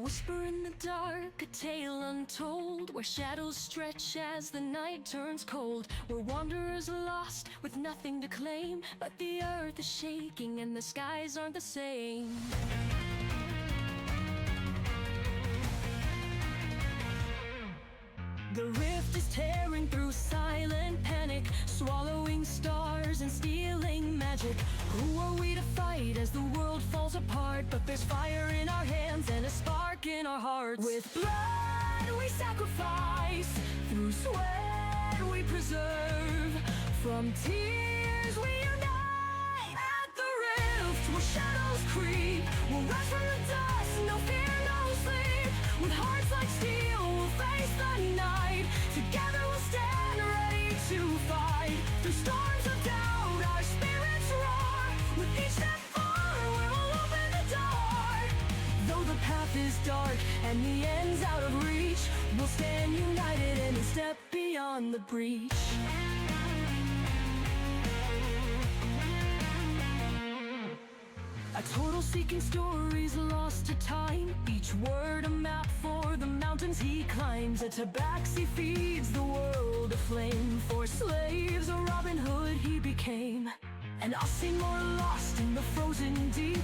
whisper in the dark, a tale untold, where shadows stretch as the night turns cold, where wanderers are lost with nothing to claim, but the earth is shaking and the skies aren't the same. The rift is tearing through silent panic, swallowing stars and stealing magic. Who are we to fight as the world falls apart? But there's fire in our hands and a spark in our hearts. With blood we sacrifice, through sweat we preserve, from tears we unite. At the rift where shadows creep, we'll rise from the dust, no fear, no sleep. With hearts like steel we'll face the night, together we'll stand ready to fight. Through storms of doubt our spirits roar, with each step forward we'll open the door. Though the path is dark and the end's out of reach, we'll stand united and step beyond the breach. A total seeking stories lost to time, each word a map for the mountains he climbs. A tabaxi feeds the world aflame, for slaves a Robin Hood he became. And us more lost in the frozen deep,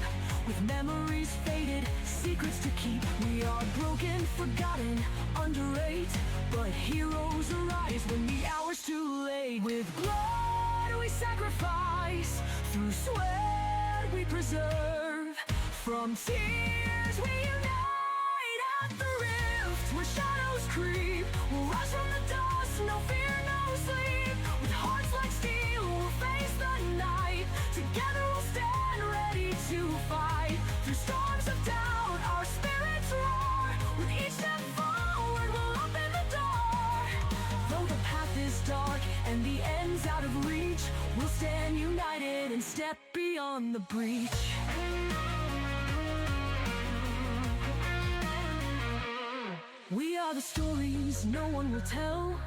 with memories faded, secrets to keep. We are broken, forgotten, underrate, but heroes arise when the hour's too late. With blood we sacrifice, through sweat we preserve, from tears we unite. At the rift where shadows creep, we'll rise from the dust, no fear, no sleep. With hearts like steel we'll face the night, together we'll stand ready to fight. Through storms of doubt our spirits roar, with each step forward we'll open the door. Though the path is dark and the end's out of reach, we'll stand united and step beyond the breach. We are the stories no one will tell,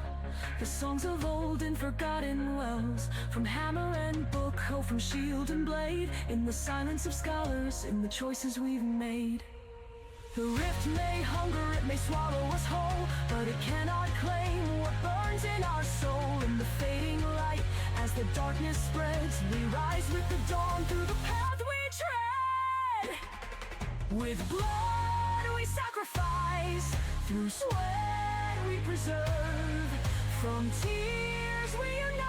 the songs of old and forgotten wells. From hammer and book, oh, from shield and blade, in the silence of scholars, in the choices we've made. The rift may hunger, it may swallow us whole, but it cannot claim what burns in our soul. In the fading light, as the darkness spreads, we rise with the dawn through the path we tread. With blood we sacrifice, through sweat we preserve, from tears we unite.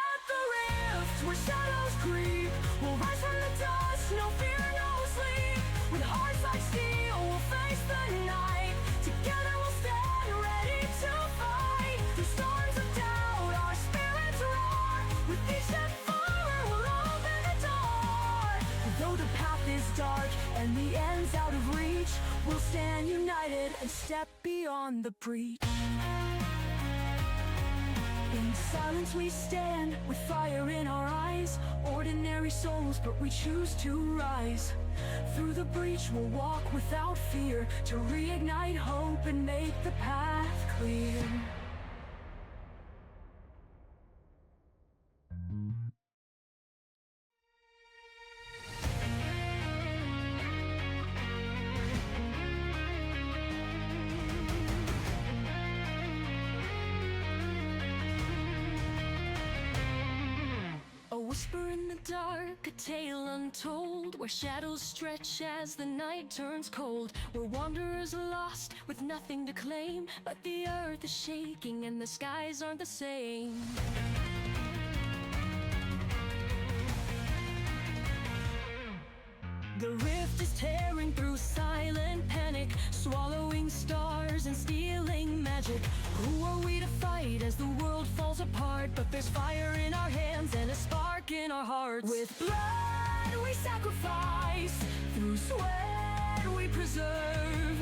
At the rift where shadows creep, we'll rise from the dust, no fear, no sleep. With hearts like steel we'll face the night, together we'll stand ready to fight. Through storms of doubt our spirits roar, with each step forward we'll open the door. Though the path is dark and the end's out of reach, we'll stand united and step beyond the breach. In silence we stand, with fire in our eyes, ordinary souls but we choose to rise. Through the breach we'll walk without fear, to reignite hope and make the path clear. A whisper in the dark, a tale untold, where shadows stretch as the night turns cold, where wanderers are lost with nothing to claim, but the earth is shaking and the skies aren't the same. The rift is tearing through silent panic, swallowing stars and stealing magic. Who are we to fight as the world falls apart? But there's fire in our hands and a spark in our hearts. With blood we sacrifice, through sweat we preserve,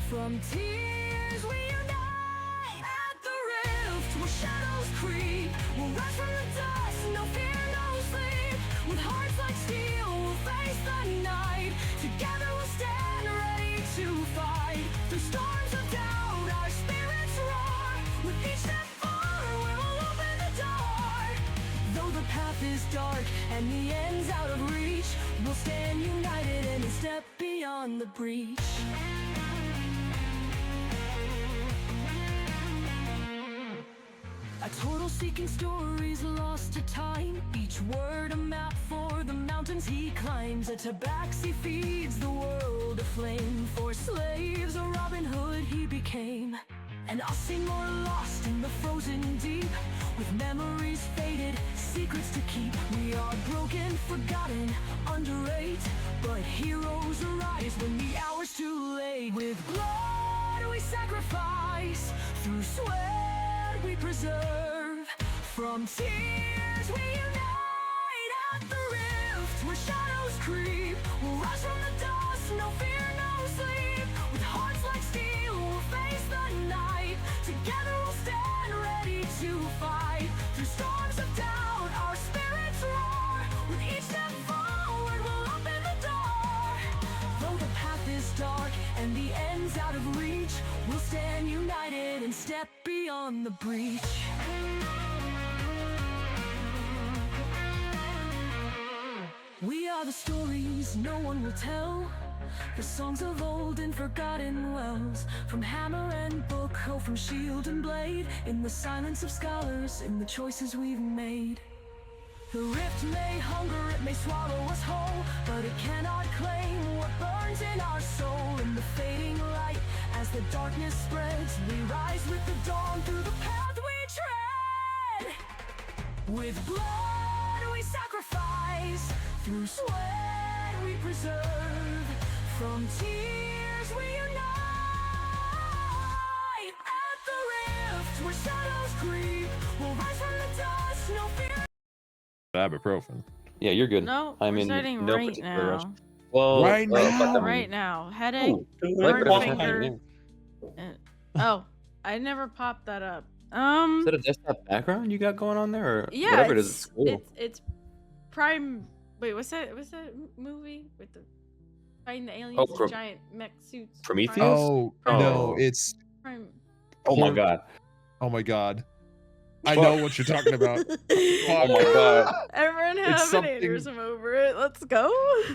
from tears we unite. At the rift where shadows creep, we'll rise from the dust, no fear, no sleep. With hearts like steel we'll face the night, together we'll stand ready to fight. Through storms of doubt our spirits roar, with each step forward we'll open the door. Though the path is dark and the end's out of reach, we'll stand united and step beyond the breach. A total seeking stories lost to time, each word a map for the mountains he climbs. A tabaxi feeds the world aflame, for slaves a Robin Hood he became. And us more lost in the frozen deep, with memories faded, secrets to keep. We are broken, forgotten, underrated, but heroes arise when the hour's too late. With blood we sacrifice, through sweat we preserve, from tears we unite at the rift where shadows creep. We'll rise from the dust, no fear, no sleep. With hearts like steel, we'll face the night. Together we'll stand ready to fight. Through storms of doubt, our spirits roar. With each step forward, we'll open the door. Though the path is dark and the end's out of reach, we'll stand united and step beyond the breach. We are the stories no one will tell, the songs of old and forgotten wells. From hammer and book, oh, from shield and blade, in the silence of scholars, in the choices we've made. The rift may hunger, it may swallow us whole, but it cannot claim what burns in our soul. In the fading light, as the darkness spreads, we rise with the dawn through the path we tread. With blood we sacrifice, through sweat we preserve, from tears we unite. At the rift where shadows creep, we'll rise from the dust, no fear. Ibuprofen. Yeah, you're good. No, I we're mean, starting no right particular rush. now. Well, Right now? Right now. Headache, like burnt the finger. Oh, I never popped that up. Is that a desktop background you got going on there, or Yeah, whatever it is? It's cool. it's Prime. Wait, what's that? What's that movie with the fighting the aliens Oh, in from- giant mech suits? Prometheus? Oh, Oh. no, it's. Prime. Oh my god. Oh my god. I know what you're talking about. Oh my god. Everyone have It's an something- aneurysm over it. Let's go.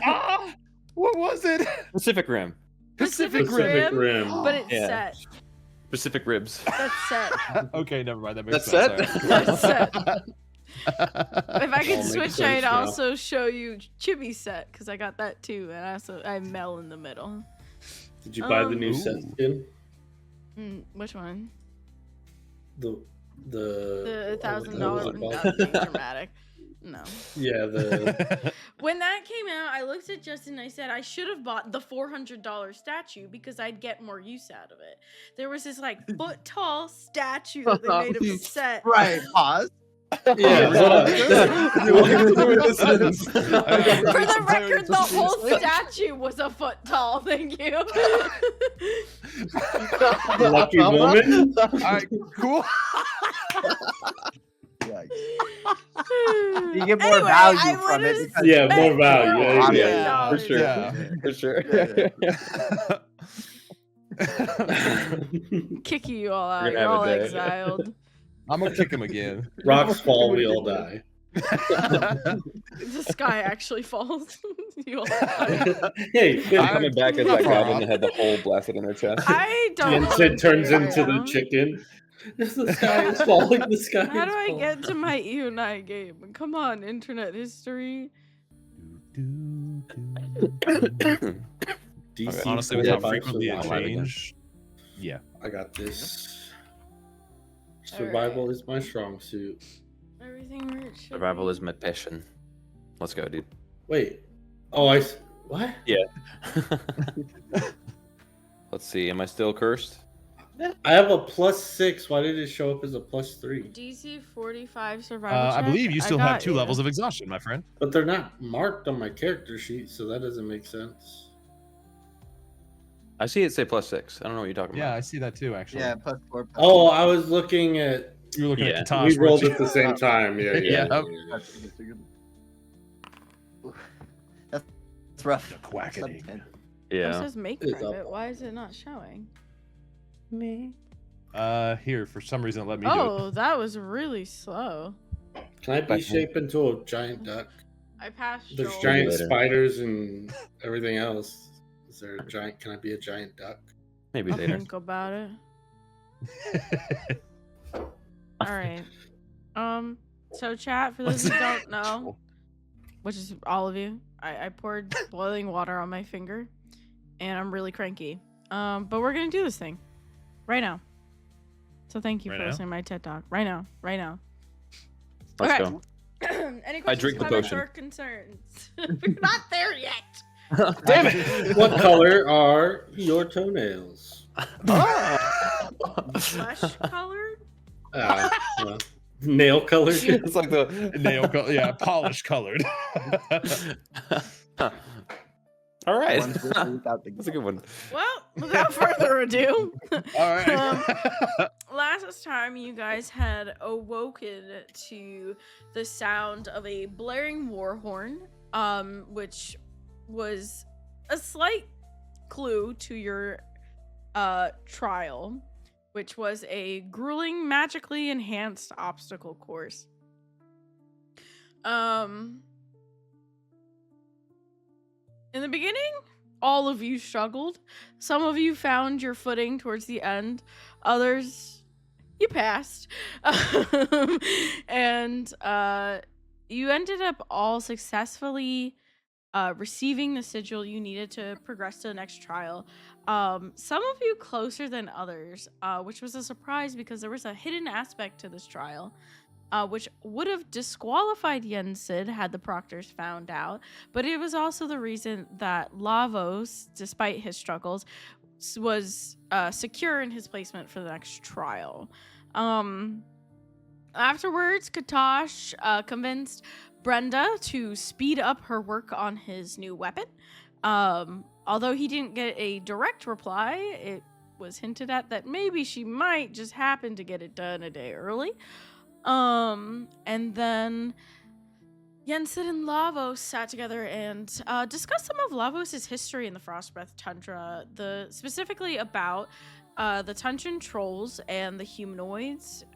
Ah, what was it? Pacific Rim. Pacific Rim. But it's Yeah. set. Pacific Ribs. That's set. Okay, never mind. That makes That's sense. set? That's set. If I All could makes switch, sense I'd now. also show you Chibi set because I got that too, and I Mel in the middle. Did you buy the new Ooh. set skin? Which one? The The $1,000 $1,000 being dramatic. No. Yeah, the When that came out, I looked at Justin and I said I should have bought the $400 statue because I'd get more use out of it. There was this like foot tall statue that they made of a set. Right, pause. yeah. For the record, the whole statue was a foot tall. Thank you. Lucky woman. All right, cool. You get more Anyway, value I from it. would've Because Yeah, more value. Yeah, For sure. Yeah. For sure. Kicking you all out. We're gonna You're have a all day. exiled. I'm gonna kick him again. Rocks fall, we all die. The sky actually falls. You all die. Hey, I'm coming back as that goblin that had the hole blasted in their chest. I don't. and wanna Sid turns play into right the now. chicken. The sky is falling. The sky How do is I falling. get to my EO9 game? Come on, internet history. DC Honestly, with how 45 frequently it survival. changed. Yeah. I got this. Survival is my strong suit. Everything where it should Survival be. is my passion. Let's go, dude. Wait. Oh, what? Let's see. Am I still cursed? I have a +6. Why did it show up as a +3? DC 45 survival. I check. believe you still have got 2 you. levels of exhaustion, my friend. But they're not marked on my character sheet, so that doesn't make sense. I see it say +6. I don't know what you're talking Yeah, I about. see that too, actually. yeah, +4. Oh, I was looking at. You were looking Yeah. at Katosh. We rolled weren't at the same time. Yeah, yeah. Yeah. That's rough. The quackening. It Yeah. says make It's private. up. Why is it not showing? Here, for some reason, let me do it. Oh, that was really slow. Can I Back be home. shaped into a giant duck? I passed There's Joel. giant later. spiders and everything else. Is there a giant? Can I be a giant duck? Maybe I'll later. think about it. All right. So chat, for those who don't know, which is all of you, I poured boiling water on my finger, and I'm really cranky. But we're gonna do this thing right now. So thank you Right for now? listening to my TED Talk. Right now. Let's Okay. go. Any questions, I drink the comments, potion. or concerns? We're not there yet. Damn it! What color are your toenails? Flesh colored? Well, nail colored. It's like the Nail color, yeah, polish colored. All right. One's with or without the That's a good one. Well, without further ado, All right. last time you guys had awoken to the sound of a blaring war horn, which was a slight clue to your trial, which was a grueling, magically enhanced obstacle course. In the beginning, all of you struggled. Some of you found your footing towards the end. Others, you passed. And you ended up all successfully receiving the sigil you needed to progress to the next trial. Some of you closer than others, which was a surprise because there was a hidden aspect to this trial. Which would have disqualified Yensid had the proctors found out, but it was also the reason that Lavos, despite his struggles, was secure in his placement for the next trial. Afterwards, Katosh convinced Brenda to speed up her work on his new weapon. Although he didn't get a direct reply, it was hinted at that maybe she might just happen to get it done a day early. And then Yensid and Lavos sat together and discussed some of Lavos' history in the Frostbreath Tundra, specifically about the Tundran trolls and the humanoids,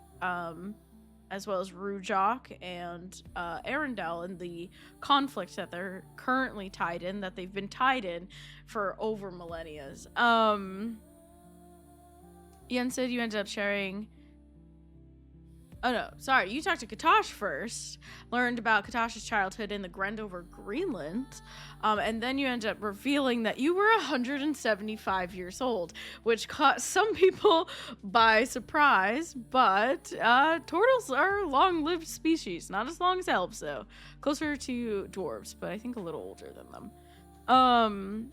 as well as Rujok and Arendelle, and the conflict that they're currently tied in, that they've been tied in for over millennia. Yensid, you ended up sharing... Oh no, sorry, you talked to Katosh first, learned about Katosh's childhood in the Grendover, Greenland, and then you ended up revealing that you were 175 years old, which caught some people by surprise, but turtles are a long-lived species, not as long as elves though, closer to dwarves, but I think a little older than them.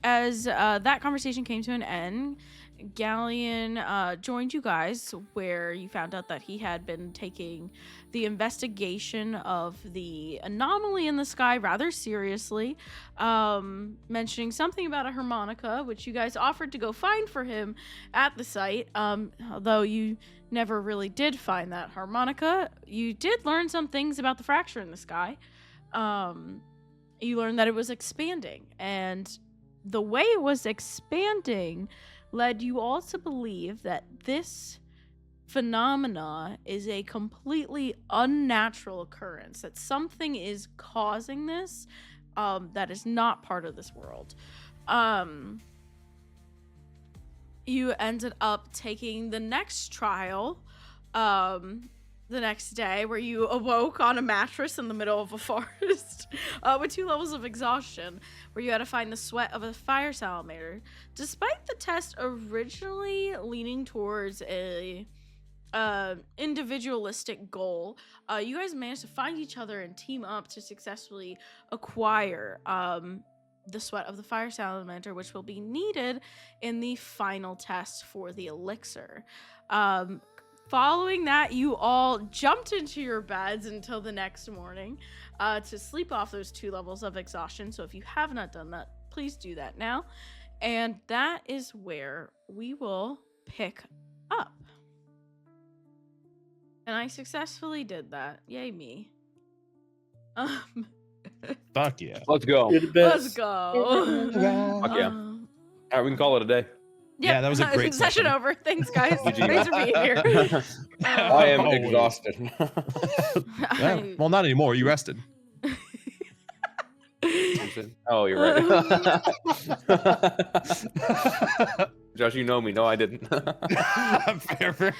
As that conversation came to an end, Galleon joined you guys, where you found out that he had been taking the investigation of the anomaly in the sky rather seriously, mentioning something about a harmonica, which you guys offered to go find for him at the site. Although you never really did find that harmonica, you did learn some things about the fracture in the sky. You learned that it was expanding, and the way it was expanding led you all to believe that this phenomena is a completely unnatural occurrence, that something is causing this that is not part of this world. You ended up taking the next trial the next day, where you awoke on a mattress in the middle of a forest with 2 levels of exhaustion, where you had to find the sweat of a fire salamander. Despite the test originally leaning towards a individualistic goal, you guys managed to find each other and team up to successfully acquire the sweat of the fire salamander, which will be needed in the final test for the elixir. Following that, you all jumped into your beds until the next morning to sleep off those 2 levels of exhaustion. So if you have not done that, please do that now. And that is where we will pick up. And I successfully did that. Yay me. Fuck yeah. Let's go. You're the Let's best. go. Fuck yeah. All right, we can call it a day. Yeah, that was a great session session. over. Thanks, guys. GG. Thanks for being here. I am Always. exhausted. Yeah, well, not anymore. You rested. Oh, you're right. Josh, you know me. No, I didn't. Fair, fair.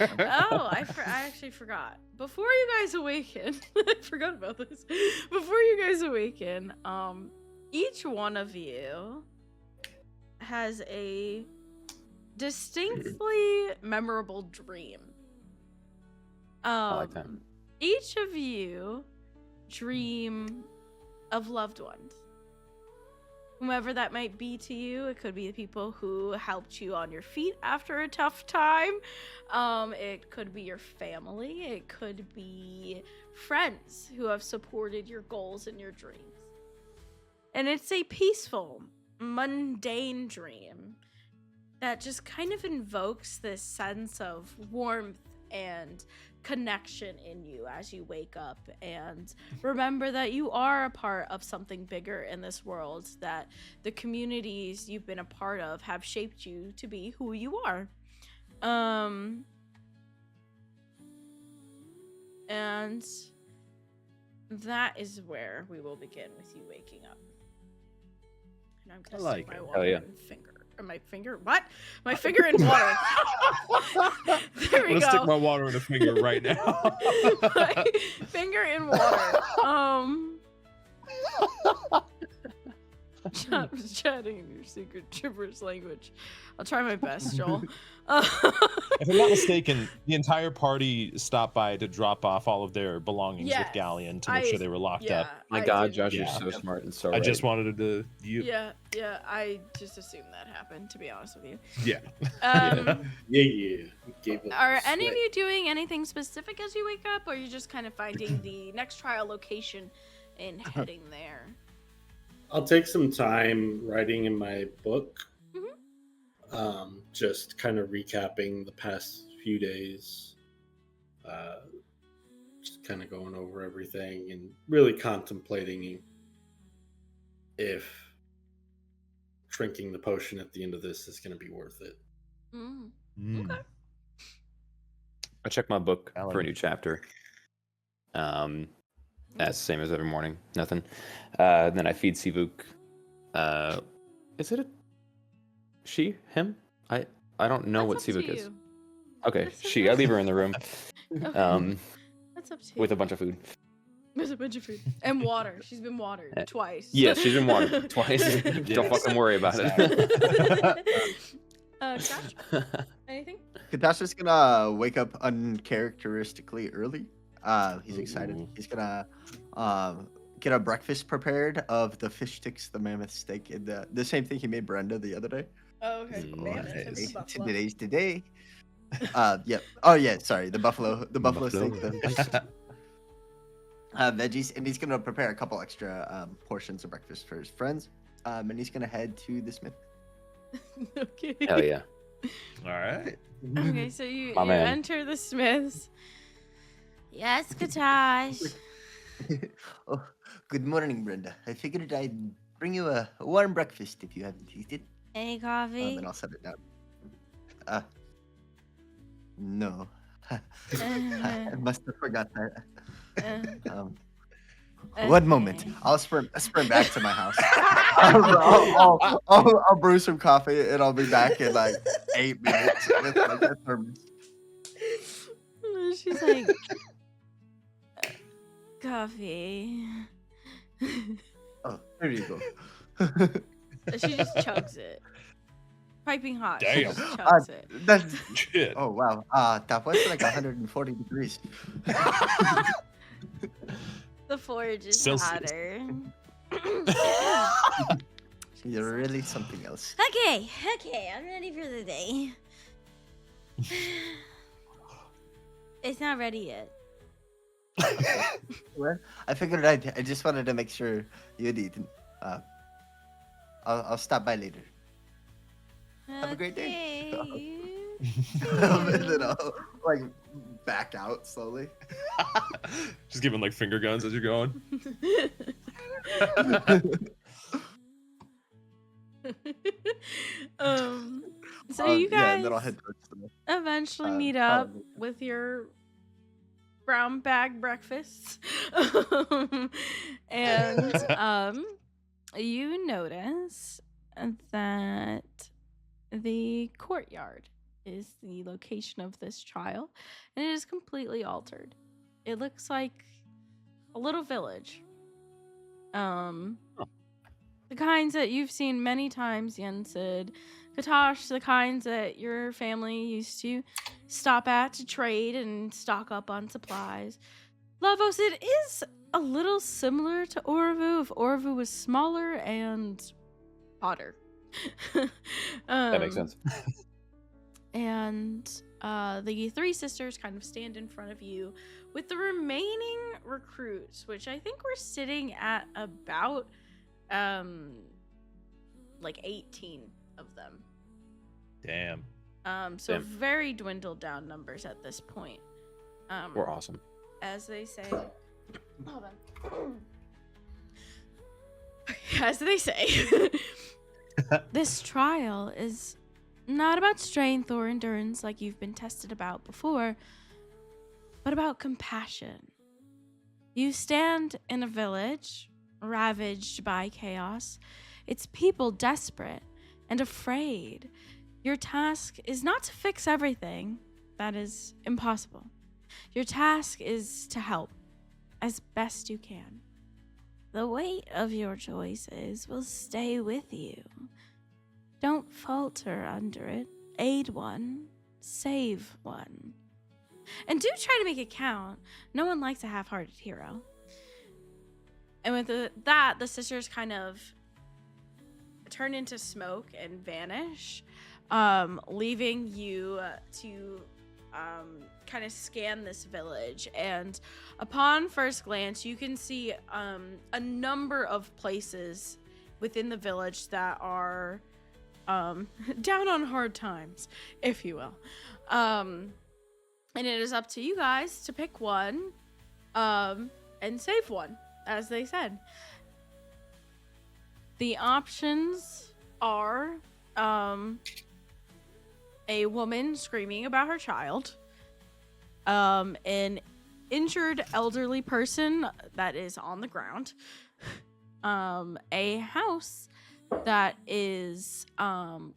Oh, I actually forgot. Before you guys awaken, I forgot about this. Before you guys awaken, each one of you has a distinctly memorable dream. I like that. Each of you dream of loved ones. Whomever that might be to you. It could be the people who helped you on your feet after a tough time. It could be your family. It could be friends who have supported your goals and your dreams. And it's a peaceful, mundane dream that just kind of invokes this sense of warmth and connection in you as you wake up and remember that you are a part of something bigger in this world, that the communities you've been a part of have shaped you to be who you are. And that is where we will begin with you waking up. And I'm gonna stick my water in finger. Or my finger? What? My finger in water. There we I'm gonna go. stick my water in a finger right now. My finger in water. Chatting in your secret gibberish language. I'll try my best, Joel. If I'm not mistaken, the entire party stopped by to drop off all of their belongings Yes, with Galleon to make sure they were locked up. My I God, did. Josh, Yeah. you're so smart and so I right. just wanted to Yeah, I just assumed that happened, to be honest with you. Yeah. Yeah. Gave it Are a any of sweat. you doing anything specific as you wake up, or are you just kind of finding the next trial location and heading there? I'll take some time writing in my book. Mhm. Just kind of recapping the past few days. Just kind of going over everything and really contemplating if drinking the potion at the end of this is going to be worth it. Mm. Mm. Okay. I check my book Alan. for a new chapter. That's the same as every morning. Nothing. Then I feed Sivuk. Is it a she? Him? I don't know what That's up to Sivuk is. you. Okay, That's she. I leave her in the room. Okay. That's up to you. With a bunch of food. With a bunch of food and water. She's been watered twice. Yes, she's been watered twice. Don't Yes. fucking worry about it. Josh, anything? Katasha's gonna wake up uncharacteristically early. He's excited. Ooh. He's gonna get a breakfast prepared of the fish sticks, the mammoth steak, and the same thing he made Brenda the other day. Oh, okay. Mm, Mammoth and nice. the buffalo. Today's today. Yep. Oh yeah, sorry. The buffalo steak, the veggies, and he's gonna prepare a couple extra portions of breakfast for his friends. And he's gonna head to the smith. Okay. Hell yeah. All right. Okay, so you My man. enter the Smiths. Yes, Katash. Oh, good morning, Brenda. I figured I'd bring you a warm breakfast if you haven't tasted. Any coffee? And I'll set it down. No. I must have forgot that. One moment. I'll sprint back to my house. I'll brew some coffee and I'll be back in like 8 minutes with like a thermos. She's like, coffee. Oh, there you go. She just chugs it. Piping hot. She Damn. just chugs it. That's Shit. oh wow. That was like 140 degrees. The forge is Celsius. hotter. You're really something else. Okay, I'm ready for the day. It's not ready yet. Well, I figured I just wanted to make sure you'd eaten. I'll stop by later. Have a great day. Okay. And then I'll like back out slowly. Just giving like finger guns as you're going. So you Yeah, guys and then I'll head towards the eventually uh, meet up probably. with your brown bag breakfast. And you notice that the courtyard is the location of this trial, and it is completely altered. It looks like a little village. The kinds that you've seen many times, Yensid. Katash, the kinds that your family used to stop at to trade and stock up on supplies. Lavos, it is a little similar to Orvu if Orvu was smaller and hotter. That makes sense. And the three sisters kind of stand in front of you with the remaining recruits, which I think we're sitting at about like 18 of them. Damn. So Damn. very dwindled down numbers at this point. We're awesome. As they say, hold on. As they say, this trial is not about strength or endurance like you've been tested about before, but about compassion. You stand in a village ravaged by chaos, its people desperate and afraid. Your task is not to fix everything. That is impossible. Your task is to help as best you can. The weight of your choices will stay with you. Don't falter under it. Aid one, save one. And do try to make it count. No one likes a half-hearted hero. And with that, the sisters kind of turn into smoke and vanish, leaving you to kind of scan this village. And upon first glance, you can see a number of places within the village that are down on hard times, if you will. And it is up to you guys to pick one and save one, as they said. The options are a woman screaming about her child, an injured elderly person that is on the ground, a house that is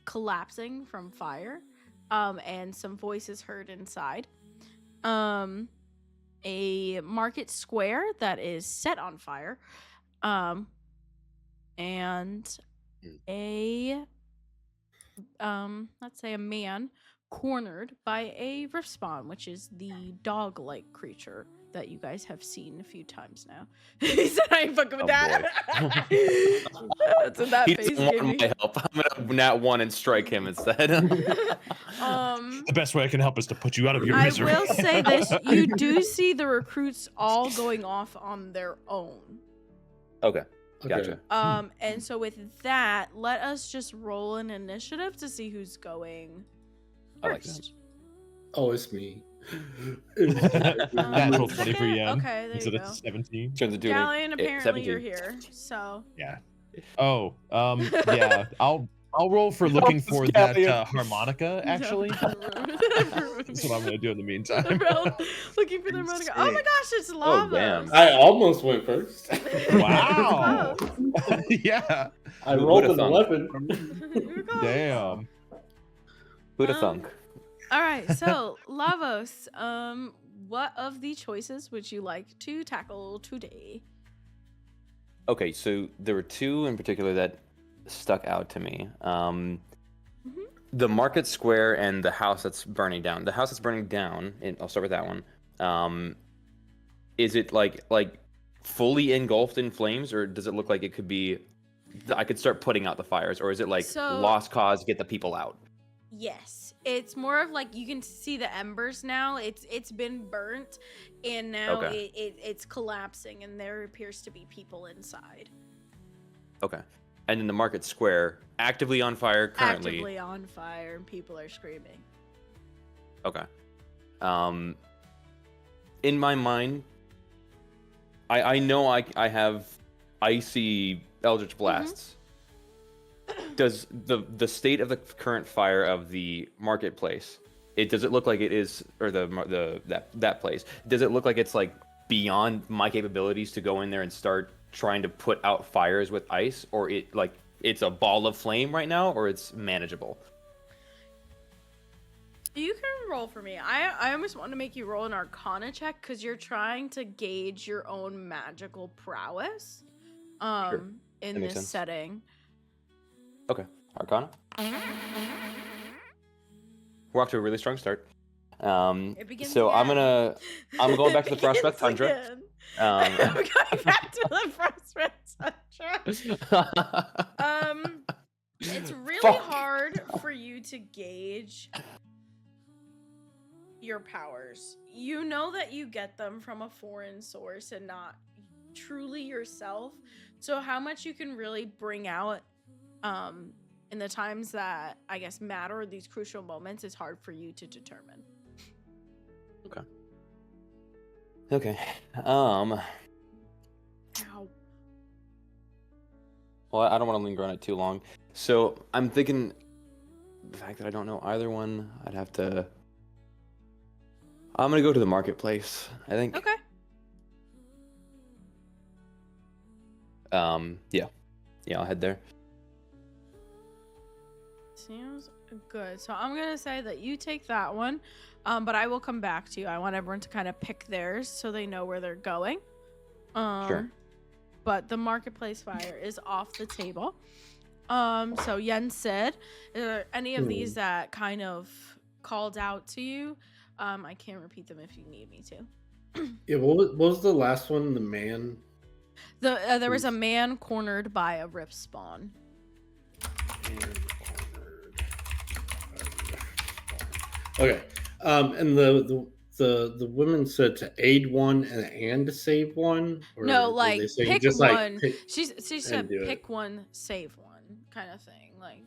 collapsing from fire, and some voices heard inside, a market square that is set on fire, and a let's say a man cornered by a rift spawn, which is the dog-like creature that you guys have seen a few times now. He said, "I ain't fucking with that." That's what that He face doesn't gave want me. my help. I'm gonna nat one and strike him instead. The best way I can help is to put you out of your I misery. will say this: you do see the recruits all going off on their own. Okay, gotcha. And so with that, let us just roll an initiative to see who's going I like first. that. Oh, it's me. Natural 20 for second? Yen Okay, there instead you of go. 17. Turns into Galleon, an apparently 17. you're here, so. Yeah. Oh, yeah. I'll roll for looking for that harmonica. Actually, that's what I'm gonna do in the meantime. Looking for the harmonica. Oh my gosh, it's Oh, lava. damn. I almost went first. Wow. Yeah. I Who rolled would've an thunk? 11. Damn. Who'd have thunk? All right, so Lavos, what of the choices would you like to tackle today? Okay, so there were two in particular that stuck out to me. The market square and the house that's burning down. The house that's burning down, and I'll start with that one. Is it like fully engulfed in flames, or does it look like it could be? I could start putting out the fires, or is it like lost cause, get the people out? Yes, it's more of like you can see the embers now. It's been burnt, and now it's collapsing, and there appears to be people inside. Okay. And then the market square, actively on fire currently. Actively on fire, and people are screaming. Okay. In my mind, I know I have icy eldritch blasts. does the state of the current fire of the marketplace, does it look like it is, or that place, does it look like it's like beyond my capabilities to go in there and start trying to put out fires with ice, or it's a ball of flame right now, or it's manageable? You can roll for me. I almost want to make you roll an Arcana check because you're trying to gauge your own magical prowess in makes this sense. setting. Okay, Arcana. We're off to a really strong start. It begins So I'm again. going back to the Frostwreck Begins Tundra. again. Um, I'm going back to the Frostwreck Tundra. It's really Fuck. hard for you to gauge your powers. You know that you get them from a foreign source and not truly yourself. So how much you can really bring out in the times that I guess matter, these crucial moments, is hard for you to determine. Okay. Ow. Well, I don't want to linger on it too long. So I'm thinking the fact that I don't know either one, I'm gonna go to the marketplace, I think. Okay. Yeah, I'll head there. Seems good. So I'm gonna say that you take that one, but I will come back to you. I want everyone to kind of pick theirs so they know where they're going. Sure. But the marketplace fire is off the table. So Yen said, are there any of these that kind of called out to you? I can repeat them if you need me to. Yeah, what was the last one? The man. There was a man cornered by a rift spawn. Okay. And the women said to aid one and to save one. Or No, did like they say pick just, one. pick- She said do it? pick one, save one, kind of thing. Like.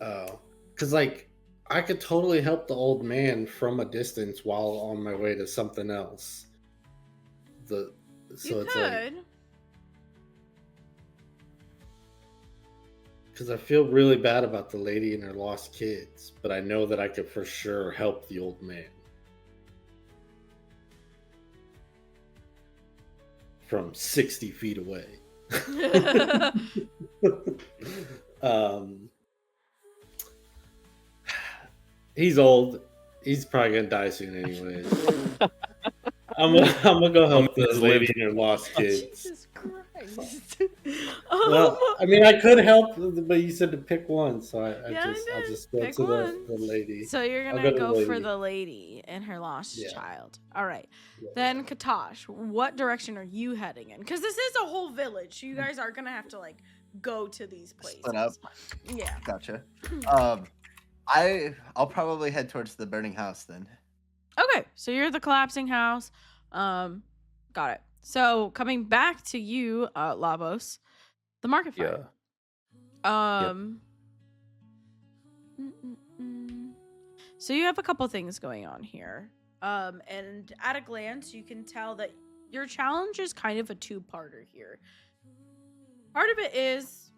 Oh, because I could totally help the old man from a distance while on my way to something else. You it's could. because I feel really bad about the lady and her lost kids, but I know that I could for sure help the old man from 60 feet away. He's old. He's probably gonna die soon anyways. I'm gonna go help the lady and her lost kids. Jesus Christ. Well, I mean, I could help, but you said to pick one, so I'll did. just go Pick to one. the lady. So you're I'll gonna go to go the for lady. the lady and her lost Yeah. child. All right. Yeah. Then Katosh, what direction are you heading in? Because this is a whole village. So you guys are gonna have to like go to these places. Split up. Yeah. Gotcha. I'll probably head towards the burning house then. Okay. So you're the collapsing house. Got it. So coming back to you, Lavos, the market fire. So you have a couple things going on here. And at a glance, you can tell that your challenge is kind of a two-parter here. Part of it is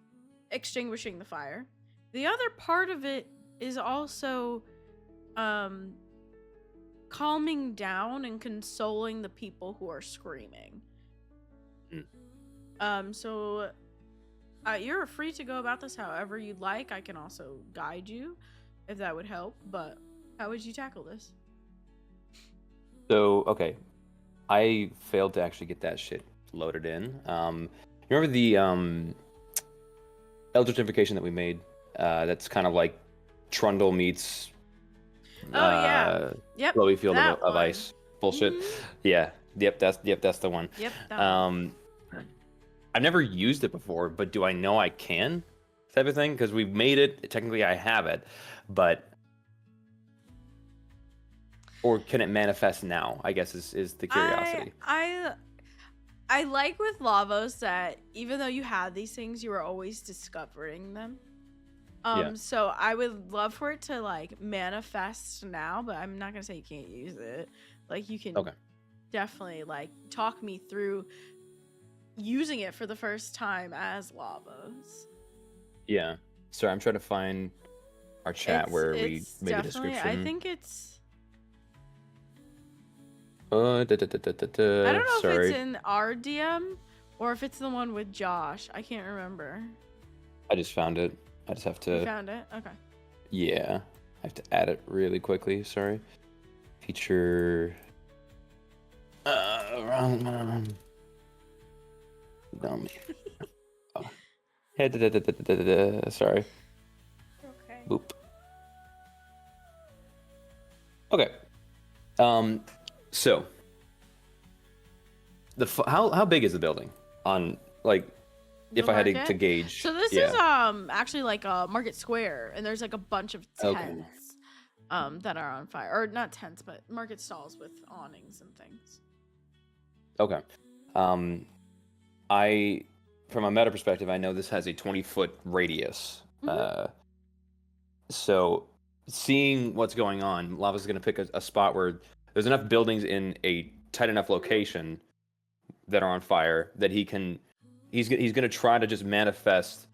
extinguishing the fire. The other part of it is also calming down and consoling the people who are screaming. So you're free to go about this however you'd like. I can also guide you if that would help, but how would you tackle this? So, okay. I failed to actually get that shit loaded in. Remember the Eldritch Invocation that we made? That's kind of like Trundle meets Yep. Flowy Field that of one. Ice bullshit. Mhm. Yeah. That's the one. Yep. That one. I've never used it before, but do I know I can? Type of thing? Because we've made it. Technically, I have it, but or can it manifest now? I guess is the curiosity. I like with Lavos that even though you had these things, you were always discovering them. Yeah. So I would love for it to like manifest now, but I'm not gonna say you can't use it. Like you can definitely like talk me through using it for the first time as Lavos. Yeah. Sorry, I'm trying to find our chat where we It's made the definitely. description. I think it's. Da, da, da, da, da, I don't know sorry. if it's in our DM or if it's the one with Josh. I can't remember. I just found it. I just have You to. found it? Okay. Yeah, I have to add it really quickly. Sorry. Feature. Dummy. Oh. Hey, sorry. Okay. Boop. Okay. So how big is the building on like if The I had to market? gauge? So this yeah. is actually like a market square, and there's like a bunch of Okay. tents that are on fire, or not tents, but market stalls with awnings and things. Okay. I from a meta perspective, I know this has a 20-foot radius. So seeing what's going on, Lava's going to pick a spot where there's enough buildings in a tight enough location that are on fire that he's going to try to just manifest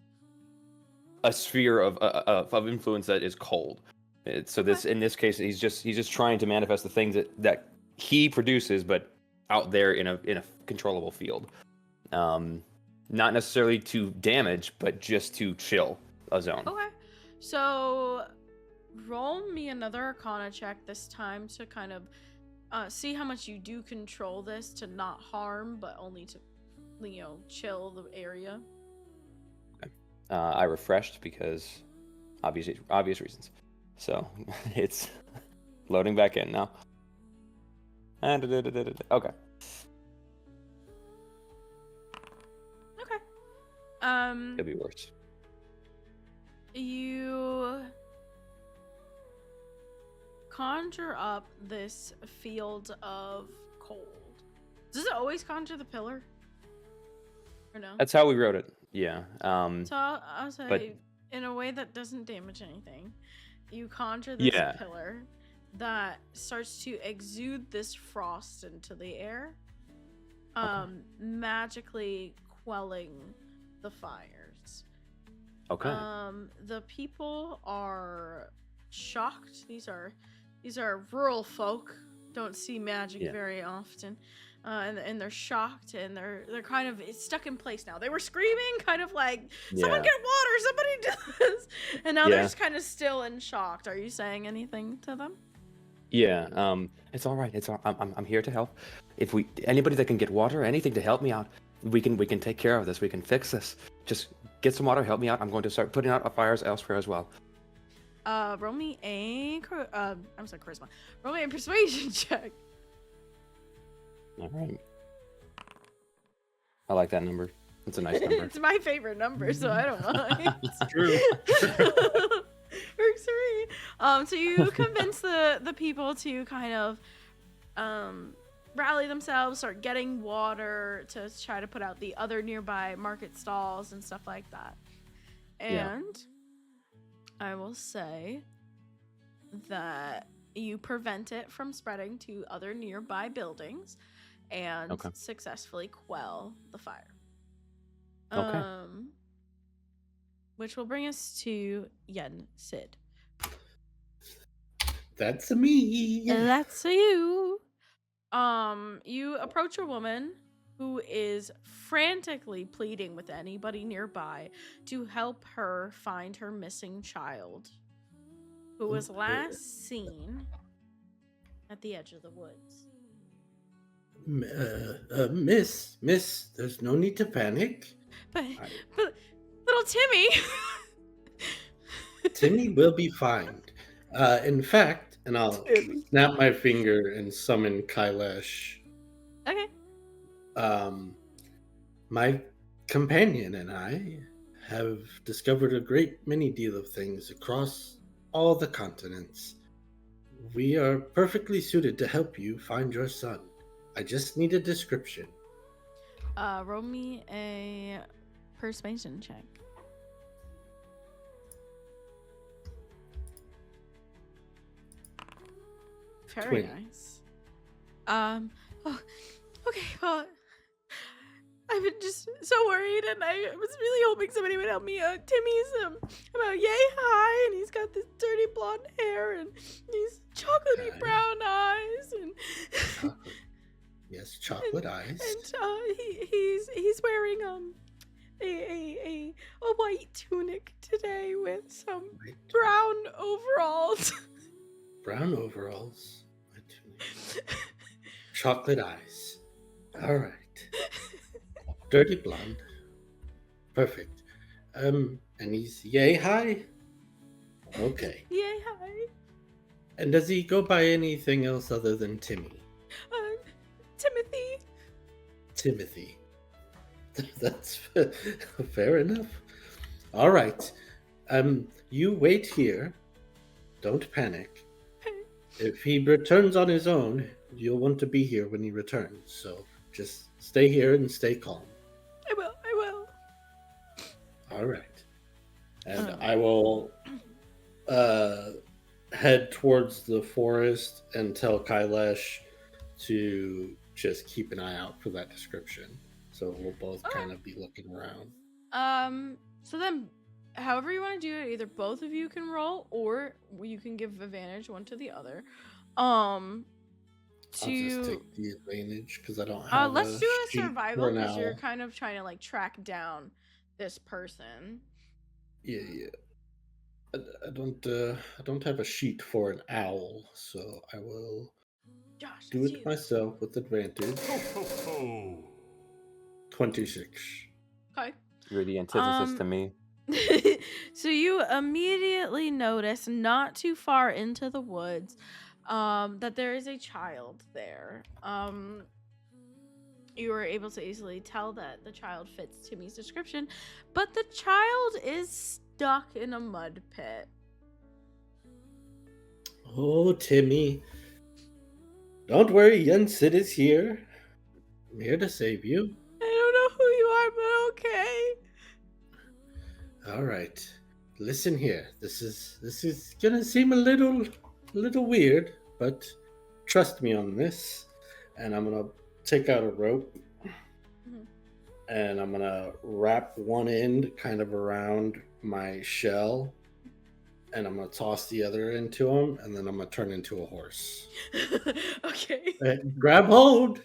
a sphere of influence that is cold. So this in this case he's just trying to manifest the things that he produces but out there in a controllable field. Not necessarily to damage but just to chill a zone. Okay. So roll me another Arcana check this time to kind of see how much you do control this to not harm, but only to, chill the area. Okay. I refreshed because obvious reasons. So it's loading back in now. Okay. Okay. Could be worse. You conjure up this field of cold. Does it always conjure the pillar? Or no? That's how we wrote it. Yeah. So I'll say, but- in a way that doesn't damage anything, you conjure this Yeah. pillar that starts to exude this frost into the air, magically quelling the fires. Okay. The people are shocked. These are rural folk. Don't see magic Yeah. very often. And they're shocked and they're kind of stuck in place now. They were screaming, kind of like, someone Yeah. get water, somebody do this. And now they're Yeah. just kind of still and shocked. Are you saying anything to them? Yeah. It's all right. I'm here to help. If anybody that can get water, anything to help me out, we can take care of this. We can fix this. Just get some water, help me out. I'm going to start putting out fires elsewhere as well. Roll me a charisma. Roll me a persuasion check. All right. I like that number. It's a nice number. It's my favorite number, so I don't mind. It's true. Works for me. So you convince the people to kind of rally themselves, start getting water to try to put out the other nearby market stalls and stuff like that. And I will say that you prevent it from spreading to other nearby buildings and successfully quell the fire. Okay. Which will bring us to Yen Sid. That's me. That's you. You approach a woman who is frantically pleading with anybody nearby to help her find her missing child, who was last seen at the edge of the woods. Miss, there's no need to panic. But little Timmy. Timmy will be fine. In fact, and I'll snap my finger and summon Kailash. Okay. My companion and I have discovered a great many deal of things across all the continents. We are perfectly suited to help you find your son. I just need a description. Roll me a persuasion check. Very 20. nice. Oh, okay, well, I I've been just so worried, and I was really hoping somebody would help me. Timmy's about yay high, and he's got this dirty blonde hair, and these chocolatey Okay. brown eyes, and Chocolate. Yes, chocolate eyes. and he's wearing a white tunic today with some Right. brown overalls. Brown overalls. Chocolate eyes. All right. Dirty blonde. Perfect. And he's yay high? Okay. Yay high. And does he go by anything else other than Timmy? Timothy. Timothy. That's fair enough. All right. You wait here. Don't panic. If he returns on his own, you'll want to be here when he returns. So just stay here and stay calm. I will. All right. And I will head towards the forest and tell Kailash to just keep an eye out for that description. So we'll both kind of be looking around. So then, however you want to do it, either both of you can roll, or you can give advantage one to the other. I'll just take the advantage because I don't have Let's do a sheet survival for because now. you're kind of trying to like track down this person. Yeah. I don't have a sheet for an owl, so I will Josh, do that's it you. myself with advantage. 26. Okay. You're the antithesis to me. So you immediately notice, not too far into the woods, that there is a child there. You were able to easily tell that the child fits Timmy's description, but the child is stuck in a mud pit. Oh, Timmy. Don't worry, young Sid is here. I'm here to save you. I don't know who you are, but okay. All right. Listen here. This is gonna seem a little weird, but trust me on this. And I'm gonna take out a rope, Mhm. and I'm gonna wrap one end kind of around my shell, and I'm gonna toss the other into him, and then I'm gonna turn into a horse. Okay. Grab hold.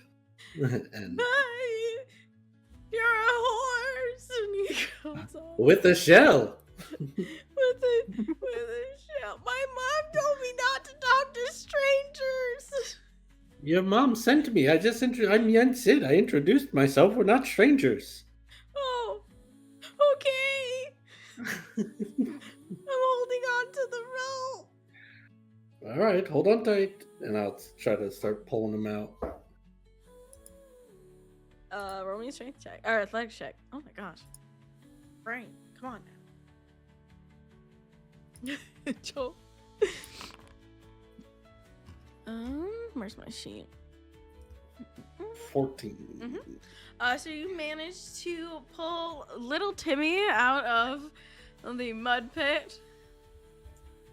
And Hi, you're a horse, and he comes off with a shell. with a shell. My mom told me not to talk to strangers. Your mom sent me. I'm Yen Sid. I introduced myself. We're not strangers. Oh, okay. I'm holding on to the rope. All right, hold on tight, and I'll try to start pulling them out. Roll me a strength check or athletics check. Oh my gosh, brain, come on. Joel. Where's my sheet? 14. So you managed to pull little Timmy out of the mud pit,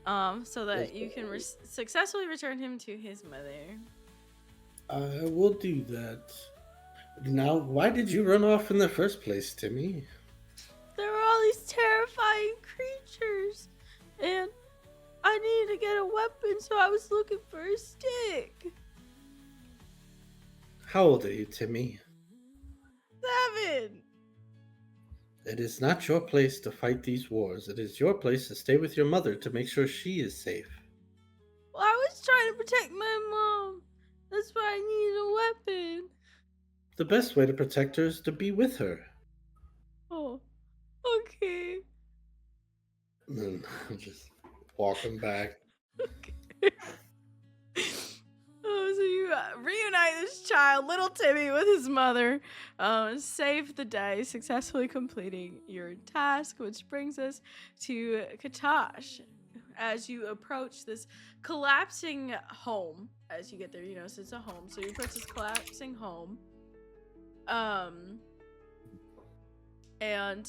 so that you can successfully return him to his mother. I will do that. Now, why did you run off in the first place, Timmy? There were all these terrifying creatures, and I needed to get a weapon, so I was looking for a stick. How old are you, Timmy? 7. It is not your place to fight these wars. It is your place to stay with your mother to make sure she is safe. Well, I was trying to protect my mom. That's why I needed a weapon. The best way to protect her is to be with her. Oh, okay. And then I'll just walk him back. Oh, so you reunite this child, little Timmy, with his mother, save the day, successfully completing your task, which brings us to Katash. As you approach this collapsing home, as you get there, you notice it's a home. So you approach this collapsing home, and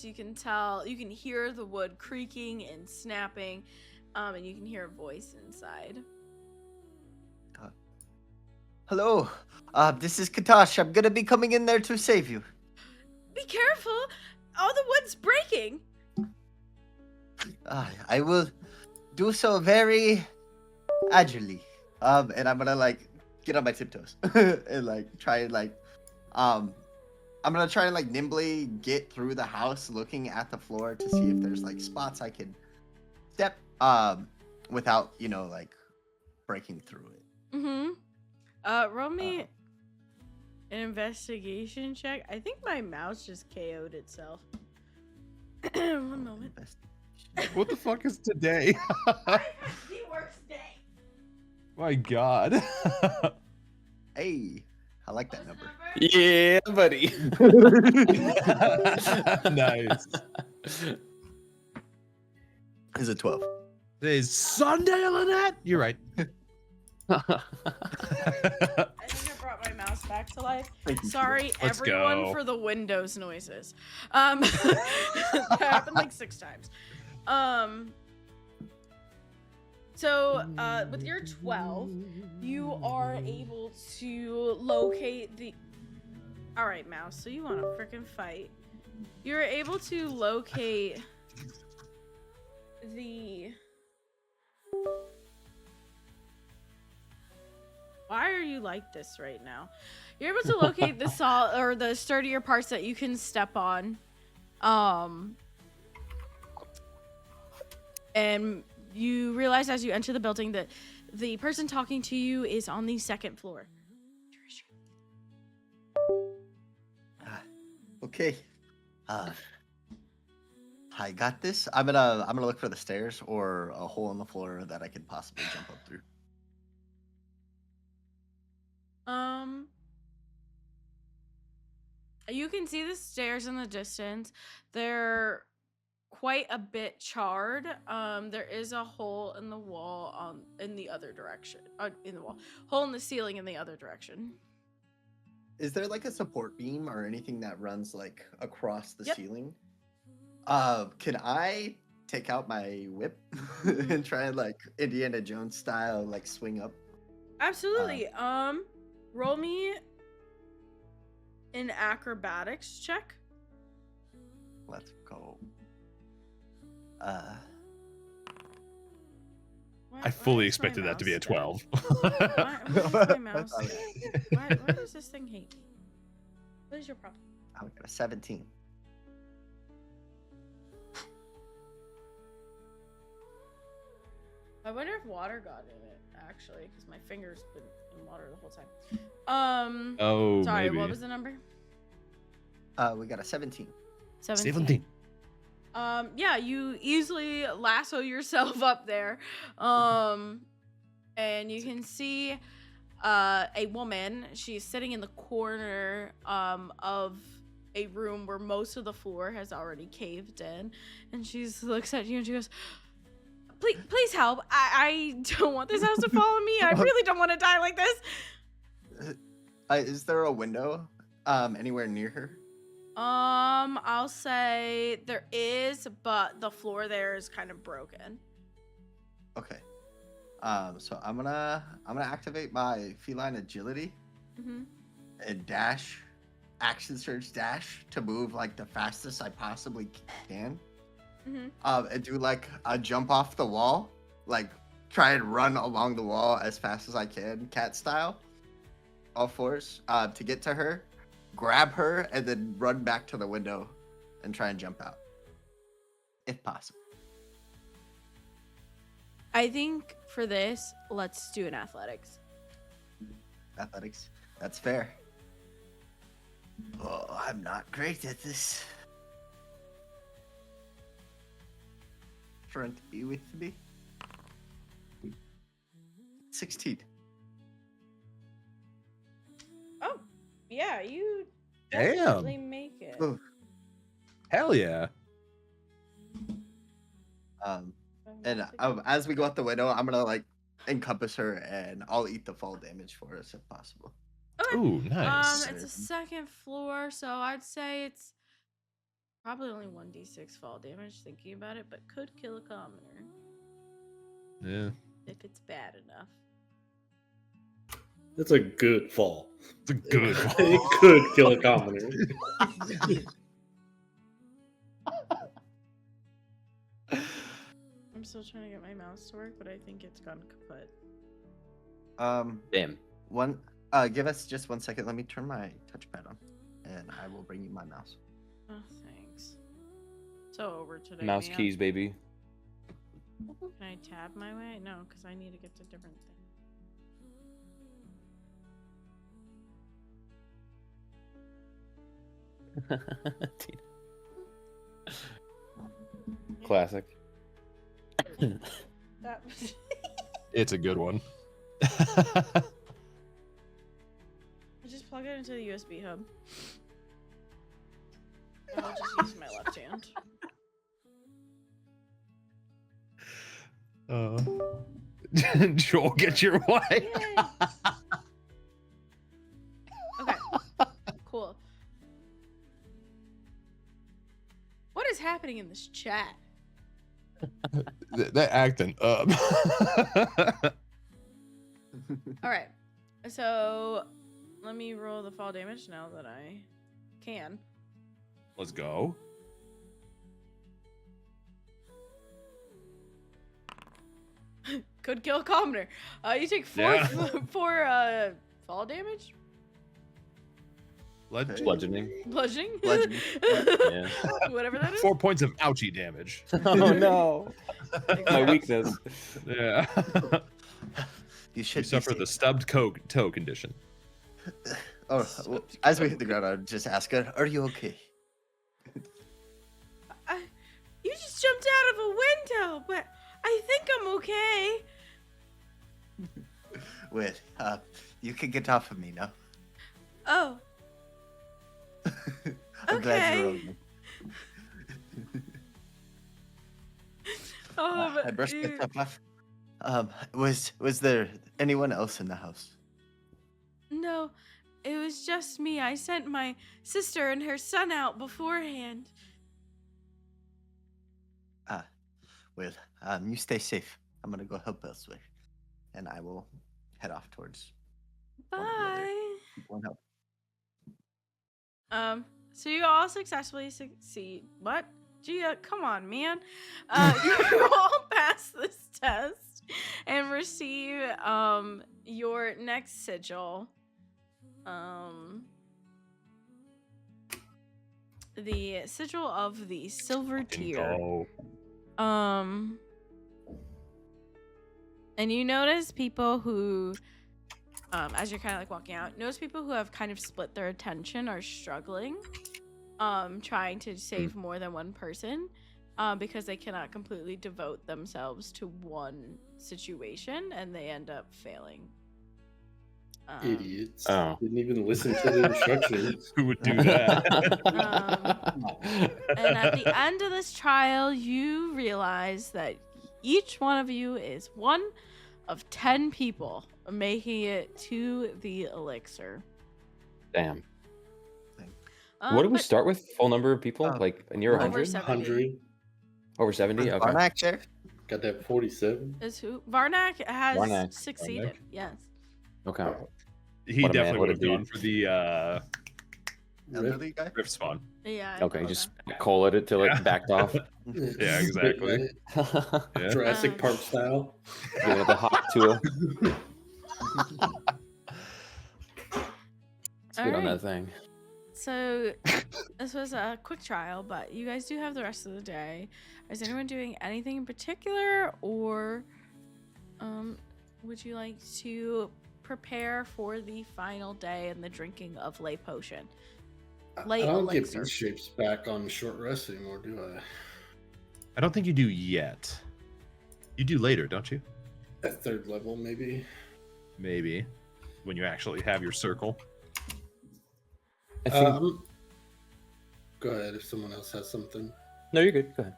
you can hear the wood creaking and snapping, and you can hear a voice inside. Hello, this is Katash. I'm gonna be coming in there to save you. Be careful! All the wood's breaking! I will do so very agilely. And I'm gonna like get on my tiptoes and like try and like, I'm gonna try and like nimbly get through the house, looking at the floor to see if there's like spots I can step, without like breaking through it. Mm-hmm. Roll me an investigation check. I think my mouse just KO'd itself. One moment. What the fuck is today? The worst day. My God. Hey, I like that number. Yeah, buddy. Nice. Is it 12? Today's Sunday, Lynette. You're right. I think I brought my mouse back to life. Thank you. Sorry, Let's everyone, go. for the Windows noises. That happened like 6 times. So, with your 12, you are able to locate the... Alright, mouse, so you want to freaking fight. You're able to locate the... Why are you like this right now? You're able to locate the the sturdier parts that you can step on. And you realize as you enter the building that the person talking to you is on the 2nd floor. Okay. I got this. I'm gonna look for the stairs or a hole in the floor that I could possibly jump up through. You can see the stairs in the distance. They're quite a bit charred. There is a hole in the wall in the other direction. In the wall. Hole in the ceiling in the other direction. Is there like a support beam or anything that runs like across the Yep. ceiling? Can I take out my whip and try and like Indiana Jones style like swing up? Absolutely. Roll me an acrobatics check. Let's go. I fully expected that to be a 12. Why is my mouse? Why does this thing hate me? What is your problem? I got a 17. I wonder if water got in it, actually, because my finger's been in water the whole time. Oh, Sorry, maybe. what was the number? We got a 17. 17. Yeah, you easily lasso yourself up there. And you can see a woman. She's sitting in the corner of a room where most of the floor has already caved in. And she looks at you and she goes, Please help. I don't want this house to fall on me. I really don't want to die like this. Is there a window anywhere near her? I'll say there is, but the floor there is kind of broken. Okay. So I'm gonna activate my feline agility and dash, action surge dash to move like the fastest I possibly can. And do like a jump off the wall, like try and run along the wall as fast as I can, cat style, all fours, to get to her, grab her, and then run back to the window and try and jump out, if possible. I think for this, let's do an athletics. Athletics, that's fair. Oh, I'm not great at this. Front E with me. 16. Oh, yeah, you Damn. definitely make it. Oh. Hell yeah. And as we go out the window, I'm gonna like encompass her, and I'll eat the fall damage for us if possible. Okay. Ooh, nice. It's a 2nd floor, so I'd say it's probably only 1d6 fall damage, thinking about it, but could kill a commoner Yeah. if it's bad enough. That's a good fall. It's a good one. It could kill a commoner. still trying to get my mouse to work, but I think it's gone kaput. Damn. Give us just 1 second. Let me turn my touchpad on, and I will bring you my mouse. Oh, thanks. So over today. Mouse man. keys, baby. Can I tab my way? No, because I need to get to different things. Classic. That was It's a good one. I just plug it into the USB hub. I'll just use my left hand. Joel, get your wife. Yay. Okay. Cool. What is happening in this chat? That acting up. All right. So let me roll the fall damage now that I can. Let's go. Could kill a commoner. You take four Yeah. four fall damage, Bludgeoning. bludgeoning, Bludgeoning. Yeah. whatever that is. 4 points of ouchie damage. Oh no. My Exactly. weakness. Yeah. You You should suffer the stubbed toe condition. Oh, well, as we hit the ground, I would just ask her, "Are you okay?" You just jumped out of a window, but I think I'm okay. Wait, you can get off of me now. Oh, I'm glad you're Okay. okay. I brushed you- myself off. Was there anyone else in the house? No, it was just me. I sent my sister and her son out beforehand. Well, you stay safe. I'm gonna go help elsewhere, and I will head off towards one of the other Bye. people in help. So you all successfully succeed. What? Gia, come on, man. You all pass this test and receive your next sigil. The sigil of the silver tier. Go. And you notice people who, as you're kind of like walking out, notice people who have kind of split their attention are struggling, trying to save more than one person, because they cannot completely devote themselves to one situation, and they end up failing. Idiots. Oh. Didn't even listen to the instructions. Who would do that? And at the end of this trial, you realize that each one of you is one of 10 people making it to the elixir. Damn. What did we But start with? Full number of people? Oh, Like, and you're over 100? 70. 100. Over 70? Okay. Varnak there? Got that 47. Is who? Varnak has Varnak. succeeded. Yes. Okay. He What a man, definitely what would a have gone dude. for the Elderly guy? rift spawn. Yeah. I Okay, know just that. call it till Yeah. it backed off. Yeah, exactly. Yeah. Jurassic Um, Park style. Give it the hot tour. Speed on Alright. that thing. So this was a quick trial, but you guys do have the rest of the day. Is anyone doing anything in particular, or would you like to prepare for the final day and the drinking of lay potion? I Late don't get elixir. beast shapes back on short rest anymore, do I? I don't think you do yet. You do later, don't you? At third level, maybe. Maybe. When you actually have your circle. I think. Go ahead if someone else has something. No, you're good. Go ahead.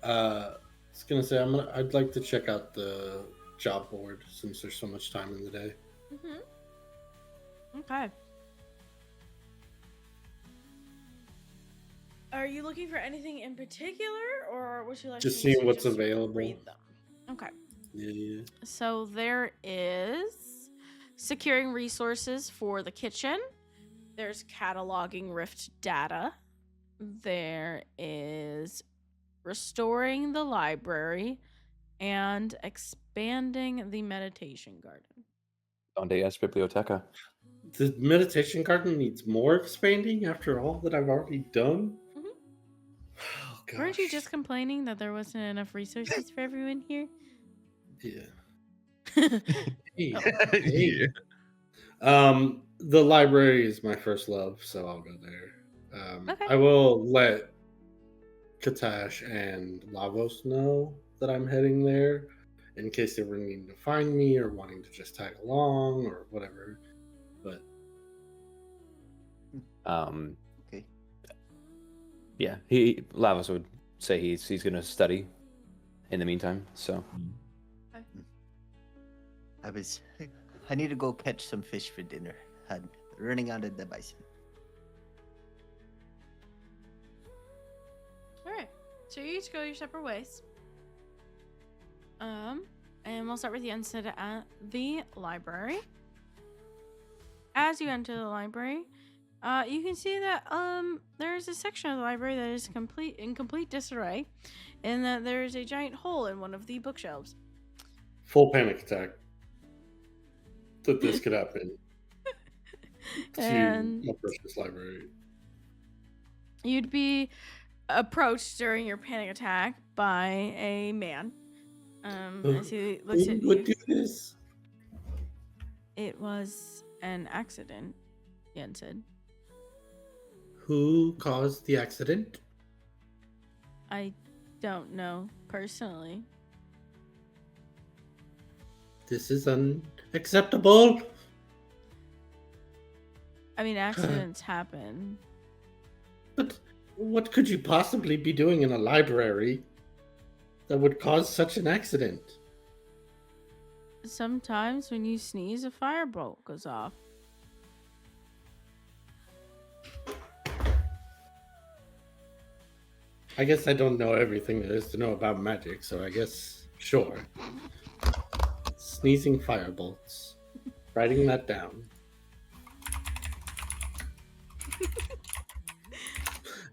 I was gonna say I'd like to check out the job board since there's so much time in the day. Mm-hmm. Okay. Are you looking for anything in particular, or would you like Just to seeing what's just available. read them? Okay. Yeah. So there is securing resources for the kitchen. There's cataloging Rift data. There is restoring the library and expanding the meditation garden. Donde es biblioteca? The meditation garden needs more expanding after all that I've already done. Mhm. Oh gosh. Weren't you just complaining that there wasn't enough resources for everyone here? Yeah. Hey, Oh. hey. The library is my first love, so I'll go there. Okay. I will let Katash and Lavos know that I'm heading there in case they were needing to find me or wanting to just tag along or whatever. But Okay. Yeah, Lavos would say he's gonna study in the meantime. So I need to go catch some fish for dinner. I'm running out of the bison. All right. So you each go your separate ways. And we'll start with you instead at the library. As you enter the library, you can see that there's a section of the library that is in complete disarray, and that there is a giant hole in one of the bookshelves. full panic attack that this could happen And to my precious library. you'd be approached during your panic attack by a man. As he looks Who at would you. do this? It was an accident, Yen said. Who caused the accident? I don't know personally. This is unacceptable. I mean, accidents happen. But what could you possibly be doing in a library that would cause such an accident? Sometimes when you sneeze, a firebolt goes off. I guess I don't know everything there is to know about magic, so I guess, sure. Sneezing firebolts. Writing that down.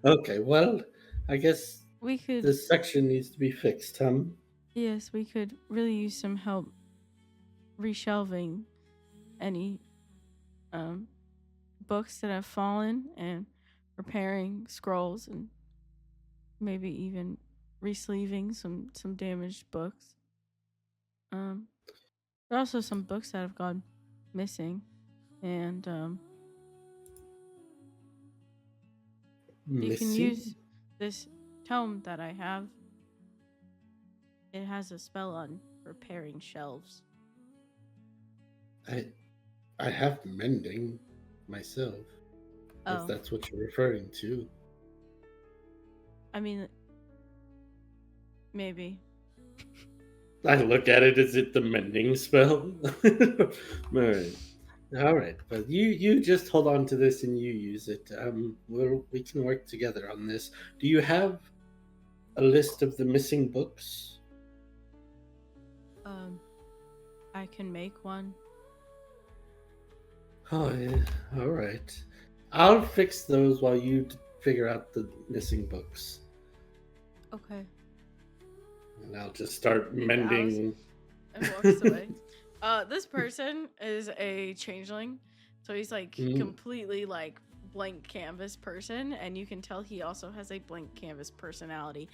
Okay, well, I guess We could, this section needs to be fixed, yes, we could really use some help reshelving any books that have fallen and repairing scrolls and maybe even resleeving some damaged books. There are also some books that have gone missing, and you can use this tome that I have. It has a spell on repairing shelves. I have mending myself, Oh, if that's what you're referring to. I mean, maybe. I look at it, is it the mending spell? All right, but you just hold on to this and you use it. We can work together on this. Do you have a list of the missing books? I can make one. Oh yeah, all right. I'll fix those while you figure out the missing books, Okay. and I'll just start He mending. And walks away. This person is a changeling, so he's like completely like blank canvas person, and you can tell he also has a blank canvas personality.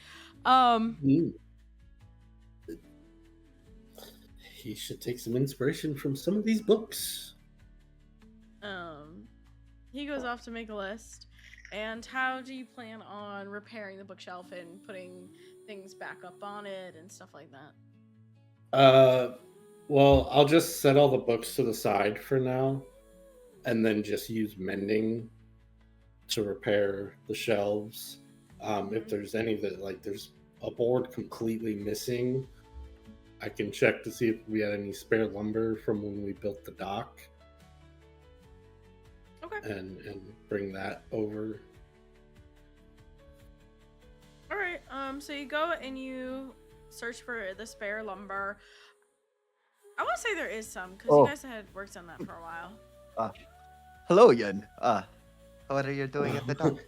He should take some inspiration from some of these books. He goes off to make a list. And how do you plan on repairing the bookshelf and putting things back up on it and stuff like that? Well, I'll just set all the books to the side for now, and then just use mending to repair the shelves. If there's any that, like, there's a board completely missing, I can check to see if we had any spare lumber from when we built the dock. Okay. And bring that over. All right. So you go and you search for the spare lumber. I want to say there is some because you guys had worked on that for a while. Hello, Yen. What are you doing at the dock?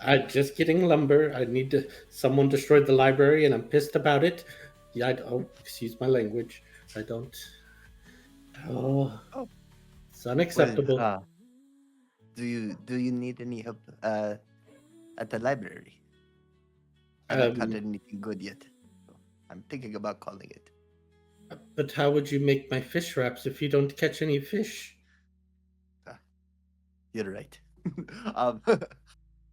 I'm just getting lumber. Someone destroyed the library and I'm pissed about it. Yeah, excuse my language. I don't. Oh, Oh. it's unacceptable. Well, do you need any help at the library? Haven't caught anything good yet. So I'm thinking about calling it. But how would you make my fish wraps if you don't catch any fish? You're right.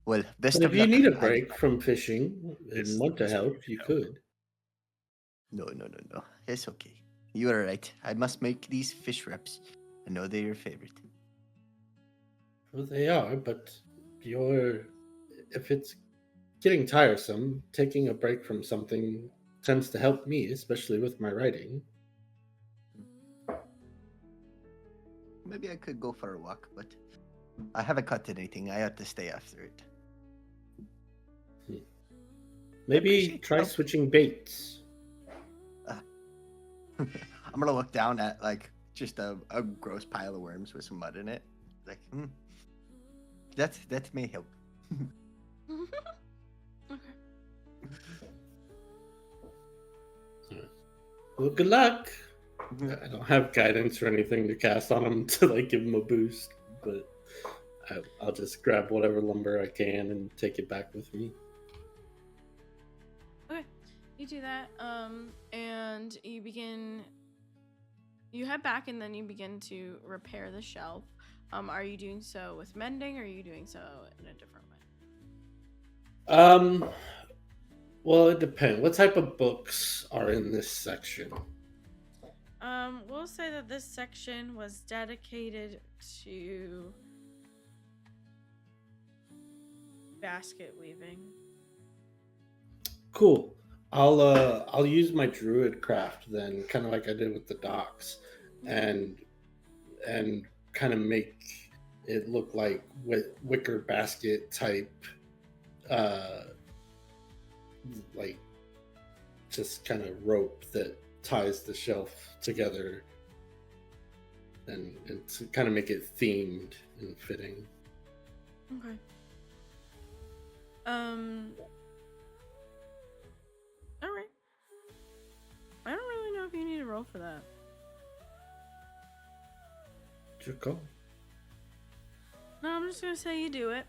Well, best But of if you luck. need a break from fishing Yes, and want to yes, help, yes, you help. could. No. It's okay. You are right. I must make these fish wraps. I know they're your favorite. Well, they are, but if it's getting tiresome, taking a break from something tends to help me, especially with my writing. Maybe I could go for a walk, but I haven't caught anything. I have to stay after it. Maybe appreciate try help. switching baits. I'm gonna look down at like just a gross pile of worms with some mud in it. Like, that may help. Okay. Well, good luck. I don't have guidance or anything to cast on him to like give him a boost, but I'll just grab whatever lumber I can and take it back with me. Okay, you do that, and you head back and then you begin to repair the shelf. Are you doing so with mending, or are you doing so in a different way? Well, it depends. What type of books are in this section? We'll say that this section was dedicated to basket weaving. Cool. I'll use my druid craft then, kind of like I did with the docks, and kind of make it look like wicker basket type, like just kind of rope that ties the shelf together, and to kind of make it themed and fitting. Okay. All right. I don't really know if you need a roll for that. Your call. No, I'm just gonna say you do it.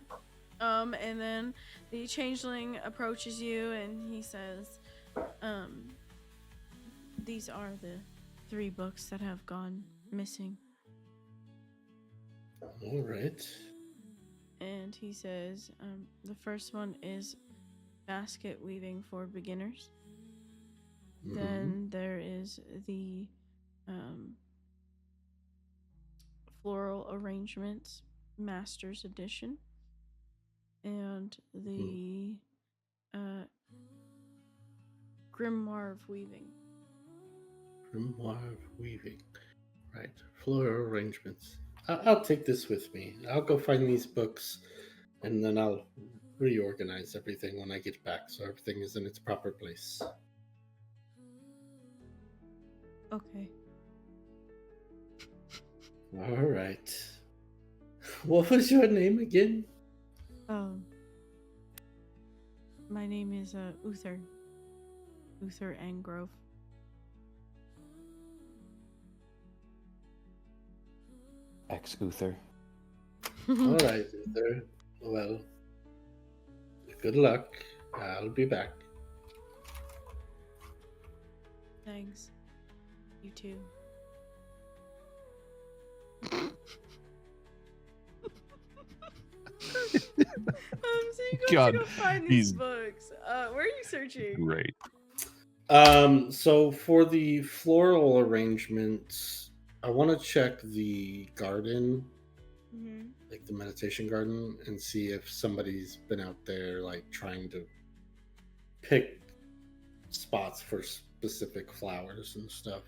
And then the changeling approaches you and he says, these are the 3 books that have gone missing. All right. And he says, the first one is basket weaving for beginners. Mhm. Then there is the floral arrangements master's edition, and the grimoire of weaving. Grimoire of weaving. Right. Floral arrangements. I'll take this with me. I'll go find these books, and then I'll reorganize everything when I get back so everything is in its proper place. Okay. All right. What was your name again? My name is Uther Angrove. Ex-Uther. All right, Uther. Well, good luck. I'll be back. Thanks. You too. So you go God, to go find these books. Where are you searching? Great. So for the floral arrangements, I want to check the garden, like the meditation garden, and see if somebody's been out there like trying to pick spots for specific flowers and stuff,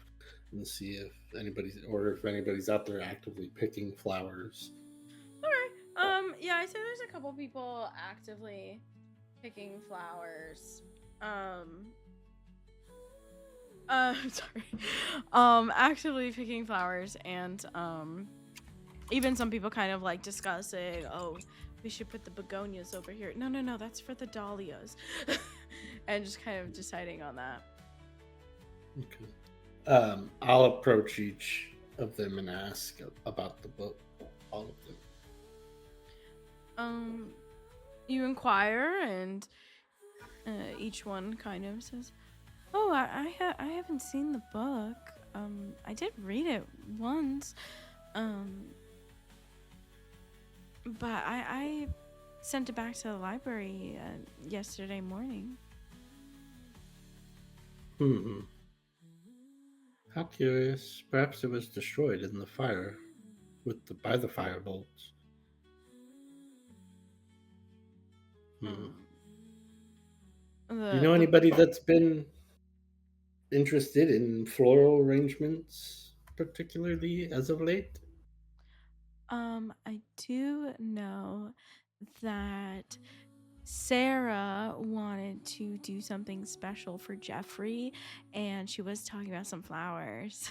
and see if anybody's out there actively picking flowers. Yeah, I say there's a couple people actively picking flowers. Sorry. Actively picking flowers, and even some people kind of like discussing, oh, we should put the begonias over here. No, that's for the dahlias. And just kind of deciding on that. Okay. I'll approach each of them and ask about the book. All of them. You inquire, and each one kind of says, "Oh, I haven't seen the book. I did read it once, but I sent it back to the library yesterday morning." How curious. Perhaps it was destroyed in the fire by the firebolts. Do you know anybody that's been interested in floral arrangements, particularly as of late? I do know that Sarah wanted to do something special for Jeffrey, and she was talking about some flowers.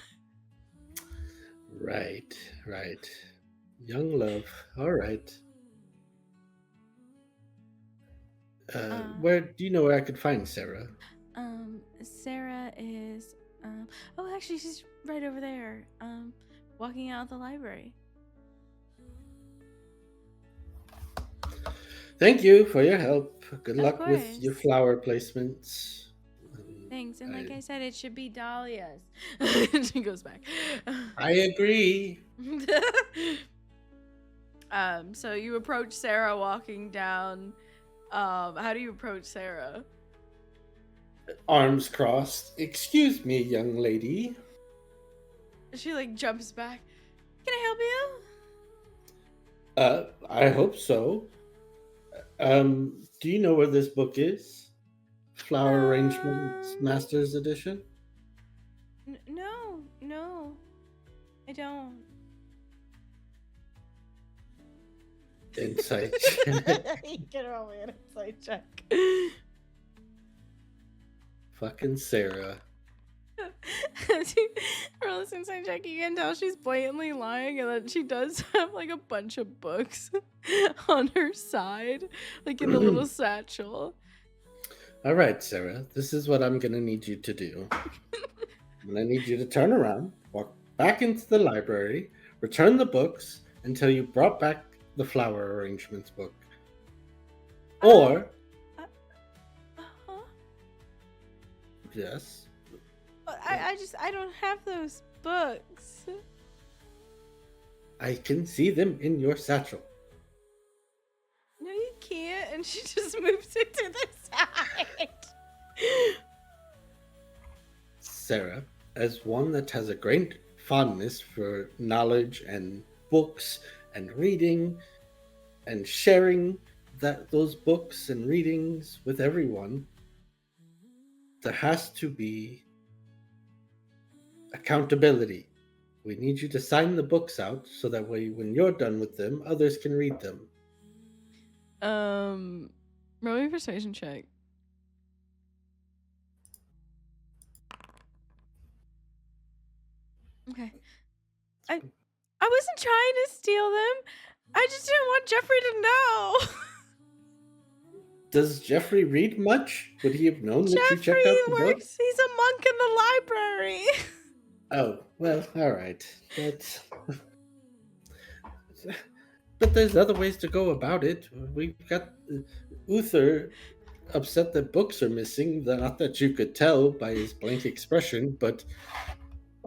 Right. Young love. All right. Where do you know where I could find Sarah? Sarah is oh, actually she's right over there. Walking out of the library. Thank you for your help. Good Of luck with your course. flower placements. Thanks. And like I said, it should be dahlias. She goes back. I agree. So you approach Sarah walking down. How do you approach Sarah? Arms crossed. Excuse me, young lady. She like jumps back. Can I help you? I hope so. Do you know where this book is? Flower Arrangements Master's Edition? No. I don't. Insight. You can roll me an insight check. Fucking Sarah. As you roll this insight check, you can tell she's blatantly lying, and that she does have like a bunch of books on her side, like in the little satchel. All right, Sarah. This is what I'm going to need you to do. I'm going to need you to turn around, walk back into the library, return the books until you brought back the flower arrangements book. Or... Yes. I don't have those books. I can see them in your satchel. No, you can't. And she just moves it to the side. Sarah, as one that has a great fondness for knowledge and books and reading and sharing those books and readings with everyone, there has to be accountability. We need you to sign the books out so that way when you're done with them, others can read them. Roll me a persuasion check. Okay. I wasn't trying to steal them. I just didn't want Jeffrey to know. Does Jeffrey read much? Would he have known that you checked out the book? He's a monk in the library. Oh, well, all right. But there's other ways to go about it. We've got Uther upset that books are missing. Not that you could tell by his blank expression, but...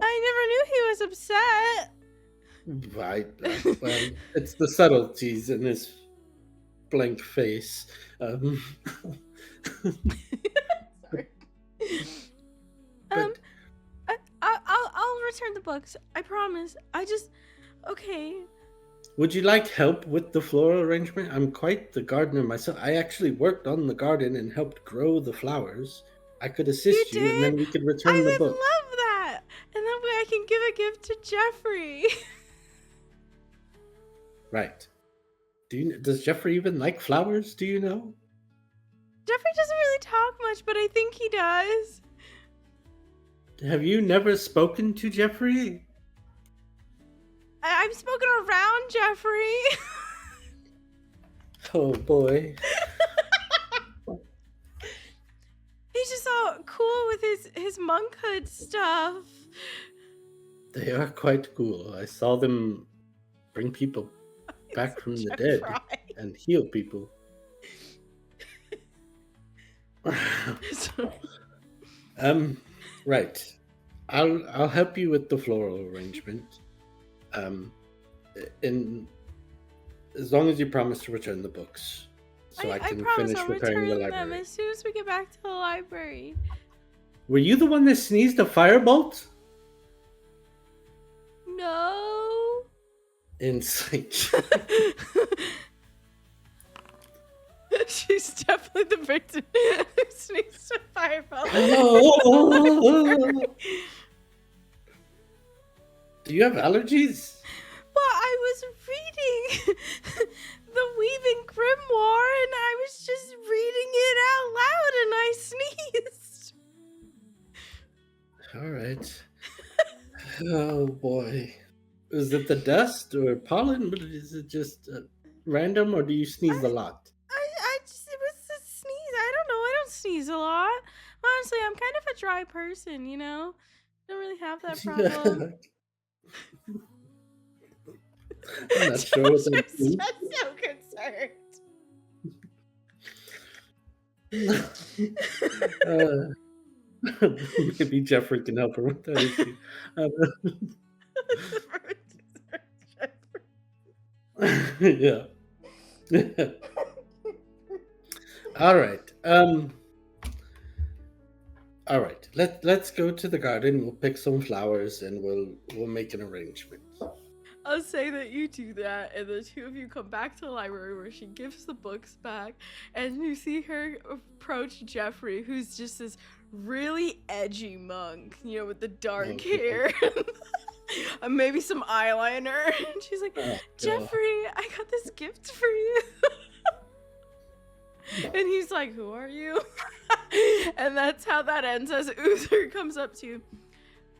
I never knew he was upset. Well, it's the subtleties in his blank face. Sorry. But- I'll return the books. I promise. Okay. Would you like help with the floral arrangement? I'm quite the gardener myself. I actually worked on the garden and helped grow the flowers. I could assist you, and then we could return the book. I would love that. And that way I can give a gift to Jeffrey. Right. Does Jeffrey even like flowers? Do you know? Jeffrey doesn't really talk much, but I think he does. Have you never spoken to Jeffrey? I've spoken around Jeffrey. Oh boy. He's just all cool with his monkhood stuff. They are quite cool. I saw them bring people back from the dead and heal people. Right. I'll help you with the floral arrangement. In as long as you promise to return the books, so I can promise finish I'll repairing the return them library. as soon as we get back to the library. Were you the one that sneezed a firebolt? No. Insight. She's definitely the victim who sneaks a fireball. Do you have allergies? Well, I was reading the Weaving Grimoire, and I was just reading it out loud, and I sneezed. All right. Oh boy. Is it the dust or pollen? Is it just random, or do you sneeze a lot? It was a sneeze. I don't know. I don't sneeze a lot. Honestly, I'm kind of a dry person, you know? Don't really have that problem. I'm not sure what that means. I'm so concerned. Maybe Jeffrey can help her with that issue. Yeah. All right. All right. Let's go to the garden. We'll pick some flowers and we'll make an arrangement. I'll say that you do that, and the two of you come back to the library where she gives the books back, and you see her approach Jeffrey, who's just this really edgy monk, you know, with the dark hair. And maybe some eyeliner. And she's like, Jeffrey, I got this gift for you. And he's like, who are you? And that's how that ends, as Uther comes up to you.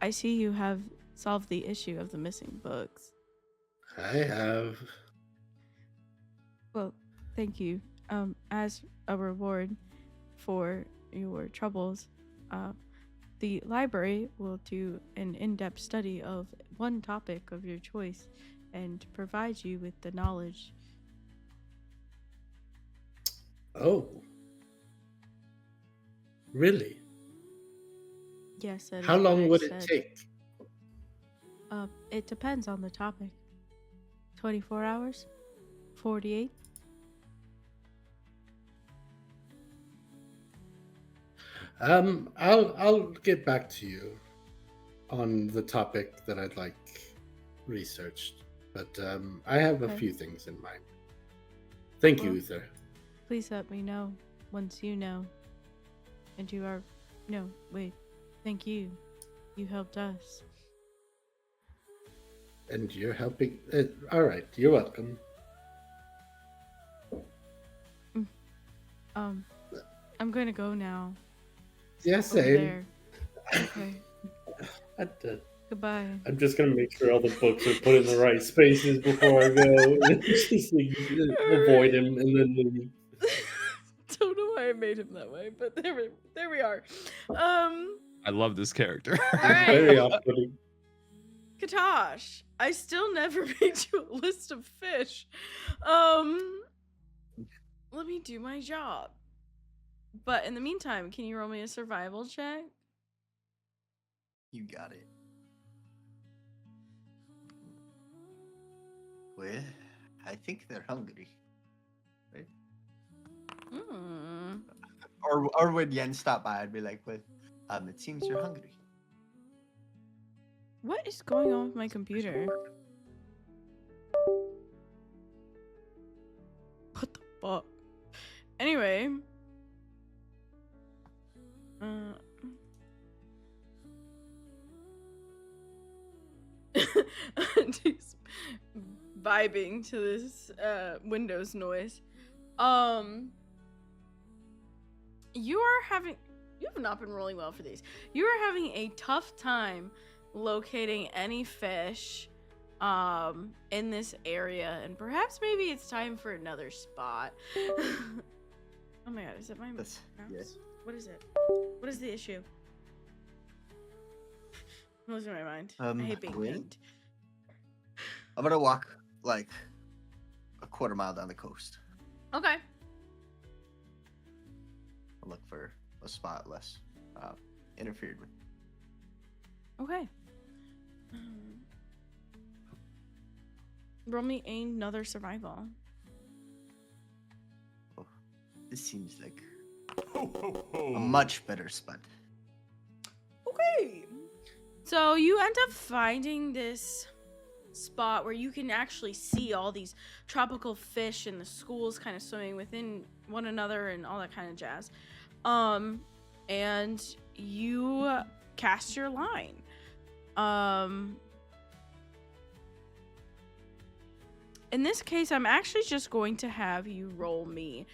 I see you have solved the issue of the missing books. I have. Well, thank you. As a reward for your troubles, the library will do an in-depth study of one topic of your choice and provide you with the knowledge. Oh. Really? Yes. That is How what long I would said. it take? It depends on the topic. 24 hours? 48? I'll get back to you on the topic that I'd like researched, but I have a few things in mind. Thank you, Uther. Please let me know once you know. And you are... No, wait. Thank you. You helped us. And you're helping... all right, you're welcome. I'm going to go now. Yes, Over same. there. Okay. Goodbye. I'm just gonna make sure all the books are put in the right spaces before I go. Just avoid him and then leave. Don't know why I made him that way, but there we are. I love this character. Alright. Very off-putting. Katosh, I still never made you a list of fish. Let me do my job. But in the meantime, can you roll me a survival check? You got it. Well, I think they're hungry. Right? Hmm. Or when Yen stopped by, I'd be like, well, it seems you're hungry. What is going on with my computer? What the fuck? Anyway. Just vibing to this Windows noise. You have not been rolling well for these. You are having a tough time locating any fish in this area, and perhaps maybe it's time for another spot. Oh my god, is it my mouse? Yes. What is it? What is the issue? I'm losing my mind. I Um, hate being well- pinged. I'm gonna walk like a quarter mile down the coast. Okay. I'll look for a spot less interfered with. Okay. Roll me another survival. Oh, this seems like a much better spot. Okay. So you end up finding this spot where you can actually see all these tropical fish and the schools kind of swimming within one another and all that kind of jazz. And you cast your line. In this case, I'm actually just going to have you roll me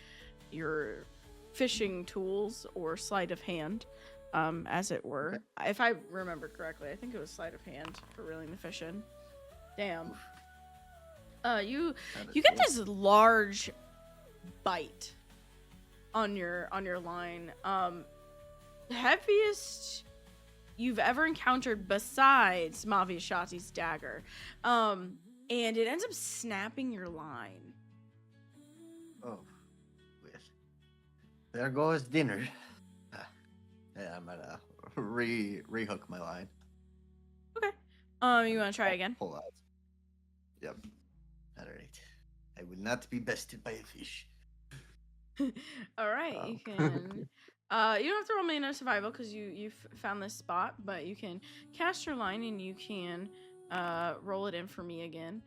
your fishing tools or sleight of hand, as it were. Okay. If I remember correctly, I think it was sleight of hand for reeling the fish in. Damn. You get this large bite on your line. The heaviest you've ever encountered besides Maviashati's dagger. And it ends up snapping your line. Oh, well, there goes dinner. Yeah, I'm gonna rehook my line. Okay. You want to try again? Pull out. Yep. All right. I will not be bested by a fish. All right, Oh. you can. You don't have to roll me another survival because you found this spot, but you can cast your line and you can roll it in for me again.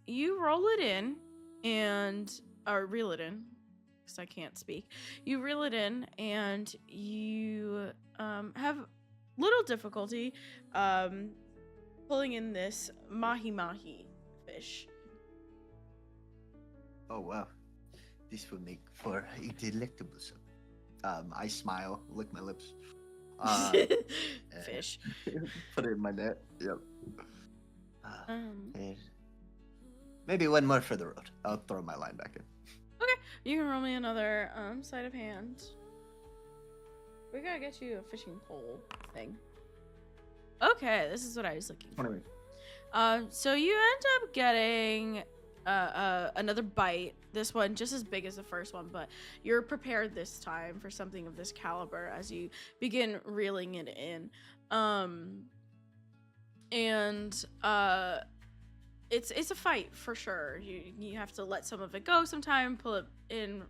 You roll it in or reel it in because I can't speak. You reel it in and you have little difficulty pulling in this mahi fish. Oh wow, this will make for a delectable soup. I smile, lick my lips. Fish. Put it in my net. Yep. Um, And maybe one more for the road. I'll throw my line back in. You can roll me another sleight of hand. We gotta get you a fishing pole thing. Okay, this is what I was looking for. 20. So you end up getting another bite. This one just as big as the first one, but you're prepared this time for something of this caliber as you begin reeling it in. It's a fight for sure. You have to let some of it go sometime, pull it in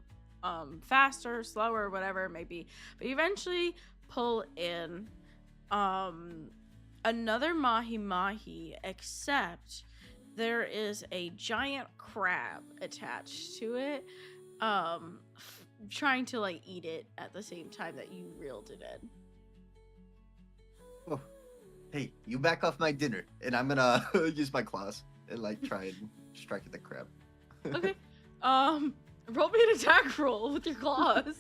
faster, slower, whatever it may be. But you eventually pull in another mahi, except there is a giant crab attached to it, trying to like eat it at the same time that you reeled it in. Oh, hey, you back off my dinner, and I'm gonna use my claws and like try and strike at the crab. Okay. Roll me an attack roll with your claws.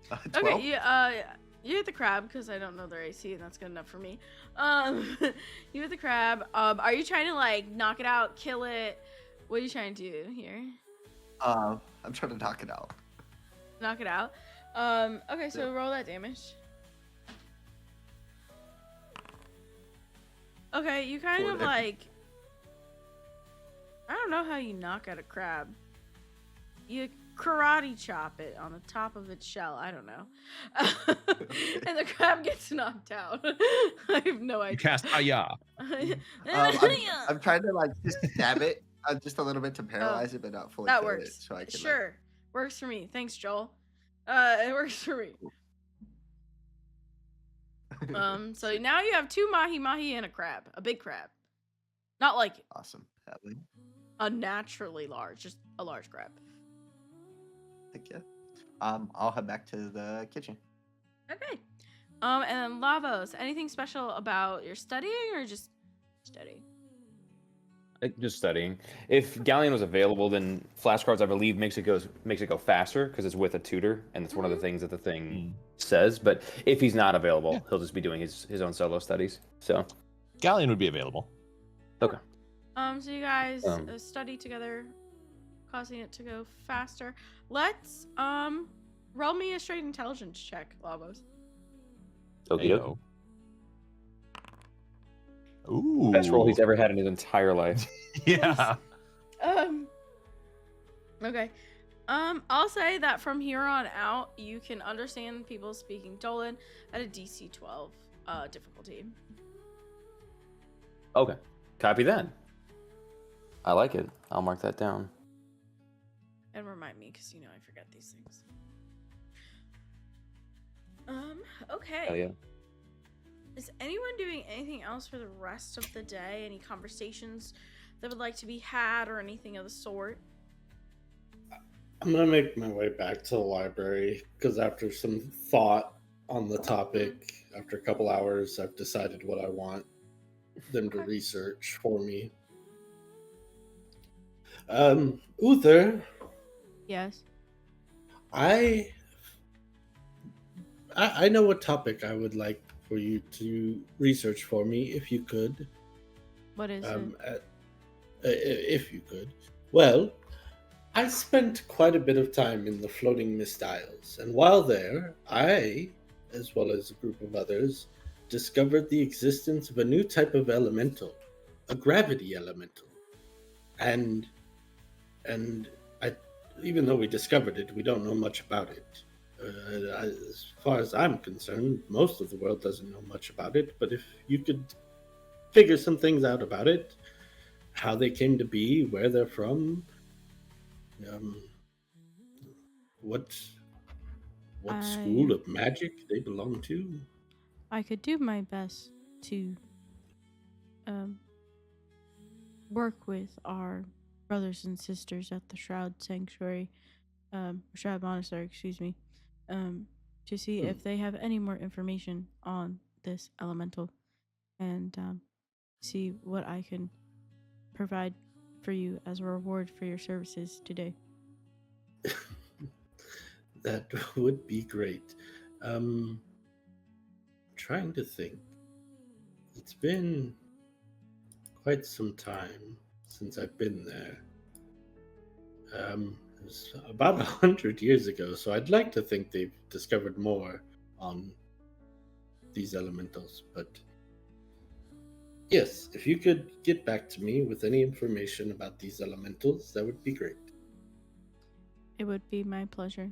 12? Okay, you hit the crab because I don't know their AC and that's good enough for me. You hit the crab. Are you trying to like knock it out, kill it? What are you trying to do here? I'm trying to knock it out. Knock it out. Okay, so Yep. roll that damage. Okay, you kind For of it. like, I don't know how you knock out a crab. You karate chop it on the top of its shell. I don't know. And the crab gets knocked out. I have no You idea. cast Aya. I'm trying to like just stab it just a little bit to paralyze it, but not fully That kill works. it, so I can Sure. Works for me. Thanks, Joel. It works for me. So now you have two mahi and a crab. A big crab. Not like awesome. Sadly, unnaturally large, just a large crab. heck yeah. I'll head back to the kitchen. Okay. And then Lavos, anything special about your studying or just studying? Just studying. If Galleon was available, then flashcards, I believe, makes it go faster because it's with a tutor, and it's one of the things that the thing says. But if he's not available, he'll just be doing his own solo studies. So Galleon would be available. okay. So you guys study together, causing it to go faster. Let's Roll me a straight intelligence check, Labos. Okay. Heyo. Ooh. Best roll he's ever had in his entire life. Yeah. Okay. I'll say that from here on out, you can understand people speaking Dolan at a DC 12 difficulty. Okay. Copy that. I like it. I'll mark that down. And remind me, because I forget these things. Okay. Hell yeah. Is anyone doing anything else for the rest of the day? Any conversations that would like to be had or anything of the sort? I'm gonna make my way back to the library because after some thought on the topic, after a couple hours, I've decided what I want them to research for me. Uther, Yes. I know what topic I would like for you to research for me, if you could. What is it? If you could. Well, I spent quite a bit of time in the Floating Mist Isles, and while there, I, as well as a group of others, discovered the existence of a new type of elemental, a gravity elemental. And even though we discovered it, we don't know much about it. As far as I'm concerned, most of the world doesn't know much about it, but if you could figure some things out about it, how they came to be, where they're from, what school of magic they belong to. I could do my best to work with our brothers and sisters at the Shroud Sanctuary, Shroud Monastery, excuse me, to see if they have any more information on this elemental, and see what I can provide for you as a reward for your services today. That would be great. Trying to think. It's been quite some time since I've been there. It was about 100 years ago, so I'd like to think they've discovered more on these elementals, but yes, if you could get back to me with any information about these elementals, that would be great. It would be my pleasure.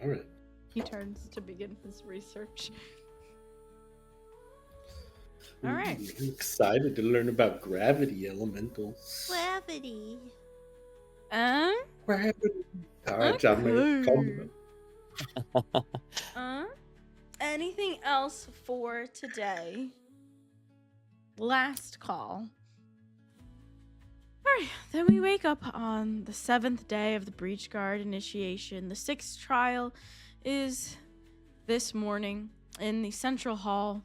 All right. He turns to begin his research. All right. I'm excited to learn about gravity elementals. Gravity. Gravity. All right, John Mayer, calm down. Anything else for today? Last call. Alright, then we wake up on the 7th day of the Breach Guard initiation. The 6th trial is this morning in the Central Hall.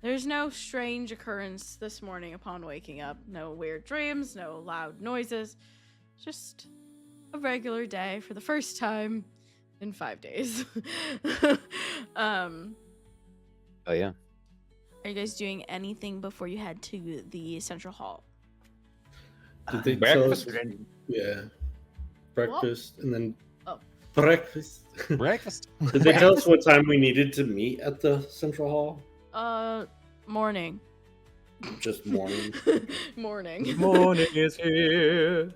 There's no strange occurrence this morning upon waking up. No weird dreams, no loud noises. Just a regular day for the first time in 5 days. Oh yeah. Are you guys doing anything before you head to the Central Hall? Did they tell us? Breakfast. Yeah. Breakfast and then Oh. breakfast. Breakfast. Did they tell us what time we needed to meet at the Central Hall? Morning. Just morning. Morning. Morning is here.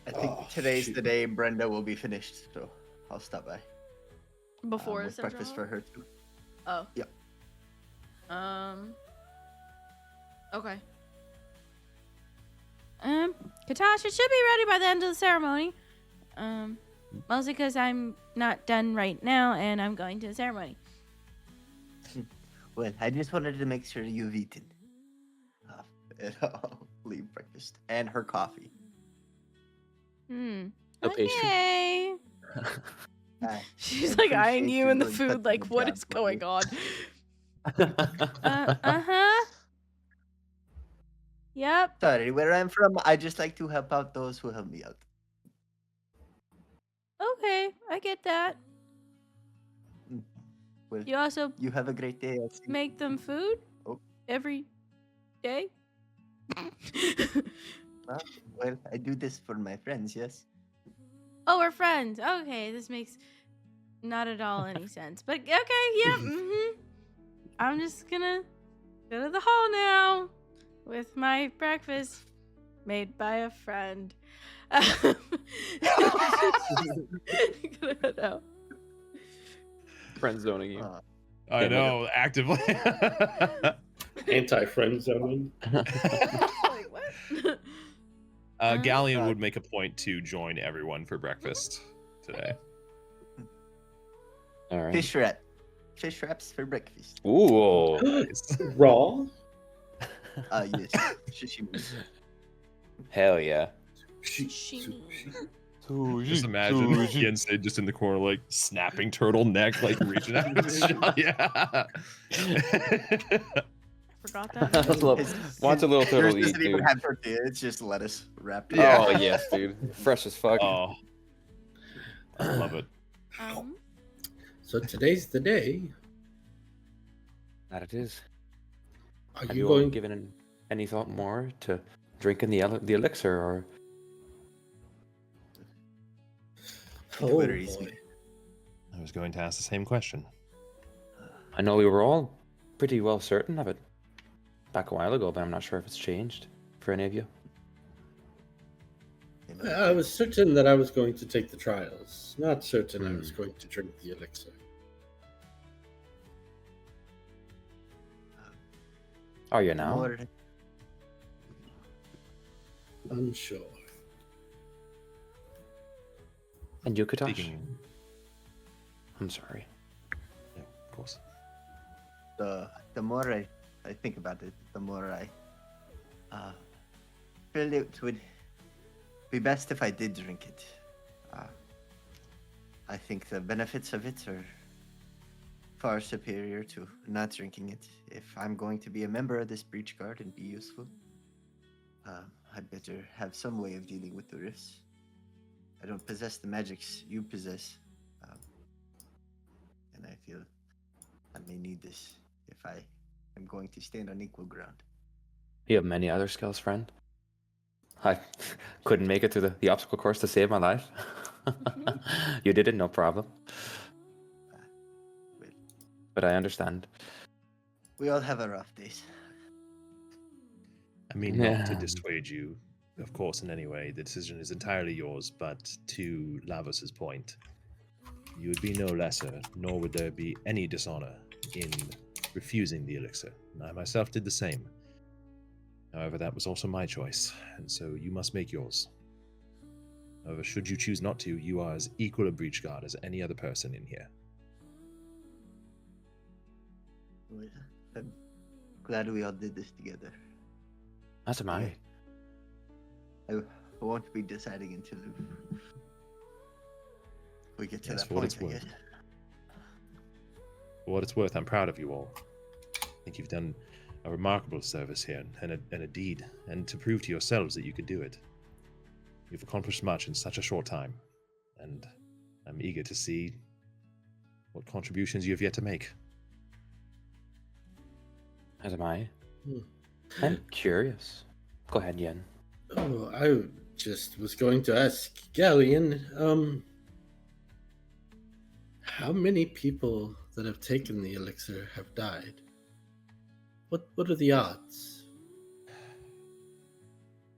I think Oh, today's shoot. the day Brenda will be finished, so I'll stop by. Before the with Central breakfast Hall? for her too. Oh. Yep. Okay. Katasha should be ready by the end of the ceremony. Mostly because I'm not done right now and I'm going to the ceremony. Well, I just wanted to make sure you've eaten. And I'll leave breakfast and her coffee. Okay. Okay, She's like eyeing you and the food, like, what is going on? Uh-huh. Yep. Sorry, where I'm from, I just like to help out those who help me out. Okay, I get that. Well, You also you have a great day. I'll see you. make them food Oh. every day? Well, I do this for my friends, yes. Oh, we're friends. Okay, this makes not at all any sense. But okay, yeah. I'm just gonna go to the hall now with my breakfast made by a friend. Gonna head out. Friend zoning you. I know, actively. Anti-friend zoning. Like what? Galleon would make a point to join everyone for breakfast today. All right. Fish wrap. Fish wraps for breakfast. Ooh. Raw. Yes. Sashimi. Hell yeah. Just imagine Yensei just in the corner, like snapping turtleneck, like reaching out. Yeah. Forgot that. Wants a little turtle Yours to eat, doesn't even dude. have tortilla. It's just lettuce wrapped. Oh yes, dude. Fresh as fuck. Oh, I love it. So today's the day. That it is. Are Have you you all going? given any thought more to drinking the elixir, or Oh, Twitteries boy. me. I was going to ask the same question. I know we were all pretty well certain of it back a while ago, but I'm not sure if it's changed for any of you. I was certain that I was going to take the trials. Not certain I was going to drink the elixir. Are you now? More- Unsure. And you, Katosh? Speaking, I'm sorry. yeah, of course. The more I think about it, the more I feel it would be best if I did drink it. I think the benefits of it are far superior to not drinking it. If I'm going to be a member of this breach guard and be useful, I'd better have some way of dealing with the rifts. I don't possess the magics you possess, and I feel I may need this if I am going to stand on equal ground. You have many other skills, friend. I couldn't make it through the obstacle course to save my life. You did it, no problem. Well, But I understand. we all have our rough days. I mean, not to Yeah. dissuade you, of course, in any way. The decision is entirely yours, but to Lavos's point, you would be no lesser, nor would there be any dishonor in refusing the elixir. I myself did the same. However, that was also my choice, and so you must make yours. However, should you choose not to, you are as equal a breach guard as any other person in here. Well, I'm glad we all did this together. As am I. I won't be deciding until we get to Yes, that for what point, it's I worth. guess. For what it's worth, I'm proud of you all. I think you've done a remarkable service here, and a deed, and to prove to yourselves that you could do it. You've accomplished much in such a short time, and I'm eager to see what contributions you have yet to make. As am I. Hmm. I'm curious. Go ahead, Yen. Oh, I just was going to ask Galleon, how many people that have taken the elixir have died? What are the odds?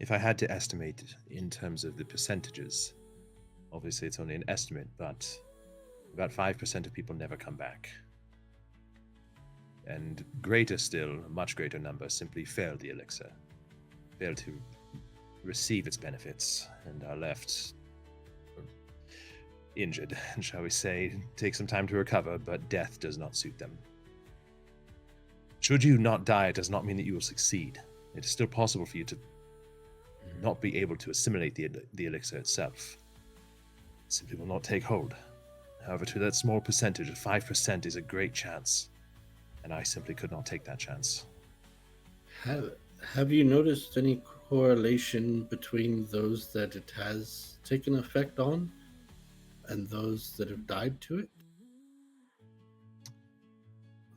If I had to estimate in terms of the percentages, obviously it's only an estimate, but about 5% of people never come back. And greater still, a much greater number simply fail the elixir, fail to receive its benefits, and are left injured, shall we say, take some time to recover, but death does not suit them. Should you not die, it does not mean that you will succeed. It is still possible for you to not be able to assimilate the elixir itself. It simply will not take hold. However, to that small percentage of 5% is a great chance, and I simply could not take that chance. Have you noticed any correlation between those that it has taken effect on and those that have died to it?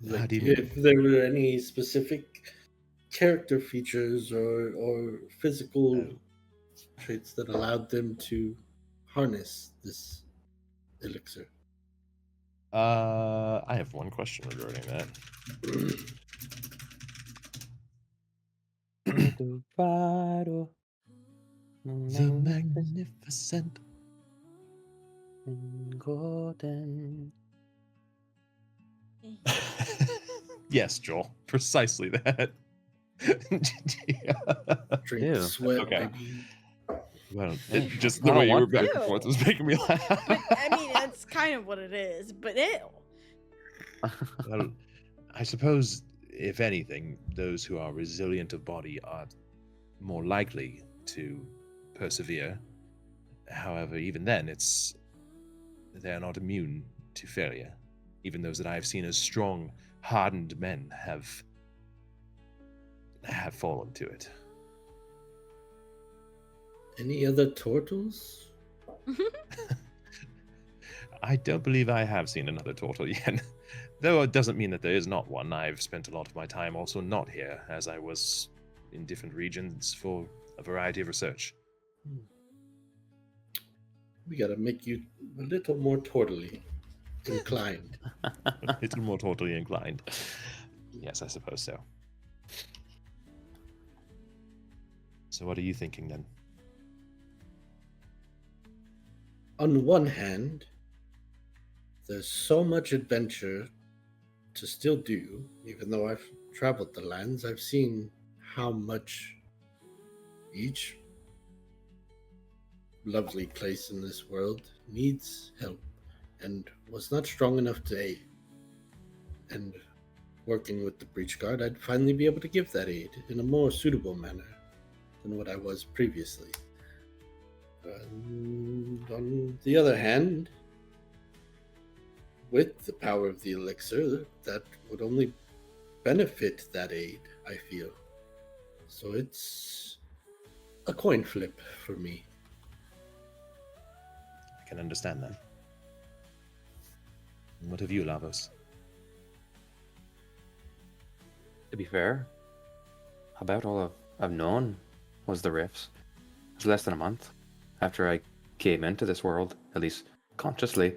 How Like, do you mean? if there were any specific character features or physical traits that allowed them to harness this elixir. I have one question regarding that. The magnificent. Golden. Yes, Joel, precisely that. Drink Ew. sweat, Okay. baby. Well, Yeah. just I the don't way you were want back that. and forth was making me laugh. But I mean, that's kind of what it is. But ew. Well, I suppose, if anything, those who are resilient of body are more likely to persevere. However, even then, they're not immune to failure. Even those that I have seen as strong, hardened men have fallen to it. Any other turtles? I don't believe I have seen another turtle yet. Though it doesn't mean that there is not one. I've spent a lot of my time also not here, as I was in different regions for a variety of research. We gotta make you a little more turtly inclined. A little more totally inclined. Yes, I suppose so. So what are you thinking then? On one hand, there's so much adventure to still do. Even though I've traveled the lands, I've seen how much each lovely place in this world needs help and was not strong enough to aid. And working with the breach guard, I'd finally be able to give that aid in a more suitable manner than what I was previously. And on the other hand, with the power of the elixir, that would only benefit that aid, I feel. So it's a coin flip for me. I can understand that. And what of you, Lavos? To be fair, about all I've known was the rifts. It was less than a month after I came into this world, at least consciously,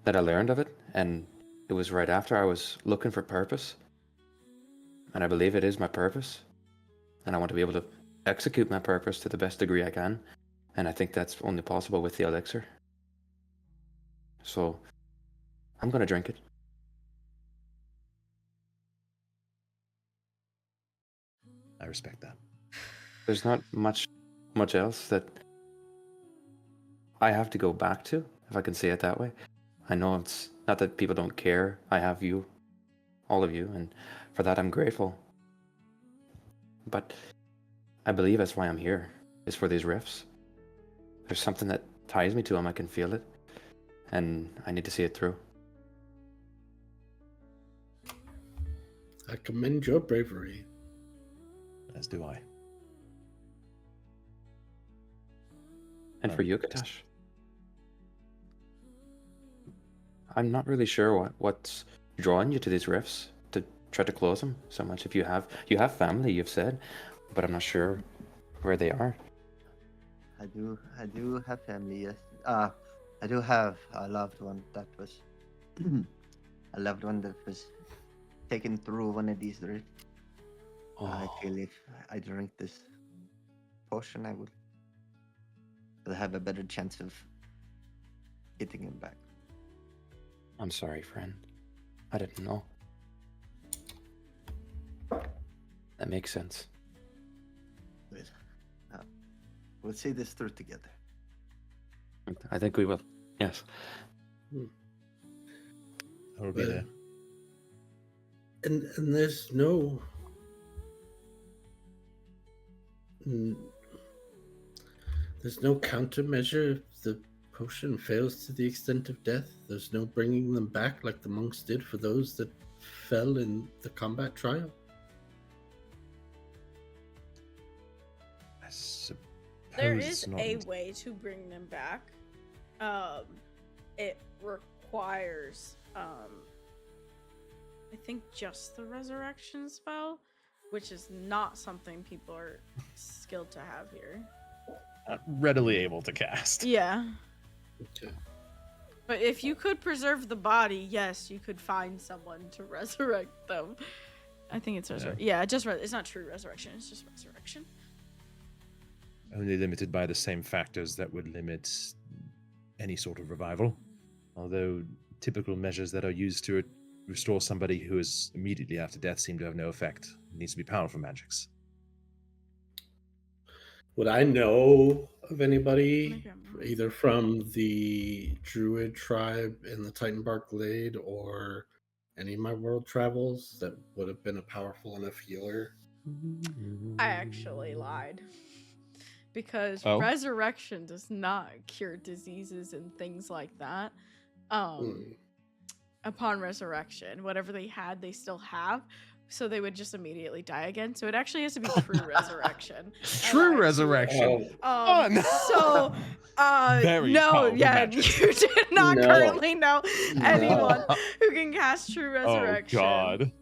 that I learned of it, and it was right after I was looking for purpose. And I believe it is my purpose, and I want to be able to execute my purpose to the best degree I can, and I think that's only possible with the elixir. So, I'm gonna drink it. I respect that. There's not much else that I have to go back to, if I can say it that way. I know it's not that people don't care. I have you, all of you, and for that I'm grateful. But I believe that's why I'm here, is for these riffs. There's something that ties me to them. I can feel it, and I need to see it through. I commend your bravery. As do I. And for you, Katash, I'm not really sure what's drawing you to these rifts to try to close them so much. If you have family, you've said, but I'm not sure where they are. I do have family. Yes. I do have a loved one that was taken through one of these rifts. I feel if I drink this potion, I will have a better chance of getting him back. I'm sorry, friend. I didn't know. That makes sense. We'll see this through together. I think we will. Yes. I will be there. And there's no countermeasure if the potion fails to the extent of death. There's no bringing them back like the monks did for those that fell in the combat trial. I suppose There it's is not a way to bring them back. It requires, I think, just the resurrection spell, which is not something people are skilled to have here. readily able to cast. Yeah. Okay. But if you could preserve the body, yes, you could find someone to resurrect them. I think it's resurrection. Yeah, it's not true resurrection. It's just resurrection. Only limited by the same factors that would limit any sort of revival. Although typical measures that are used to restore somebody who is immediately after death seem to have no effect. It needs to be powerful magics. Would I know of anybody, Maybe I'm wrong. either from the Druid tribe in the Titanbark Glade or any of my world travels, that would have been a powerful enough healer? I actually lied. Because Oh? resurrection does not cure diseases and things like that. Upon resurrection, whatever they had, they still have. So they would just immediately die again. So it actually has to be true resurrection. True resurrection. Fun. So, Very no, powerful yeah, magic. you did not No. currently know anyone who can cast true resurrection. Oh God.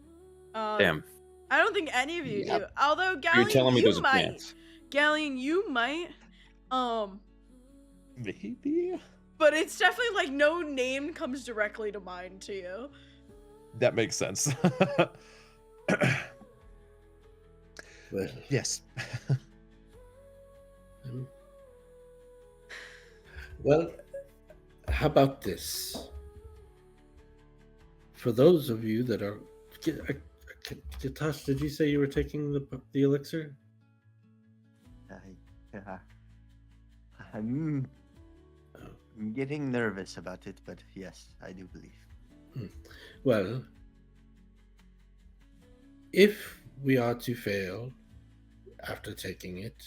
Damn. I don't think any of you Yep. do. Although You're Galleon, telling me you there's a might. chance. Galleon, you might. Maybe. But it's definitely like no name comes directly to mind to you. That makes sense. Well, Yes. well, how about this? For those of you that are... Katash, did you say you were taking the elixir? Yeah. I'm getting nervous about it, but yes, I do believe. Well, if we are to fail after taking it,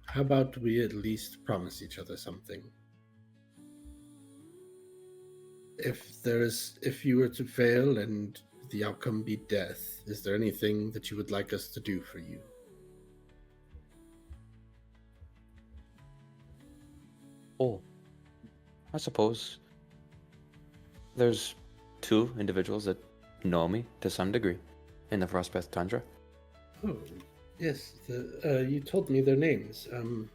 how about we at least promise each other something? If you were to fail and the outcome be death, is there anything that you would like us to do for you? Oh, I suppose there's two individuals that know me to some degree in the Frostbeth Tundra. Oh, yes. You told me their names. I'm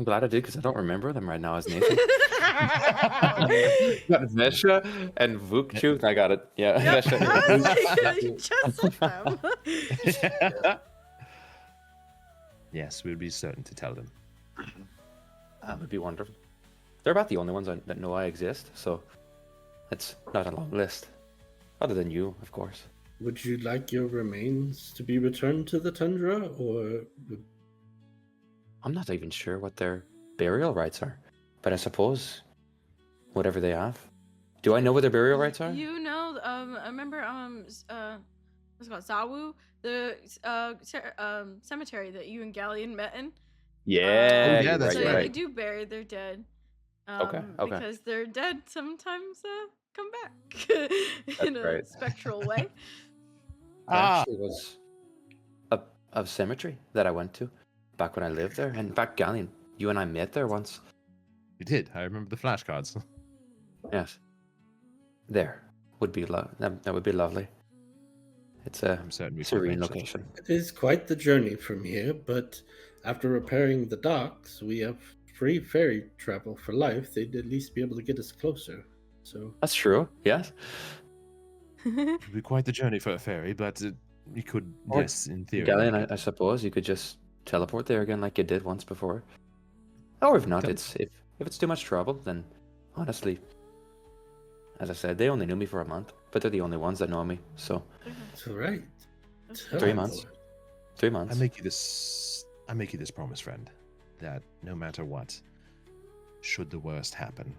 glad I did because I don't remember them right now as Nathan. Got Vesha and Vukchu. I got it. Yeah, Yep. Vesha. You just said them. Yes, we'll be certain to tell them. That would be wonderful. They're about the only ones that know I exist, so it's not a long list. Other than you, of course. Would you like your remains to be returned to the tundra, or I'm not even sure what their burial rites are, but I suppose whatever they have. Do I know what their burial rites are? You know, I remember, what's it called, Zawu, the cemetery that you and Galleon met in. Yeah, yeah, you're that's so right, yeah, you're they right. do bury their dead. Okay. Because their dead sometimes come back in a right. spectral way. There actually was a cemetery that I went to back when I lived there. In fact, Galleon, you and I met there once. You did. I remember the flashcards. Yes. There would be that would be lovely. It's a I'm certain we can serene arrange it. location. it is quite the journey from here, but after repairing the docks, we have free ferry travel for life. They'd at least be able to get us closer. So That's true. Yes. It would be quite the journey for a ferry, but we could, Or yes, in theory. Galleon, make it. I suppose you could just teleport there again like you did once before. Or if not, Tele- if it's too much trouble, then honestly, as I said, they only knew me for a month, but they're the only ones that know me. So it's all right. 3 months. 3 I months. make you this promise, friend, that no matter what, should the worst happen,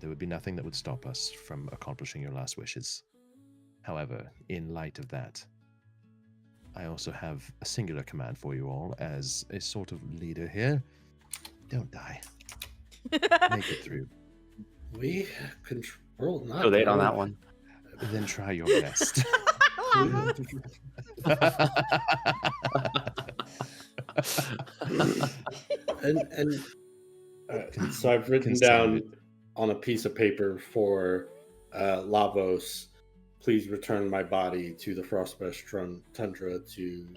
there would be nothing that would stop us from accomplishing your last wishes. However, in light of that, I also have a singular command for you all as a sort of leader here. Don't die. Make it through. We control not. Too late on that one. Then try your best. And so I've written down on a piece of paper for Lavos, please return my body to the Frostbest Tundra to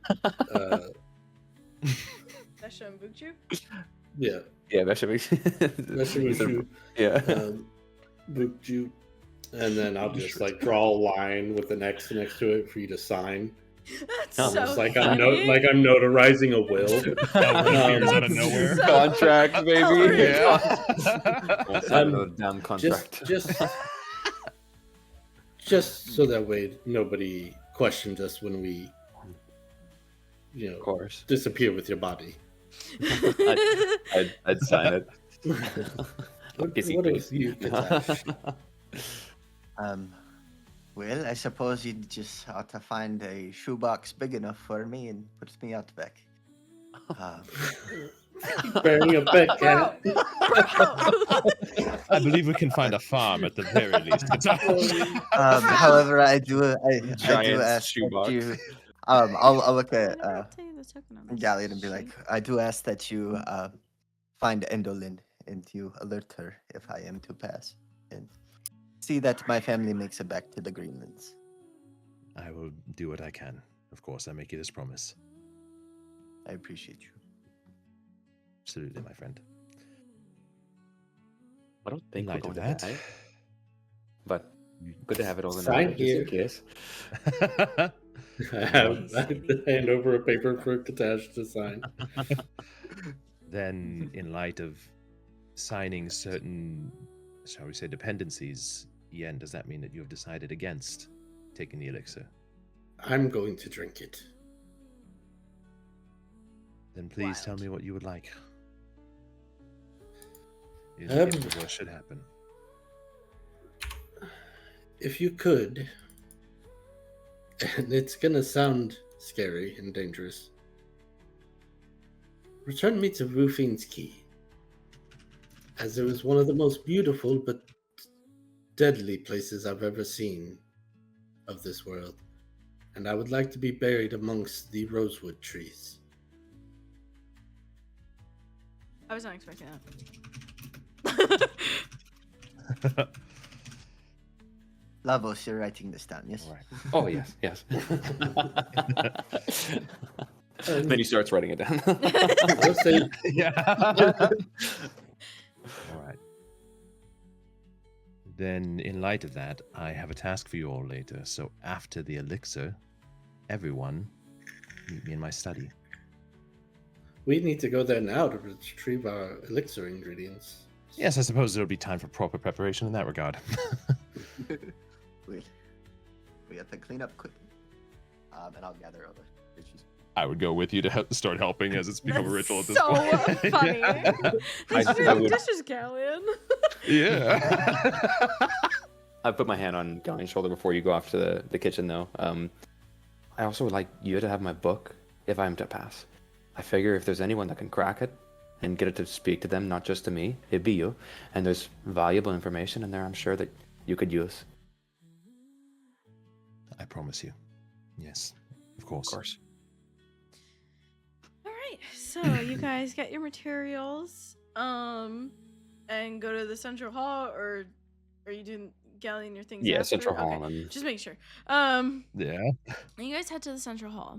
Vesha and Bukju? Yeah. Yeah, that should be. Vesha, Yeah. Bukju. And then I'll just like draw a line with an X next to it for you to sign. That's Oh. so It's like funny. I'm notarizing a will. That one appears out of That's nowhere. so- Contract, baby. Alright. We'll sign another damn contract. Just so that way nobody questions us when we, Of course. disappear with your body. I'd sign it. What Kissy is face. you, Katash? Well, I suppose you just ought to find a shoebox big enough for me and put me out back. Bearing a pet cat. I believe we can find a farm at the very least. However, I do Giant ask shoebox. that you. I'll look at I'll tell you the token on this Galleon and be like, sheet. I do ask that you find Endolin and you alert her if I am to pass, and see that my family makes it back to the Greenlands. I will do what I can. Of course, I make you this promise. I appreciate you. Absolutely, my friend. I don't think In we're light going of to that, die, but good to have it Sign organized just here. in case. I hand over a paper for Katash to sign. then, in light of signing certain, shall we say, dependencies, Yen, does that mean that you have decided against taking the elixir? I'm going to drink it. Then please tell Wild. me what you would like. If the worst should happen. If you could, and it's gonna sound scary and dangerous, return me to Rufine's Key, as it was one of the most beautiful but deadly places I've ever seen of this world, and I would like to be buried amongst the rosewood trees. I was not expecting that. Lavos, you're writing this down, yes? All right. Oh yes, yes. Then he starts writing it down. I'll say, Yeah. All right. Then, in light of that, I have a task for you all later. So, after the elixir, everyone meet me in my study. we need to go there now to retrieve our elixir ingredients. Yes, I suppose there'll be time for proper preparation in that regard. We have to clean up quickly. And I'll gather all the dishes. I would go with you to start helping as it's become a That's ritual at this so point. funny. Yeah. These I are would- dishes, Galleon. Yeah. I put my hand on Galleon's shoulder before you go off to the kitchen, though. I also would like you to have my book if I'm to pass. I figure if there's anyone that can crack it and get it to speak to them, not just to me, it'd be you. And there's valuable information in there I'm sure that you could use. I promise you. Yes, of course. Of course. All right, so you guys get your materials, and go to the central hall, or are you doing Galleon your things? Yeah, after? Central Okay, Hall. And just make sure. Yeah. You guys head to the central hall.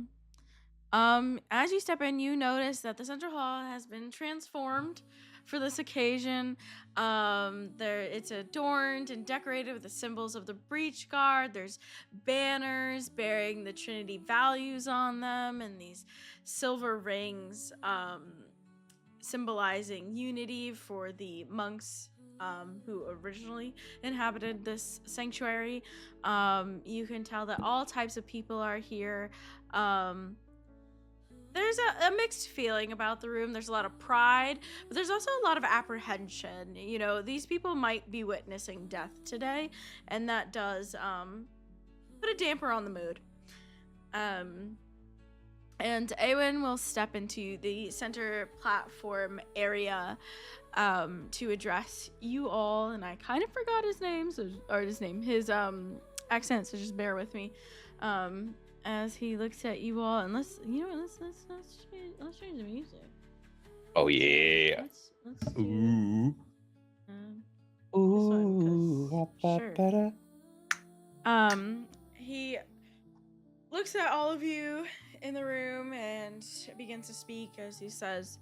As you step in, you notice that the central hall has been transformed for this occasion. It's adorned and decorated with the symbols of the breach guard. There's banners bearing the Trinity values on them, and these silver rings symbolizing unity for the monks who originally inhabited this sanctuary. You can tell that all types of people are here. There's a mixed feeling about the room. There's a lot of pride, but there's also a lot of apprehension. You know, these people might be witnessing death today, and that does put a damper on the mood. And Awen will step into the center platform area to address you all, and I kind of forgot his name, his accent, so just bear with me. As he looks at you all, and let's change the music. oh yeah. Let's do, Ooh. this one, 'cause- sure. He looks at all of you in the room, and and begins to speak as he says,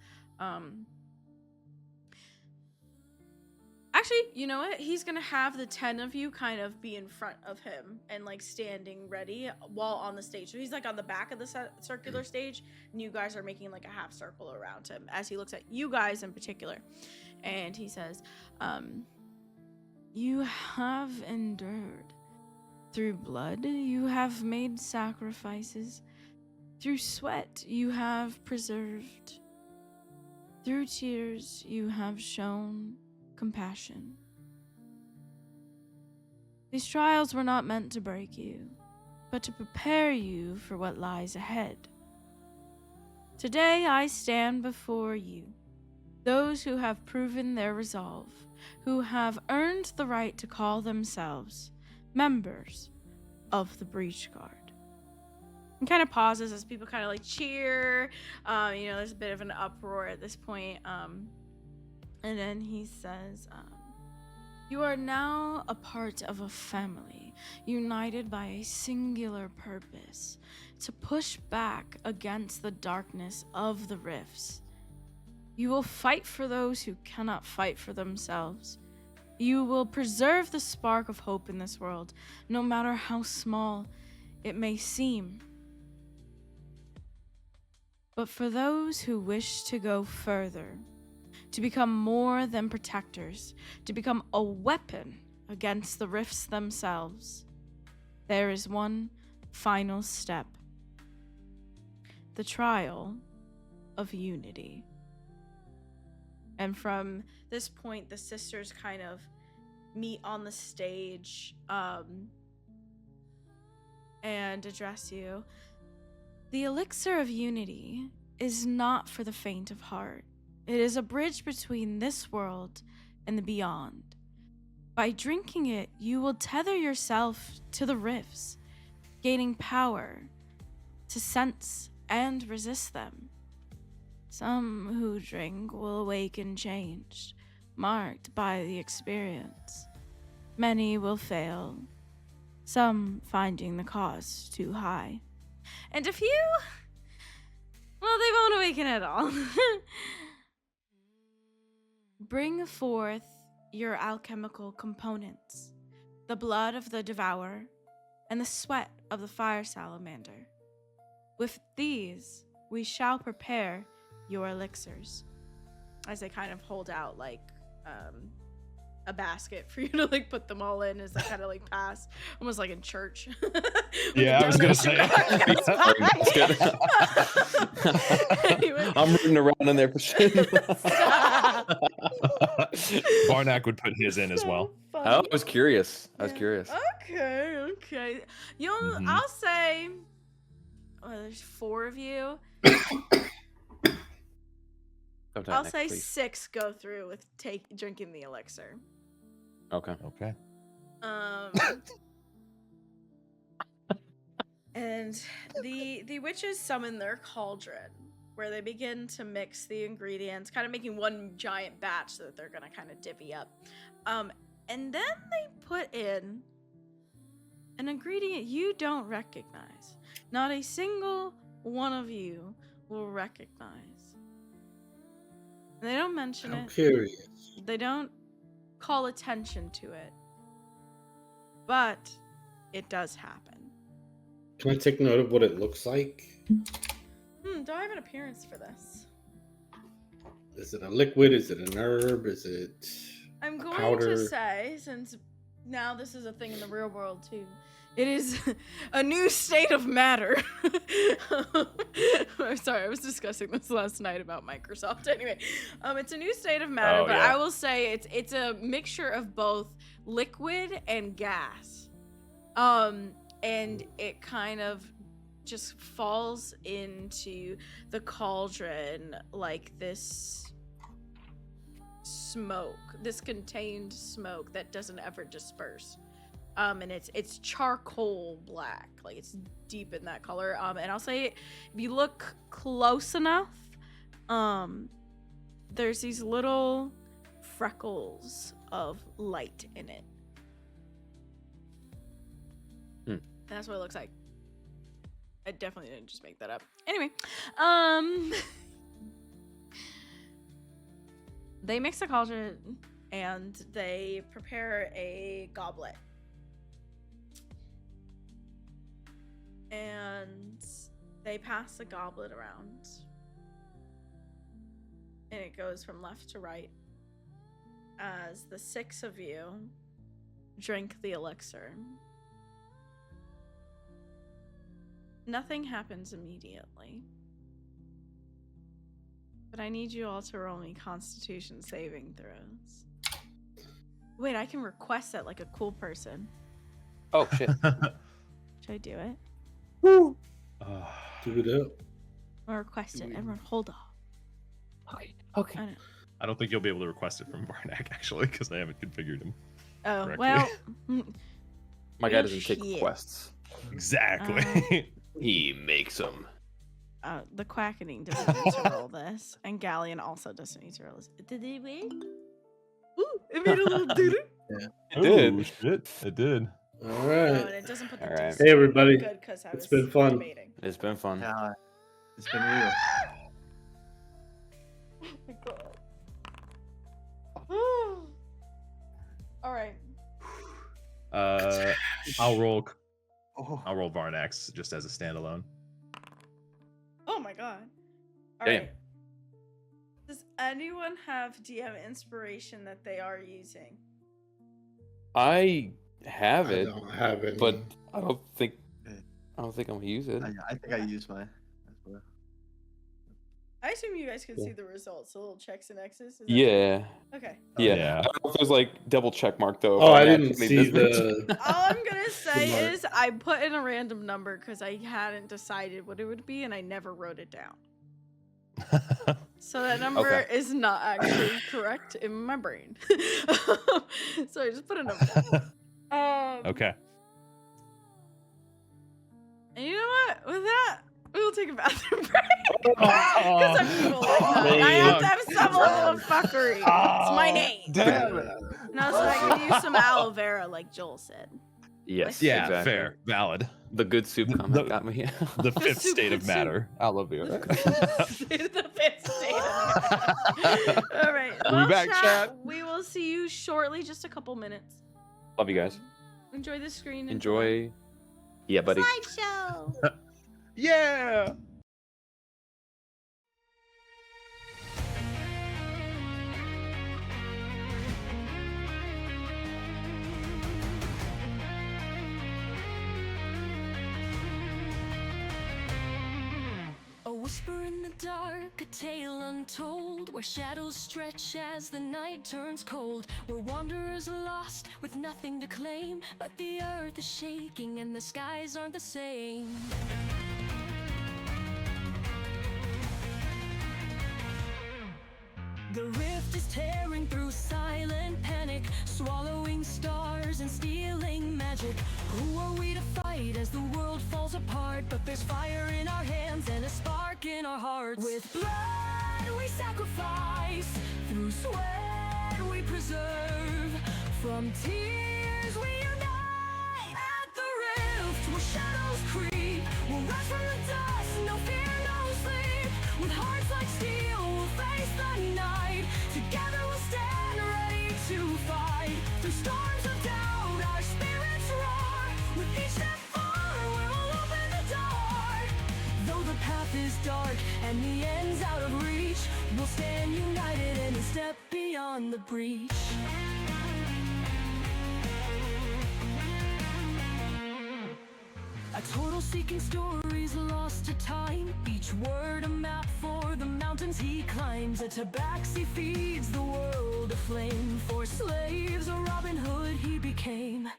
actually, you know what? He's gonna have the 10 of you kind of be in front of him and like standing ready while on the stage. So he's like on the back of the circular stage, and you guys are making like a half circle around him as he looks at you guys in particular. And he says, you have endured. Through blood, you have made sacrifices. Through sweat, you have preserved. Through tears, you have shown compassion. These trials were not meant to break you, but to prepare you for what lies ahead. Today, I stand before you, those who have proven their resolve, who have earned the right to call themselves members of the Breach Guard. And kind of pauses as people kind of like cheer. There's a bit of an uproar at this point. And then he says, you are now a part of a family, united by a singular purpose, to push back against the darkness of the rifts. You will fight for those who cannot fight for themselves. You will preserve the spark of hope in this world, no matter how small it may seem. But for those who wish to go further, to become more than protectors, to become a weapon against the rifts themselves, there is one final step: the trial of unity. And from this point, the sisters kind of meet on the stage and address you. The elixir of unity is not for the faint of heart. It is a bridge between this world and the beyond. By drinking it, you will tether yourself to the rifts, gaining power to sense and resist them. Some who drink will awaken changed, marked by the experience. Many will fail, some finding the cost too high. And a few, well, they won't awaken at all. Bring forth your alchemical components, the blood of the devourer and the sweat of the fire salamander. With these, we shall prepare your elixirs. As they kind of hold out like a basket for you to like put them all in as they kind of like pass, almost like in church. Yeah, I was gonna say. Anyway. I'm rooting around in there for shit. Barnack would put his in as well. I was curious. Okay. I'll say, there's 4 of you. I'll say please. 6 go through with drinking the elixir. Okay. And the witches summon their cauldron, where they begin to mix the ingredients, kind of making one giant batch that they're gonna kind of divvy up. And then they put in an ingredient you don't recognize. Not a single one of you will recognize. They don't mention it. I'm curious. They don't call attention to it. But it does happen. Can I take note of what it looks like? Do I have an appearance for this? Is it a liquid? Is it an herb? Is it I'm going powder? to say, since now this is a thing in the real world too, it is a new state of matter. Sorry, I was discussing this last night about Microsoft. Anyway, it's a new state of matter, but I will say it's a mixture of both liquid and gas. And it kind of just falls into the cauldron like this smoke, this contained smoke that doesn't ever disperse. And it's charcoal black, like it's deep in that color. And I'll say, if you look close enough, there's these little freckles of light in it. That's what it looks like. I definitely didn't just make that up. Anyway, they mix the cauldron and they prepare a goblet. And they pass the goblet around. And it goes from left to right as the 6 of you drink the elixir. Nothing happens immediately. But I need you all to roll me Constitution saving throws. Wait, I can request that like a cool person. Oh shit. Should I do it? Do it up. Or request it? Everyone, hold off. Okay. I don't think you'll be able to request it from Varnak actually, because I haven't configured him. Oh, correctly. well. My guy doesn't take Shit. requests. Exactly. He makes them. The Quackening doesn't need to roll this. And Galleon also doesn't need to roll this. Did they win? Ooh, it made a little doo-doo. It did. Ooh, shit, it did. All Oh, right. and it doesn't put the All right. DC. Hey, everybody. Good, because I was It's been fun. debating. It's been fun. Yeah, it's been real. Oh my god. All right. I'll roll Oh, Varnax just as a standalone. Oh my god. All Damn. right. Does anyone have DM inspiration that they are using? I have I it, don't have any. but I don't think I'm gonna use it. I think I used mine as well. I assume you guys can Yeah. see the results, the little checks and X's. Is that Yeah. okay? Yeah. yeah. I don't know if there's like double check mark though. Oh, if I I'm didn't actually see business. the. All I'm gonna say mark. is I put in a random number because I hadn't decided what it would be, and I never wrote it down. So that number Okay. is not actually correct in my brain. So I just put a number down. Okay. And you know what? With that, we will take a bathroom break. Because some people like that. I have to have some level of fuckery. It's my name. Damn it. No, so I can use some aloe vera, like Joel said. Yes. Yeah, exactly. fair, valid. The good soup comment The- got me. The fifth soup, state of good soup. matter. I love you. The fifth state of it. All right. We'll be back, chat. We will see you shortly. Just a couple minutes. Love you guys. Enjoy the screen. and Enjoy. Yeah, buddy. slideshow. Yeah. A whisper in the dark, a tale untold, where shadows stretch as the night turns cold, where wanderers are lost with nothing to claim, but the earth is shaking and the skies aren't the same. The rift is tearing through silent panic, swallowing stars and stealing magic. Who are we to fight as the world falls apart? But there's fire in our hands and a spark in our hearts. With blood we sacrifice, through sweat we preserve, from tears we unite. At the rift where shadows creep, we'll rise from the dust, no fear, no sleep. With hearts like steel, we'll face the night. Together we'll stand ready to fight. Through storms of doubt, our spirits roar. With each step forward, we'll open the door. Though the path is dark and the end's out of reach, we'll stand united and a step beyond the breach. A total seeking stories lost to time. Each word a map for the mountains he climbs. A tabaxi feeds the world aflame. For slaves a Robin Hood he became.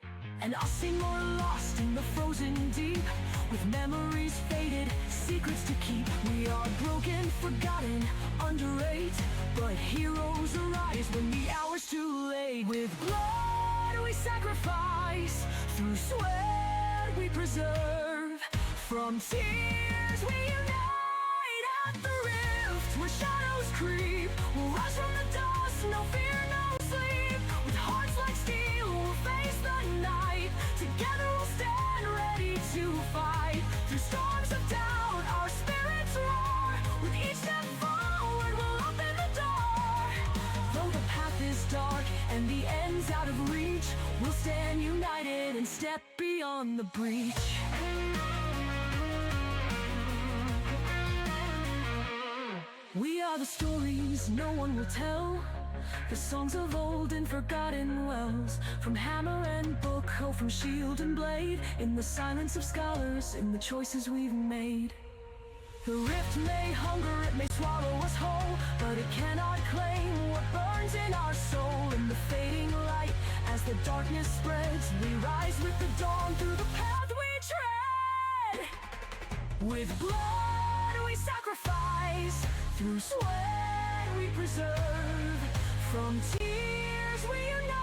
And us more lost in the frozen deep, with memories faded, secrets to keep. We are broken, forgotten, underrate, but heroes arise when the hour's too late. With blood we sacrifice, through sweat we preserve, from tears we unite. At the rift where shadows creep, we'll rise from the dust, no fear, no sleep. With hearts like steel, we'll face the night. Together we'll stand ready to fight. Through storms of and the end's out of reach. We'll stand united and step beyond the breach. We are the stories no one will tell, the songs of old and forgotten wells, from hammer and book, oh, from shield and blade, in the silence of scholars, in the choices we've made. The rift may hunger, it may swallow us whole, but it cannot claim what burns in our soul. In the fading light, as the darkness spreads, we rise with the dawn through the path we tread. With blood we sacrifice, through sweat we preserve, from tears we unite.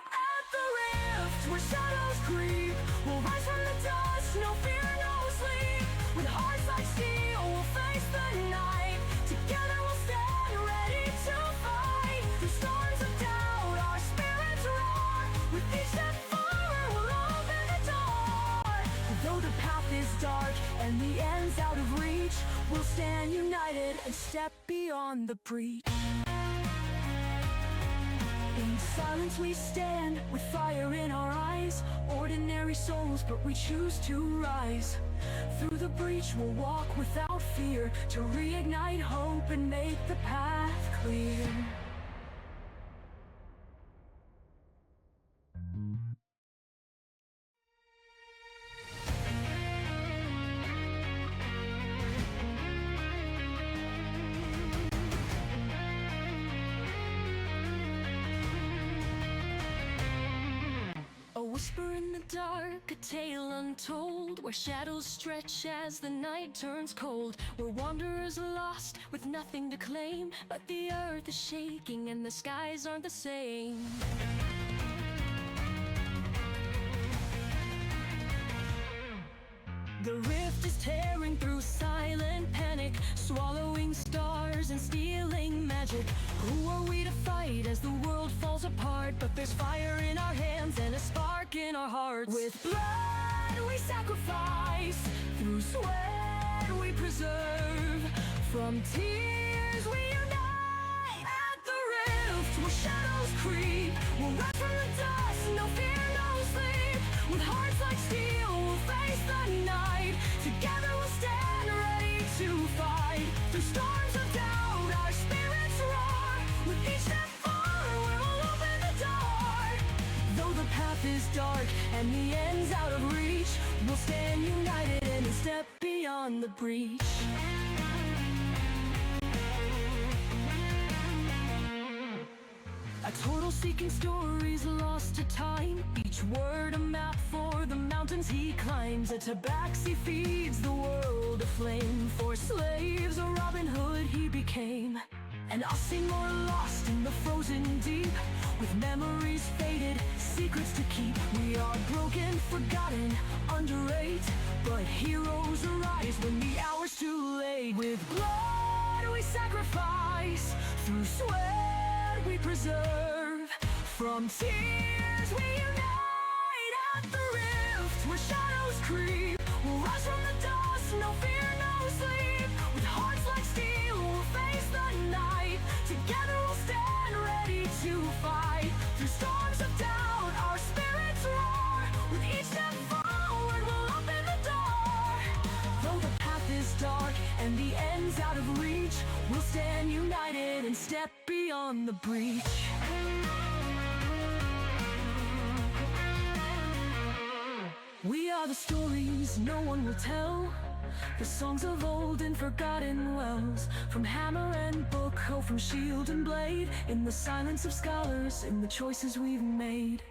At the rift where shadows creep, we'll rise from the dust, no fear, no sleep. With hearts like steel, we'll face the night. Together we'll stand ready to fight. Through storms of doubt, our spirits roar. With each step forward, we'll open the door. Though the path is dark and the end's out of reach, we'll stand united and step beyond the breach. In silence we stand, with fire in our eyes. Ordinary souls, but we choose to rise. Through the breach we'll walk without fear, to reignite hope and make the path clear. A whisper in the dark, a tale untold, where shadows stretch as the night turns cold. Where wanderers lost with nothing to claim, but the earth is shaking and the skies aren't the same. The rift is tearing through silent panic, swallowing stars and stealing magic. Who are we to fight as the world falls apart? But there's fire in our hands and a spark in our hearts. With blood we sacrifice, through sweat we preserve, from tears we unite. At the rift where shadows creep, we'll rise from the dust, no fear, no sleep. With hearts like steel, we'll face the night. Together we'll stand ready to fight. Through storms of doubt, our spirits roar. With each step forward, we'll open the door. Though the path is dark and the end's out of reach, we'll stand united and step beyond the breach. A turtle seeking stories lost to time, each word a map for the mountains he climbs. A tabaxi feeds the world aflame, for slaves a Robin Hood he became. And us more lost in the frozen deep, with memories faded, secrets to keep. We are broken, forgotten, underrate, but heroes arise when the hour's too late. With blood we sacrifice, through sweat we preserve, from tears we unite. At the rift where shadows creep, we'll rise from the dust, no fear, no sleep. With hearts like steel, we'll face the night. Together we'll stand ready to fight. Through storms of doubt, our spirits roar. With each step forward, we'll open the door. Though the path is dark and the end's out of reach, we'll stand united and step beyond the breach. We are the stories no one will tell, the songs of old and forgotten wells, from hammer and book, oh, from shield and blade, in the silence of scholars, in the choices we've made.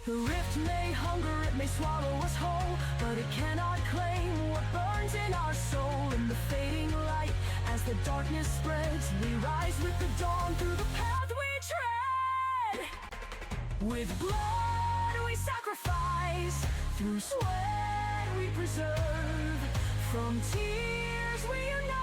The rift may hunger, it may swallow us whole, but it cannot claim what burns in our soul. In the fading light, as the darkness spreads, we rise with the dawn through the path we tread. With blood we sacrifice, through sweat we preserve, from tears we unite.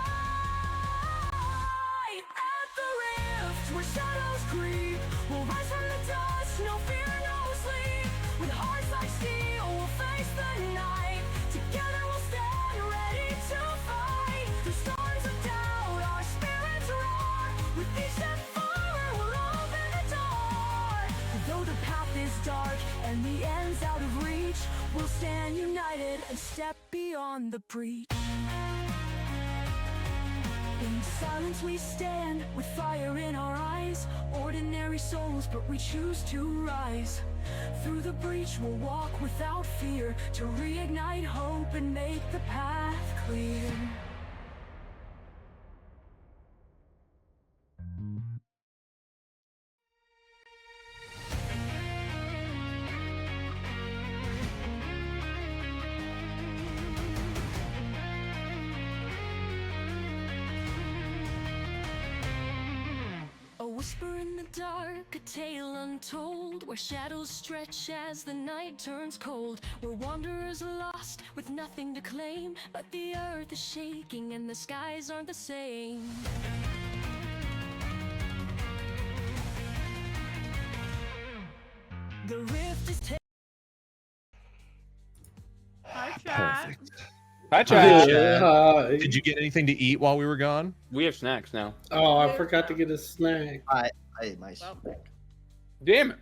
At the rift where shadows creep, we'll rise from the dust, no fear, no sleep. With hearts like steel, we'll face the night. Together we'll stand ready to fight. Through storms of doubt, our spirits roar. With each step forward, we'll on the breach. In silence we stand, with fire in our eyes. Ordinary souls, but we choose to rise. Through the breach we'll walk without fear, to reignite hope and make the path clear. A whisper in the dark, a tale untold, where shadows stretch as the night turns cold, where wanderers are lost with nothing to claim, but the earth is shaking and the skies aren't the same. The rift is Hi, chat. Perfect. Hi, Chad. Hi. Did you get anything to eat while we were gone? We have snacks now. Oh, I forgot to get a snack. I ate my Well. snack. Damn it.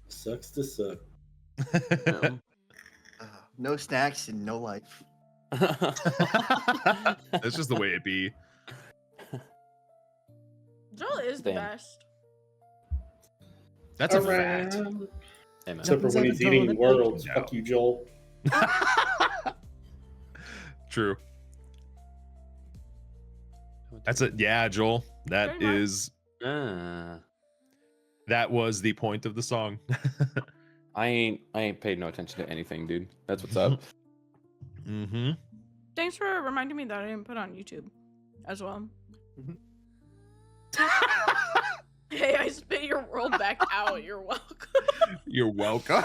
Sucks to suck. No snacks and no life. That's just the way it be. Joel is the Damn. best. That's a fact. Hey, man. Except for when he's eating worlds. No. Fuck you, Joel. True. That's it. Yeah, Joel. That Very much. is. Ah. That was the point of the song. I ain't paid no attention to anything, dude. That's what's up. Mm-hmm. Thanks for reminding me that I didn't put on YouTube as well. Hey, I spit your world back out. You're welcome. You're welcome.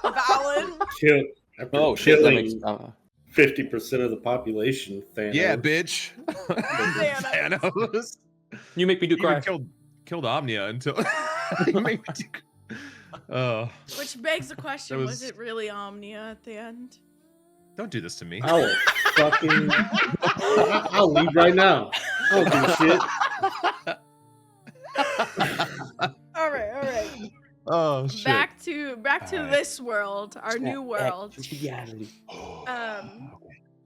Valid. Kill. After Oh shit, that killing makes 50% of the population, Thanos. Yeah, bitch. Thanos. you make me do You even cry. killed Omnia until you make me do. Oh, Which begs the question: That was was- it really Omnia at the end? don't do this to me. I will fucking. I'll leave right now. I don't do shit. All right. Oh shit. Back to Alright. this world, our new world.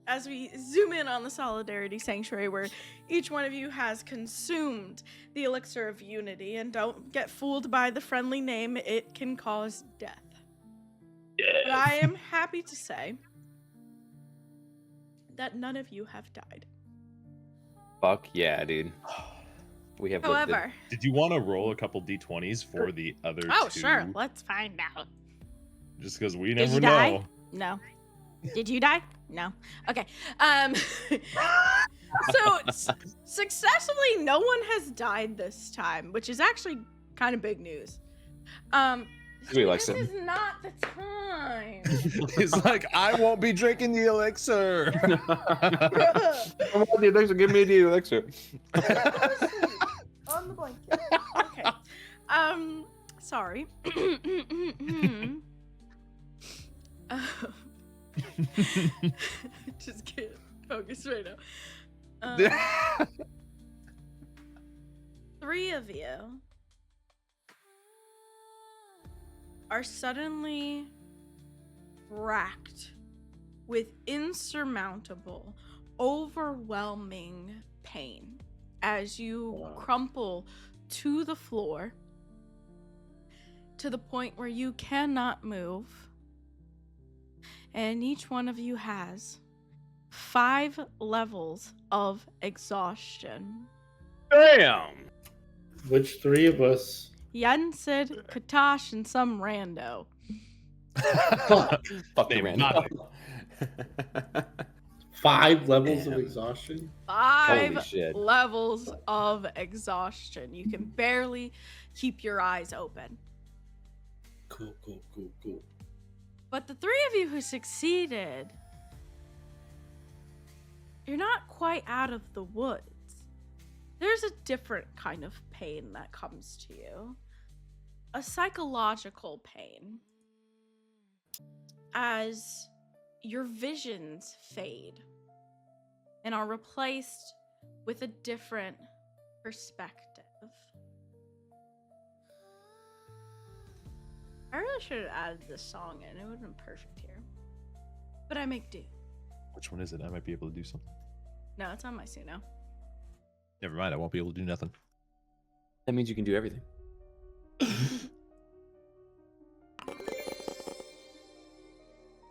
As we zoom in on the Solidarity Sanctuary, where each one of you has consumed the elixir of unity, and don't get fooled by the friendly name, it can cause death. But I am happy to say that none of you have died. Fuck yeah, dude. We have lived it. However, Did you want to roll a couple d20s for the other oh two? sure, let's find out. Just because we Did never you know. die? No. Did you die? No. Okay. So successfully, no one has died this time, which is actually kind of big news. We like This it. is not the time. He's like, I won't be drinking the elixir. Come on, the elixir. Give me the elixir. On the blanket. Okay. Sorry. Just can't focus right now. Three of you are suddenly racked with insurmountable, overwhelming pain as you crumple to the floor to the point where you cannot move. And each one of you has 5 levels of exhaustion. Damn. Which three of us? Yensid, Katash, and some rando. Fuck. Fuck the Name random. 5 levels of Damn. exhaustion? 5 Holy shit. levels of exhaustion. You can barely keep your eyes open. Cool. But the 3 of you who succeeded, you're not quite out of the woods. There's a different kind of pain that comes to you. A psychological pain. As your visions fade and are replaced with a different perspective. I really should have added this song in. It would have been perfect here. But I make do. Which one is it? I might be able to do something. No, it's on my suit now. Never mind. I won't be able to do nothing. That means you can do everything.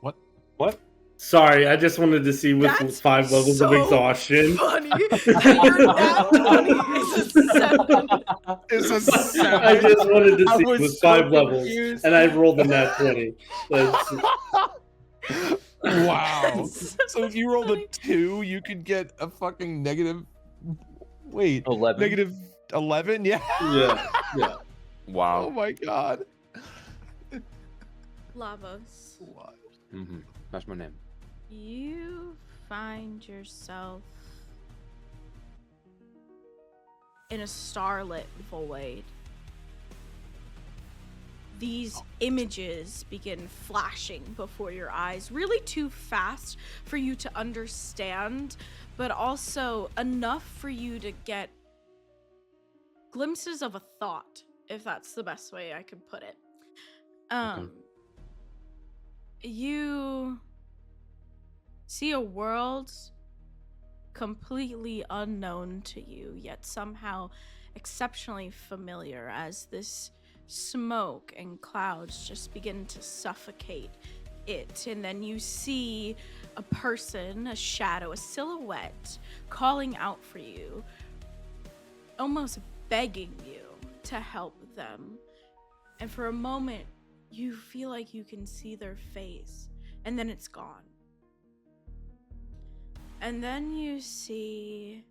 What? What? Sorry, I just wanted to see with That's 5 levels of so exhaustion. Funny. Your nat 20 is a 7. It's a 7. I just wanted to I see was with so 5 levels, confused. and I rolled a nat 20. That's, Wow. So So if you rolled a funny. 2, you could get a fucking negative. Wait, 11. negative 11? Yeah. yeah, yeah. Oh Wow. my god. Lavos, Mm-hmm. That's my name. you find yourself in a starlit void. These images begin flashing before your eyes, really too fast for you to understand, but also enough for you to get glimpses of a thought, if that's the best way I could put it. You see a world completely unknown to you, yet somehow exceptionally familiar, as this smoke and clouds just begin to suffocate it. And then you see a person, a shadow, a silhouette calling out for you, almost begging you to help them. And for a moment, you feel like you can see their face, and then it's gone. And then you see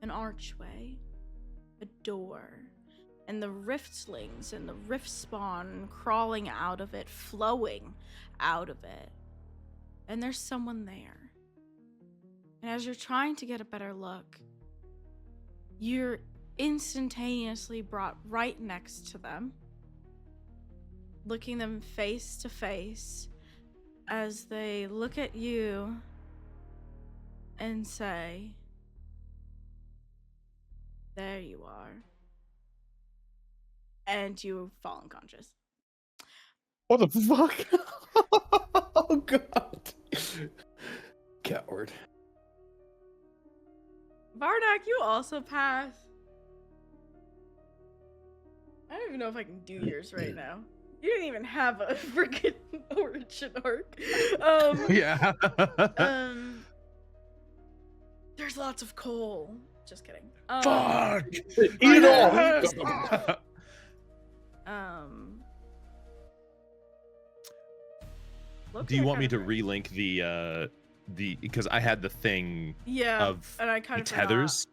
an archway, a door, and the riftlings and the rift spawn crawling out of it, flowing out of it. And there's someone there. And as you're trying to get a better look, you're instantaneously brought right next to them, looking them face to face as they look at you and say, "There you are." And you fall unconscious. What the fuck? Oh god. Coward. Varnak, you also pass. I don't even know if I can do yours right now. You didn't even have a freaking origin arc. Yeah. There's lots of coal. Just kidding. Fuck. Eat it all. Yes! Do you want me to relink the because I had the thing Yeah, of and I kind the of tethers?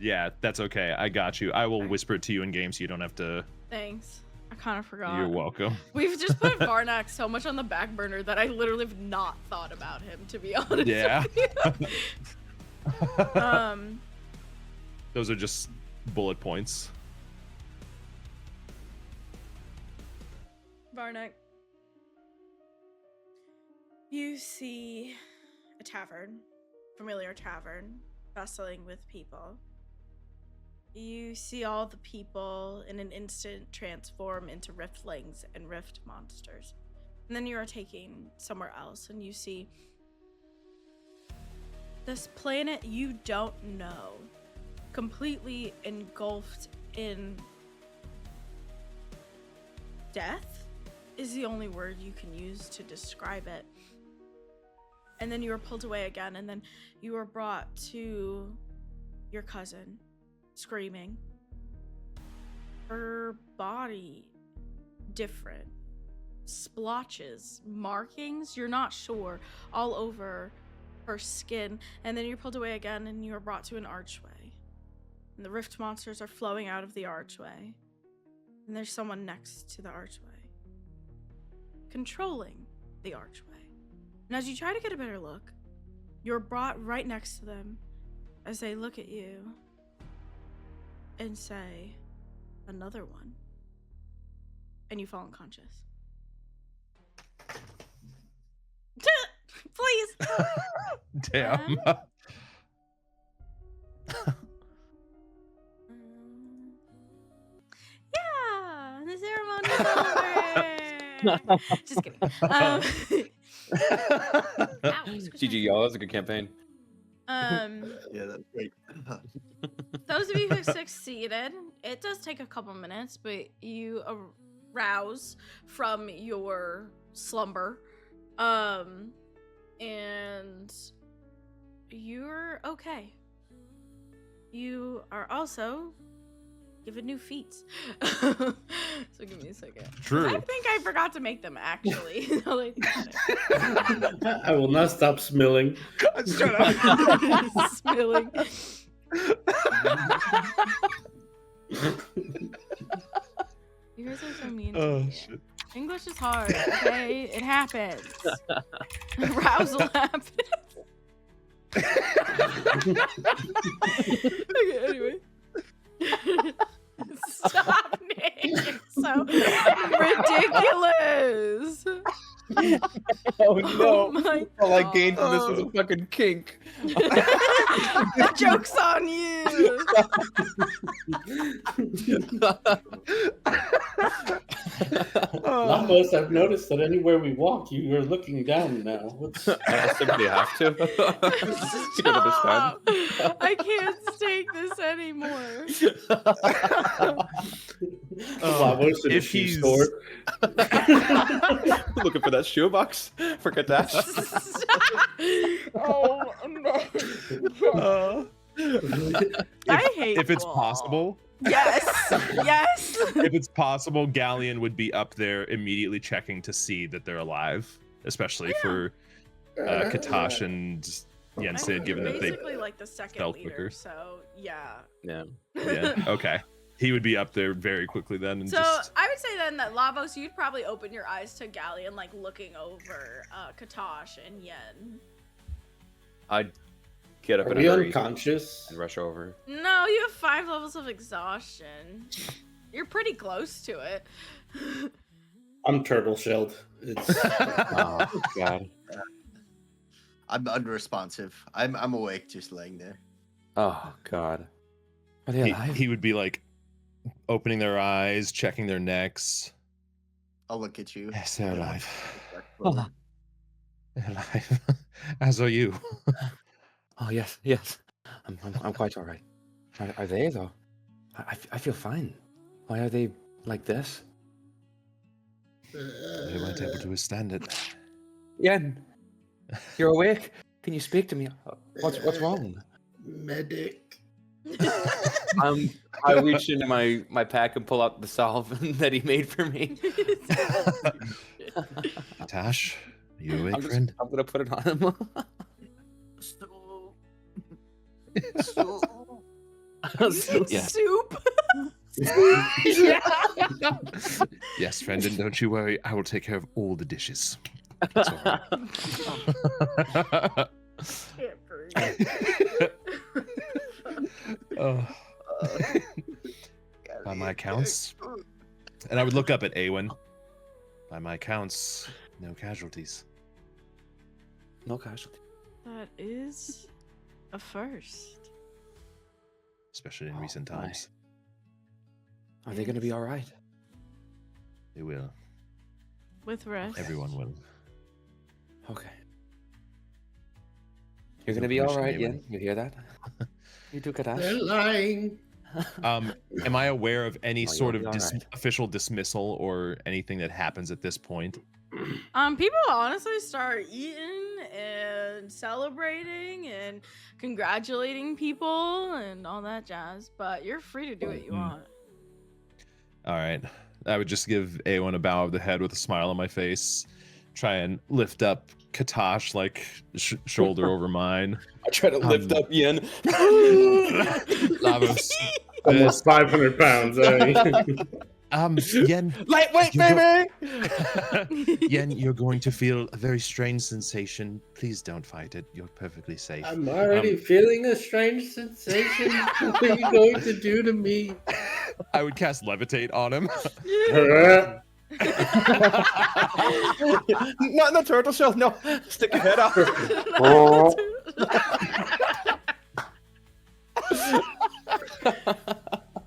Yeah, that's okay. I got you. I will Okay. whisper it to you in game so you don't have to. Thanks. I kind of forgot. You're welcome. We've just put Varnak so much on the back burner that I literally have not thought about him, to be honest. Yeah. with you. Those are just bullet points. Varnak, you see a tavern, familiar tavern, bustling with people. You see all the people in an instant transform into riftlings and rift monsters. And then you are taken somewhere else and you see this planet you don't know, completely engulfed in death is the only word you can use to describe it. And then you are pulled away again, and then you are brought to your cousin, screaming. Her body different. Splotches, markings, you're not sure, all over her skin. And then you're pulled away again, and you are brought to an archway. And the rift monsters are flowing out of the archway. And there's someone next to the archway, controlling the archway. And as you try to get a better look, you're brought right next to them as they look at you and say, "Another one." And you fall unconscious. Please. Damn. Yeah, the ceremony's over. Just kidding. GG, y'all. That was a good campaign. Yeah, that's great. Those of you who succeeded, it does take a couple minutes, but you arouse from your slumber, and you're okay. You are also given new feats. So give me a second. True. I think I forgot to make them actually. Now that I think about it. I will not stop smelling. Shut up. Smelling. You guys are so mean to Oh me. shit. English is hard, okay? It happens. Arousal happens. Okay, anyway. Stop, Nick. It's so ridiculous. Oh no! Oh my All I gained from this God. was a fucking kink. The joke's on you. Lamos, I've noticed that anywhere we walk, you are looking down now. What's... I simply have to. You don't understand. Stop. I can't take this anymore. Lamos in a if shoe he's- store. Looking for that shoebox for Katash. Oh no. I hate if it's Wall. possible, Yes. Yes. if it's possible, Galleon would be up there immediately checking to see that they're alive, especially for Katash and Yensid, I'm given that they. basically like the second stealth leader, quicker. so yeah. Yeah. Yeah. Okay. He would be up there very quickly then, and So just. I would say then that Lavos, you'd probably open your eyes to Galleon, like looking over Katash and Yen. I'd get up Are in we a hurry unconscious? and rush over. No, you have 5 levels of exhaustion. You're pretty close to it. I'm turtle shelled. It's Oh God. I'm unresponsive. I'm awake, just laying there. Oh God. Are they alive? He would be like opening their eyes, checking their necks. I'll look at you. Yes, they're alive. Oh. They're alive. As are you. Oh yes, yes. I'm quite all right. Are they though? I feel fine. Why are they like this? They weren't able to withstand it. Yen, you're awake. Can you speak to me? What's wrong? medic. I reach into my pack and pull out the salve that he made for me. Tash, are you awake, I'm friend? gonna put it on him. Yes. Soup. Yes, friend, and don't you worry, I will take care of all the dishes. It's all right. Can't breathe. Oh. By my accounts, and I would look up at Awen. By my accounts, no casualties. No casualty. That is a first. Especially in Oh, recent my. times. Are they gonna be all right? They will. With rest. Everyone will. Okay. You're gonna No be all permission, right, Awen. Yen. You hear that? You do, They're Katash. lying. Am I aware of any Oh, sort you'll of be all right. official dismissal or anything that happens at this point? People honestly start eating and celebrating and congratulating people and all that jazz, but you're free to do what you want. All right. I would just give Awen a bow of the head with a smile on my face. Try and lift up Katash, like shoulder over mine. I try to lift up Yen. Lavos. Almost 500 pounds. Yen. Lightweight, You baby. Yen, you're going to feel a very strange sensation. Please don't fight it. You're perfectly safe. I'm already feeling a strange sensation. What are you going to do to me? I would cast levitate on him. Not in the turtle shell. No, stick your head out. Oh my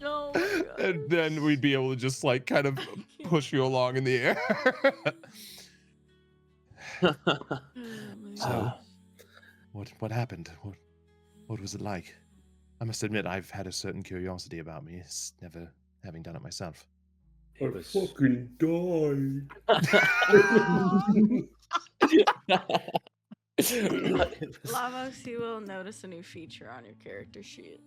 God. And then we'd be able to just like kind of push you along in the air. So, what happened? What was it like? I must admit, I've had a certain curiosity about me. It's never having done it myself. It was. fucking die. Lavos, you will notice a new feature on your character sheet.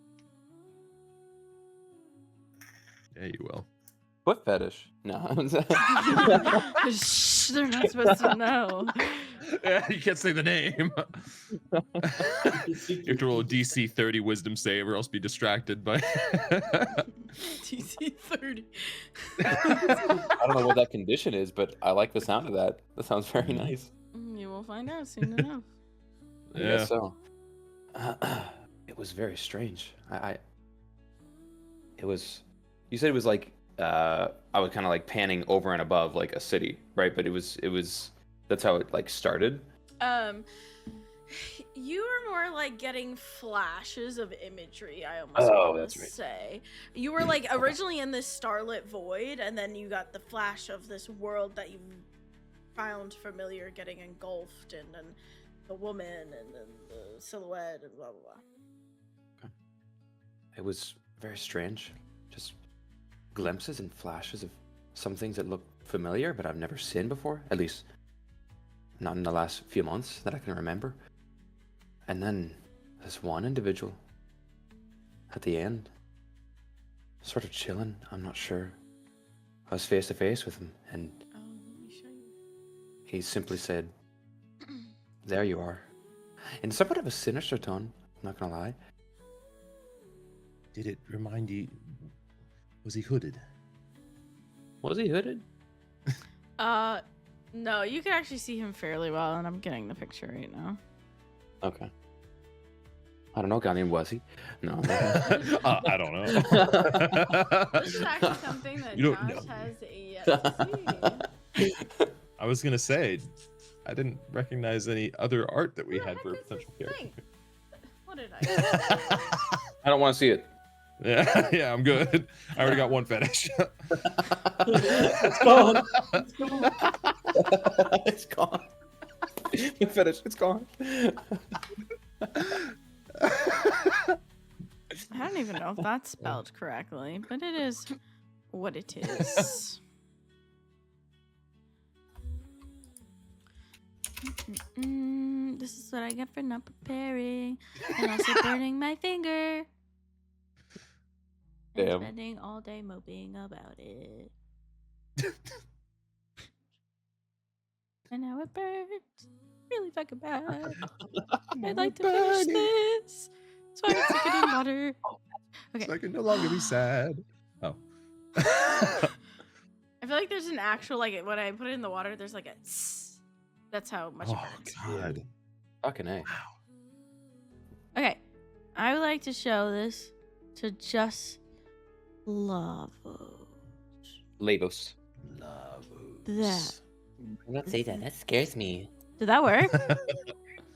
Yeah, you will. Foot fetish? No. Shh, they're not supposed to know. Yeah, you can't say the name. You have to roll a DC 30 wisdom save or else be distracted by... DC 30. I don't know what that condition is, but I like the sound of that. That sounds very nice. You will find out soon enough. I guess so. It was very strange. It was. You said it was like I was kind of like panning over and above like a city, right? But it was. That's how it like started. You were more like getting flashes of imagery, I almost want to say. You were like originally in this starlit void, and then you got the flash of this world that you found familiar getting engulfed, and then the woman, and then the silhouette, and blah, blah, blah. Okay. It was very strange. Just glimpses and flashes of some things that look familiar, but I've never seen before. At least not in the last few months that I can remember. And then this one individual at the end, sort of chilling, I'm not sure. I was face to face with him, and Oh, let me show you. he simply said, "There you are." In somewhat of a sinister tone, I'm not gonna lie. Did it remind you... Was he hooded? Was he hooded? No, you can actually see him fairly well, and I'm getting the picture right now. Okay. I don't know, Ghanaian, was he? No. I don't know. This is actually something that You don't Josh know. has yet to see. I was going to say, I didn't recognize any other art that we What the had heck for a is potential this character. thing? What did I I don't want to see it. Yeah, yeah, I'm good. I already got one fetish. It's gone. It's gone. It's gone. The fetish, it's gone. I don't even know if that's spelled correctly, but it is what it is. This is what I get for not preparing and also burning my finger. And Damn. spending all day moping about it. And now it burns really fucking bad. I'd like to finish this. So I can stick it in water. Okay. So I can no longer be sad. Oh. I feel like there's an actual, like, when I put it in the water, there's like a tss. That's how much it Oh, burns. God. Fucking A. Okay. I would like to show this to just Lavos. Lavos. That. Do not say that. That scares me. Did that work?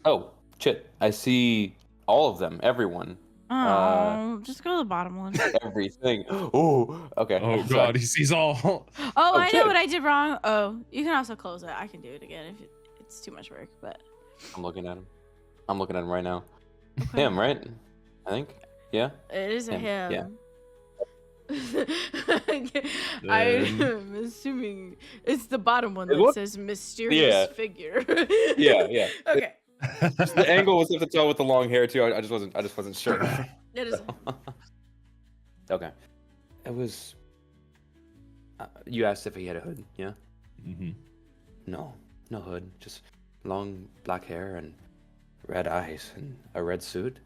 Oh, shit. I see all of them. Everyone. Oh, just go to the bottom one. Everything. Oh, okay. Oh, Sorry. God, he sees all. Oh, I know shit. what I did wrong. Oh, you can also close it. I can do it again if it's too much work, but. I'm looking at him. I'm looking at him right now. Okay. Him, right? I think. Yeah? It is a Him, yeah. him. I'm assuming it's the bottom one It that look- says mysterious Yeah. figure. Yeah. Okay. The angle was up to tell with the long hair too. I just wasn't sure. It is. Okay. It was. You asked if he had a hood, yeah? Mm-hmm. No hood. Just long black hair and red eyes and a red suit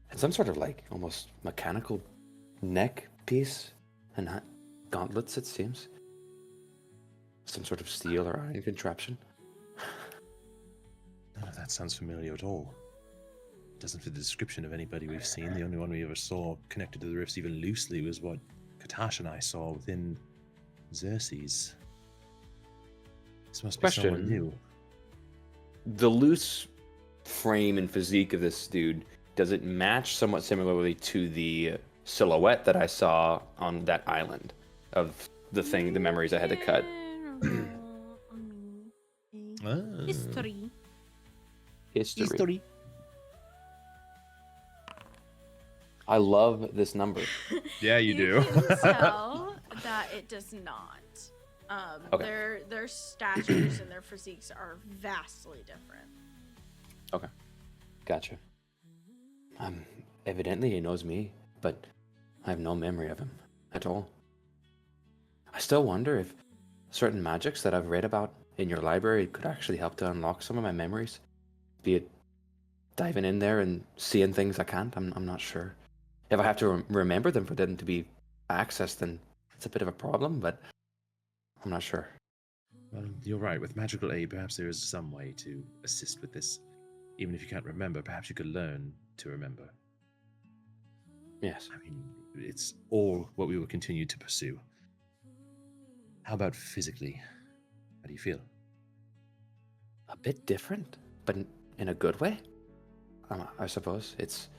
and some sort of like almost mechanical neck piece and gauntlets. It seems some sort of steel or iron contraption. None of that sounds familiar at all. It doesn't fit the description of anybody we've seen. The only one we ever saw connected to the rifts even loosely was what Katash and I saw within Xerxes. This must be someone Question. new. The loose frame and physique of this dude, does it match somewhat similarly to the silhouette that I saw on that island of the memories I had to cut? Ah. History. History. I love this number. Yeah, you do. can tell that it does not. Okay. Their statures and their physiques are vastly different. Okay. Gotcha. Evidently he knows me, but I have no memory of him at all. I still wonder if certain magics that I've read about in your library could actually help to unlock some of my memories. Be it diving in there and seeing things I can't, I'm not sure. If I have to remember them for them to be accessed, then it's a bit of a problem, but I'm not sure. Well, you're right. With magical aid, perhaps there is some way to assist with this. Even if you can't remember, perhaps you could learn to remember. Yes. I mean, it's all what we will continue to pursue. How about physically? How do you feel? A bit different, but in a good way. I suppose it's.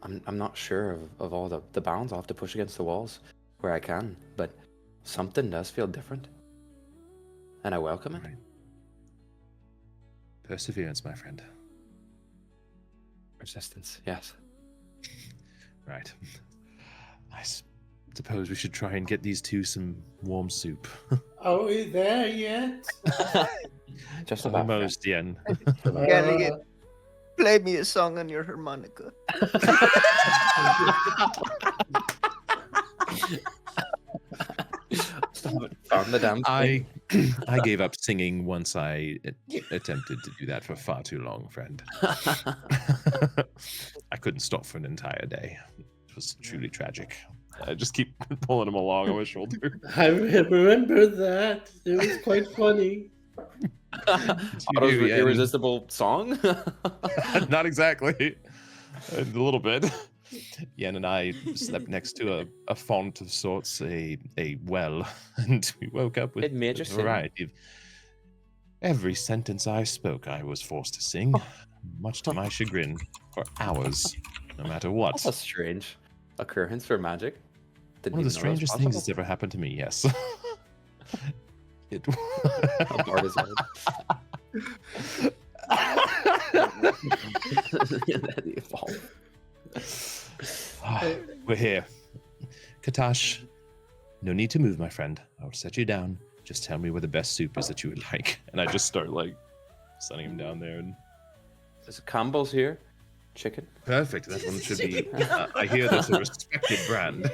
I'm not sure of all the bounds I'll have to push against the walls where I can, but something does feel different, and I welcome it. Right. Perseverance, my friend. Persistence, yes. Right. I suppose we should try and get these two some warm soup. Are we there yet? Just about. Almost, Yen. Galligan, play me a song on your harmonica. Found the damn I gave up singing once I attempted to do that for far too long, friend. I couldn't stop for an entire day. It was truly tragic. I just keep pulling him along on my shoulder. I remember that. It was quite funny. Otto's Yeah. irresistible song. Not exactly. A little bit. Yen and I slept next to a font of sorts, a well, and we woke up with It made a you sing. variety of every sentence I spoke. I was forced to sing, much to my chagrin, for hours, no matter what. That's a strange occurrence for magic. Didn't One of the even know that was strangest things that's possible. ever happened to me. Yes. It. A bard is right. That evolved. We're here. Katash, no need to move, my friend. I'll set you down. Just tell me where the best soup is that you would like. And I just start, setting him down there. And There's Campbell's here. Chicken. perfect. That one should be... I hear that's a respected brand.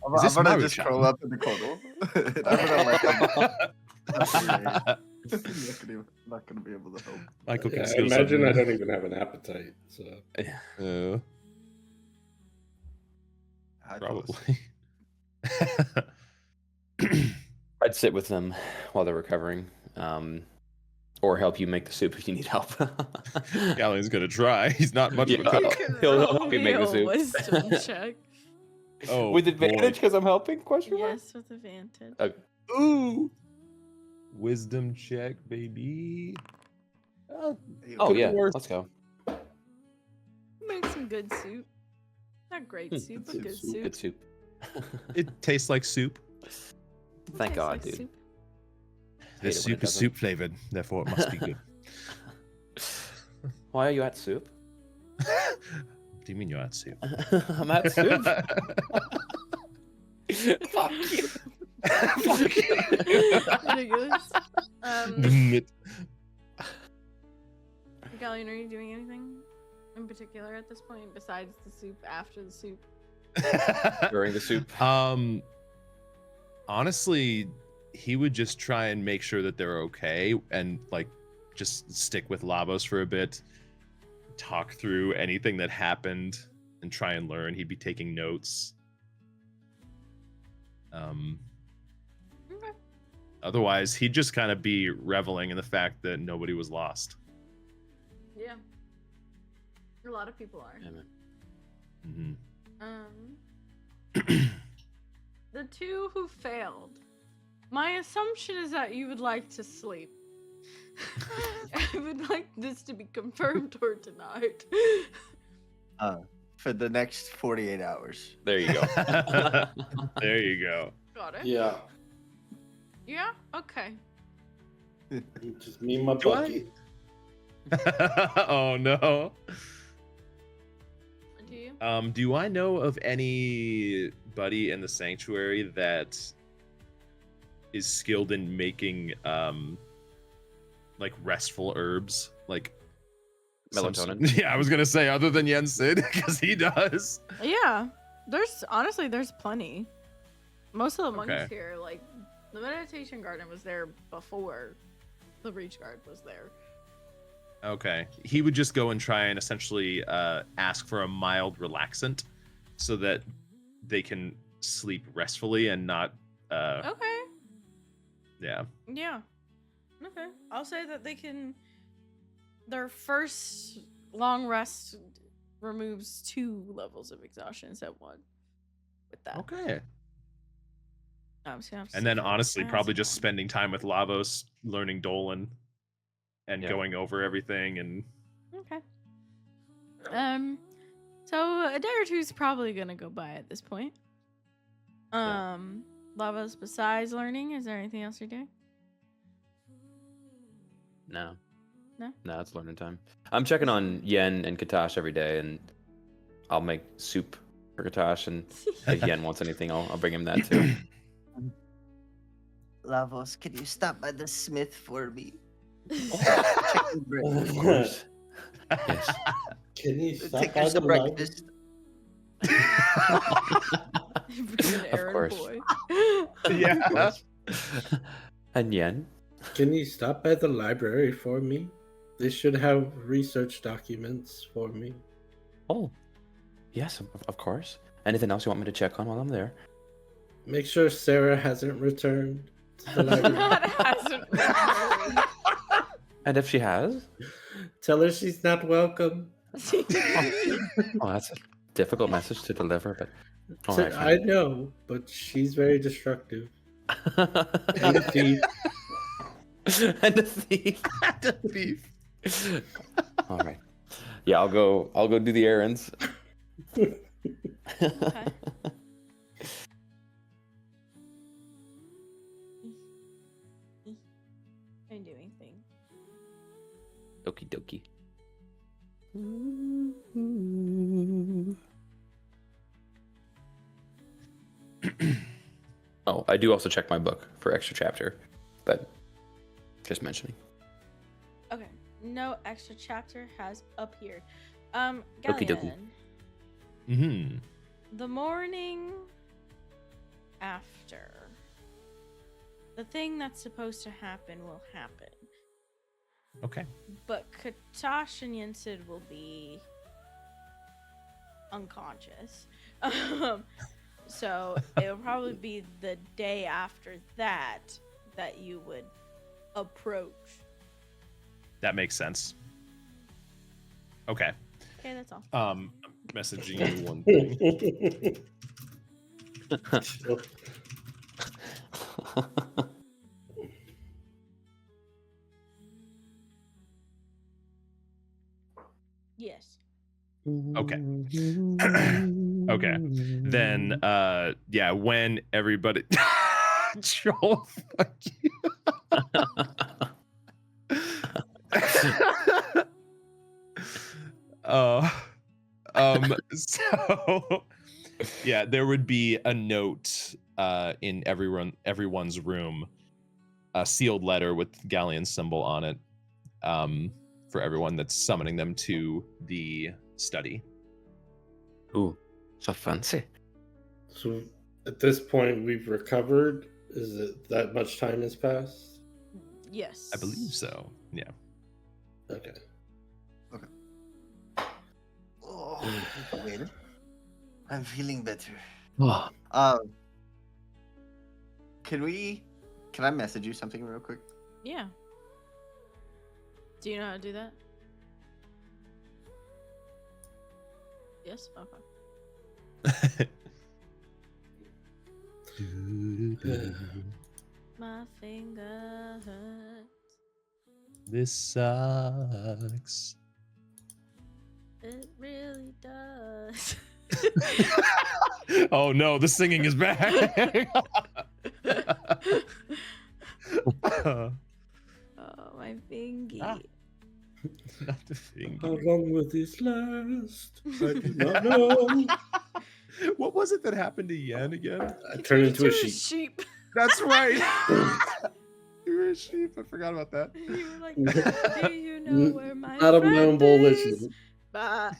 I'm Is this gonna just Maruchan? curl up in the corner. I'm gonna let him. I'm not gonna be able to help. Michael can Yeah, steal imagine I something. don't even have an appetite. So Hi, fellas. Probably. I'd sit with them while they're recovering, or help you make the soup if you need help. Galleon's gonna try. He's not much of a Yeah. cook. He'll Roll help you make me the a soup. Wisdom check. Oh, With advantage because I'm helping? Question mark? Yes, with advantage. Ooh. Wisdom check, baby. Oh Could be yeah, worse. let's go. Make some good soup. Not great soup, but good soup. Good soup. It tastes like soup. Thank Tastes God, like dude. soup. Hate This it when soup it is doesn't. soup flavored, therefore it must be good. Why are you at soup? What do you mean you're at soup? I'm at soup. Fuck you. Fuck you. Ridiculous. It- Galleon, are you doing anything in particular at this point besides the soup after the soup? During the soup. Honestly, he would just try and make sure that they're okay and just stick with Lavos for a bit, talk through anything that happened and try and learn. He'd be taking notes. Okay. Otherwise, he'd just kind of be reveling in the fact that nobody was lost. Yeah. A lot of people are. Yeah, man. The two who failed. My assumption is that you would like to sleep. I would like this to be confirmed or denied. for the next 48 hours. There you go. There you go. Got it. Yeah. Yeah. Okay. Just me and my Do I- bucket. Oh no. Do you? Do I know of anybody in the sanctuary that is skilled in making like restful herbs, like Melatonin. Yeah, I was gonna say other than Yensid, because he does. Yeah. There's plenty. Most of the monks Okay. here, like the meditation garden was there before the reach guard was there. Okay, he would just go and try and essentially ask for a mild relaxant, so that they can sleep restfully and not. Okay. Yeah. Yeah. Okay. I'll say that they can. Their first long rest removes 2 levels of exhaustion instead of 1. With that. Okay. I'm just gonna have to And see then if it honestly, has probably just one. spending time with Lavos, learning Dolan, and Yeah. going over everything. And Okay. So a day or two's probably gonna go by at this point. Lavas, besides learning, is there anything else you're doing? No. No? No, it's learning time. I'm checking on Yen and Katash every day, and I'll make soup for Katash, and if Yen wants anything, I'll bring him that too. Lavos, can you stop by the smith for me? Of course. Yes. Can you stop Take by us the to library? breakfast. Freaking errand course. boy. yeah. And Yen? Can you stop by the library for me? They should have research documents for me. Oh, yes, of course. Anything else you want me to check on while I'm there? Make sure Sarah hasn't returned to the library. That hasn't returned. And if she has? Tell her she's not welcome. Oh, that's a difficult message to deliver, but all right, I fine. know, but she's very destructive. And a thief. And a thief. Beef. All right. Yeah, I'll go do the errands. Okay. I didn't do anything. Okie dokie. Oh, I do also check my book for extra chapter, but just mentioning. Okay. No extra chapter has appeared. Okie dokie. Galleon, Mm-hmm. the morning after, the thing that's supposed to happen will happen. Okay. But Katash and Yensid will be unconscious. So it'll probably be the day after that that you would approach. That makes sense. Okay. Okay, that's all. I'm messaging you one thing. Yes. Okay. Okay. Then yeah, when everybody Joel, fuck you. So yeah, there would be a note in everyone's room, a sealed letter with Galleon's symbol on it, for everyone that's summoning them to the study. Ooh, so fancy. So at this point, we've recovered. Is it that much time has passed? Yes. I believe so. Yeah. Okay. Oh, well, I'm feeling better. Oh, Can I message you something real quick? Yeah. Do you know how to do that? Yes? Okay. My finger hurts. This sucks. It really does. Oh no, the singing is back. Oh, my fingy. Ah. Not the thing. How long will this last? I do not know. What was it that happened to Yen again? I He turned into a sheep. sheep. That's right. You were a sheep. I forgot about that. You were like, do you know where my Not of my own friend volition. is? Bah.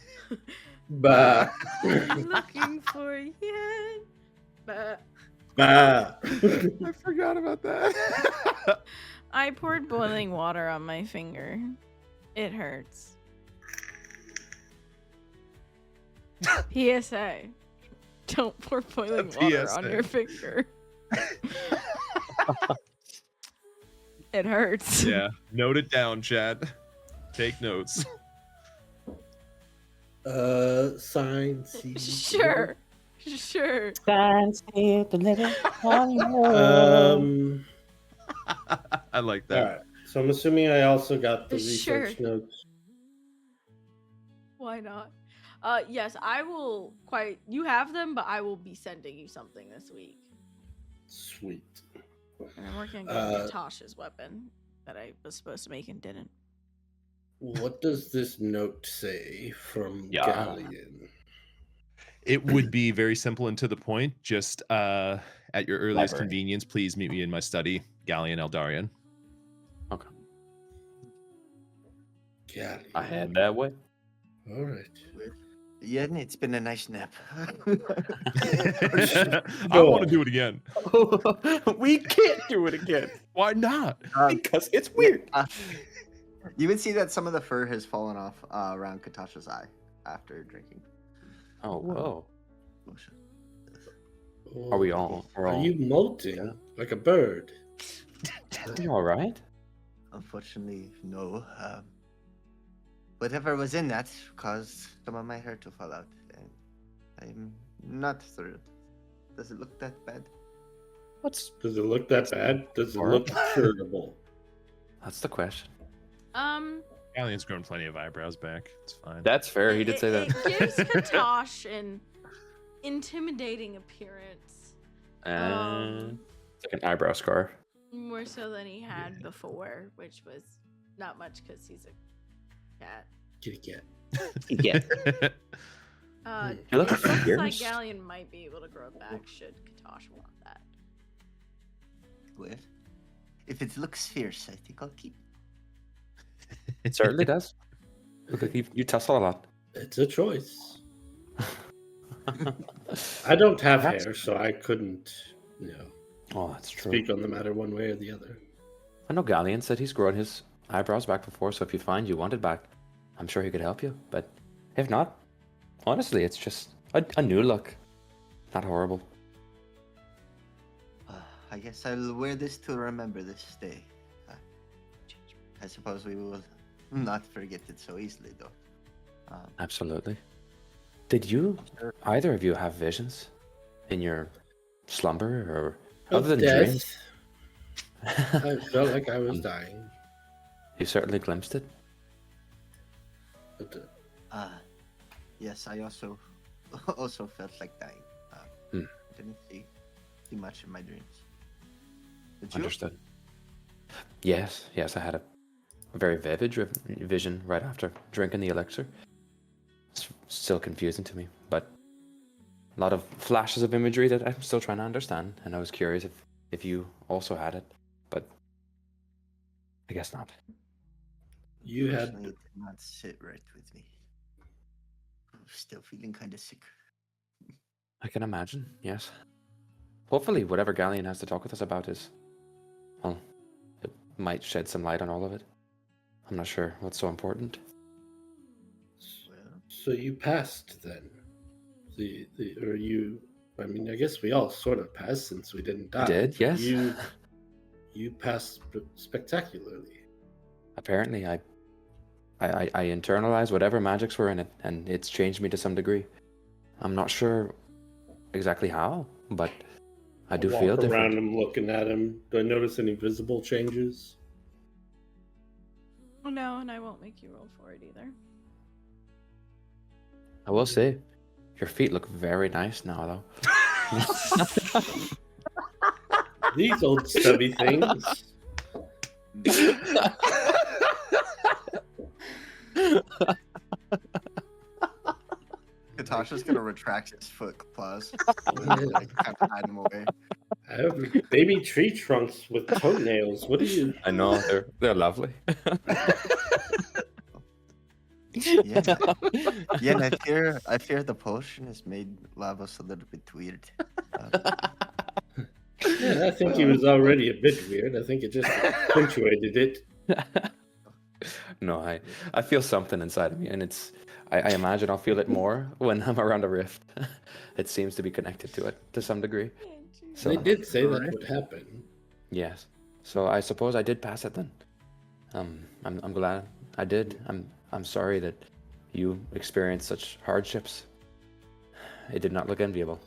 Bah. I'm looking for Yen. Bah. Bah. I forgot about that. I poured boiling water on my finger. It hurts. PSA. Don't pour boiling water on PSA. your finger. It hurts. Yeah, note it down, Chad. Take notes. Sign C. Sure. Sure. I like All that. right. So I'm assuming I also got the Sure. research notes. Why not? Yes, I will you have them, but I will be sending you something this week. Sweet. And I'm working on Natasha's weapon that I was supposed to make and didn't. What does this note say from Yeah. Galleon? It would be very simple and to the point. Just at your earliest Library. convenience, please meet me in my study, Galleon Eldarian. Okay. Galleon. I head that way. All right. Yeah, it's been a nice nap. I want to do it again. We can't do it again Why not? because it's weird. You would see that some of the fur has fallen off around Katasha's eye after drinking. Oh, whoa. Motion. Are we all? We're Are all. you molting like a bird? Are you all right? Unfortunately, no. Whatever was in that caused some of my hair to fall out, and I'm not thrilled. Does it look that bad? What's? Does it look that bad? Does it look curable? That's the question. Galleon's grown plenty of eyebrows back. It's fine. That's fair. He did say that. It gives Katosh an intimidating appearance. It's like an eyebrow scarf. More so than he had before, which was not much because he's a cat. Kitty cat. Yeah. It look looks like fierce. Galleon might be able to grow it back should Katosh want that. Well, if it looks fierce, I think I'll keep it. It certainly does. Look, you tussle a lot. It's a choice. I don't have hair, so I couldn't, Oh, that's true. speak on the matter one way or the other. I know Galleon said he's grown his eyebrows back before, so if you find you want it back, I'm sure he could help you. But if not, honestly, it's just a new look. Not horrible. I guess I'll wear this to remember this day. I suppose we will not forget it so easily, though. Absolutely. Did you, either of you, have visions in your slumber or other than Death. dreams? I felt like I was dying. You certainly glimpsed it. But, Yes, I also felt like dying. Didn't see much in my dreams. Did you? Understood. Yes, I had a very vivid vision right after drinking the elixir. It's still confusing to me, but a lot of flashes of imagery that I'm still trying to understand, and I was curious if you also had it, but I guess not. you had Unfortunately, it did not sit right with me. I'm still feeling kind of sick. I can imagine, yes. Hopefully whatever Galleon has to talk with us about is, well, it might shed some light on all of it. I'm not sure what's so important. Well, So you passed then? I mean, I guess we all sort of passed since we didn't die. did, yes. You passed spectacularly. Apparently, I internalized whatever magics were in it, and it's changed me to some degree. I'm not sure exactly how, but I do Walk feel around different. him, looking at him. Do I notice any visible changes? Oh no, and I won't make you roll for it either. I will say, your feet look very nice now, though. These old stubby things. Katasha's gonna retract his foot claws. And like, kind of hide them away. I have baby tree trunks with toenails. What are you? I know they're lovely. Yeah, yeah. And I fear the potion has made Lavos a little bit weird. Yeah, I think he was already a bit weird. I think it just accentuated it. No, I feel something inside of me, and I imagine I'll feel it more when I'm around a rift. It seems to be connected to it to some degree. So They did say that would happen. yes. So I suppose I did pass it then. I'm glad I did. I'm sorry that you experienced such hardships. It did not look enviable.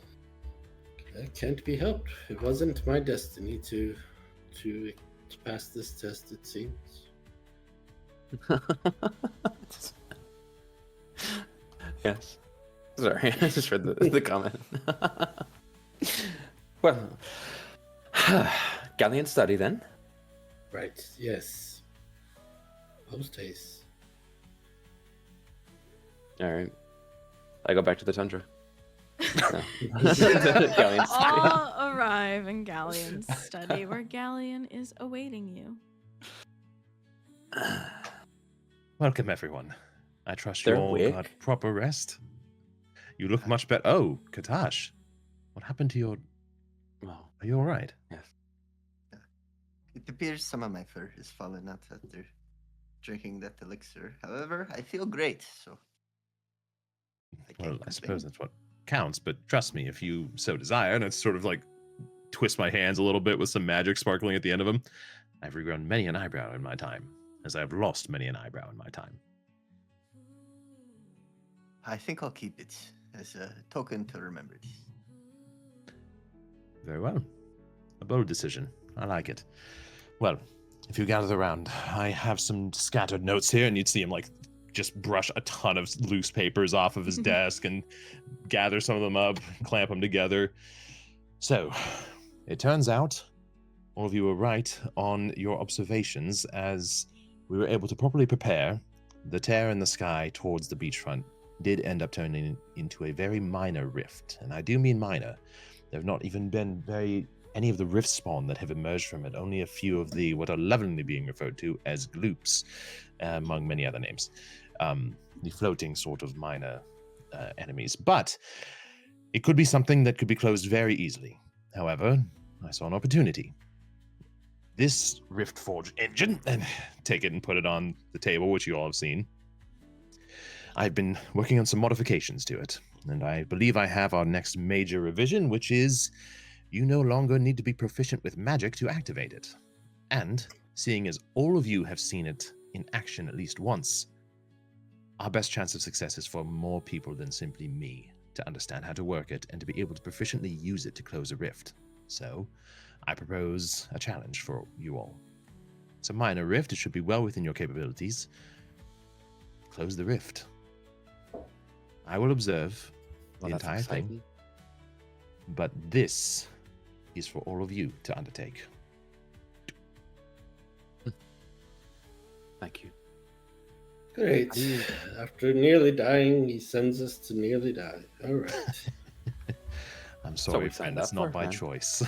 That can't be helped. It wasn't my destiny to pass this test, it seems. Yes. Sorry, I just read the comment. Well, Galleon study then. Right, yes. Post haste. All right. I go back to the tundra. No. Galleon study. All arrive in Galleon's study, where Galleon is awaiting you. Welcome, everyone. I trust They're you all awake. got proper rest. You look much better. Oh, Katash, what happened to your... Well, Are you all right? yes. It appears some of my fur has fallen out after drinking that elixir. However, I feel great, so. Well, I suppose that's what counts, but trust me, if you so desire, and it's sort of like twist my hands a little bit with some magic sparkling at the end of them, I've regrown many an eyebrow in my time, as I've lost many an eyebrow in my time. I think I'll keep it as a token to remember this. Very well. A bold decision. I like it. Well, if you gather around, I have some scattered notes here, and you'd see him like just brush a ton of loose papers off of his desk and gather some of them up, clamp them together. So, it turns out all of you were right on your observations, as we were able to properly prepare. The tear in the sky towards the beachfront did end up turning into a very minor rift, and I do mean minor. There have not even been any of the rift spawn that have emerged from it, only a few of the what are lovingly being referred to as gloops, among many other names. The floating sort of minor enemies. But it could be something that could be closed very easily. However, I saw an opportunity. This Riftforge engine, and take it and put it on the table, which you all have seen. I've been working on some modifications to it, and I believe I have our next major revision, which is you no longer need to be proficient with magic to activate it. And, seeing as all of you have seen it in action at least once, our best chance of success is for more people than simply me to understand how to work it and to be able to proficiently use it to close a rift. So, I propose a challenge for you all. It's a minor rift, it should be well within your capabilities. Close the rift. I will observe the Well, that's entire thing, exciting. but this is for all of you to undertake. Thank you. Great. After nearly dying, he sends us to nearly die. All right. I'm what sorry, we friend, signed that's up not for, by man. choice.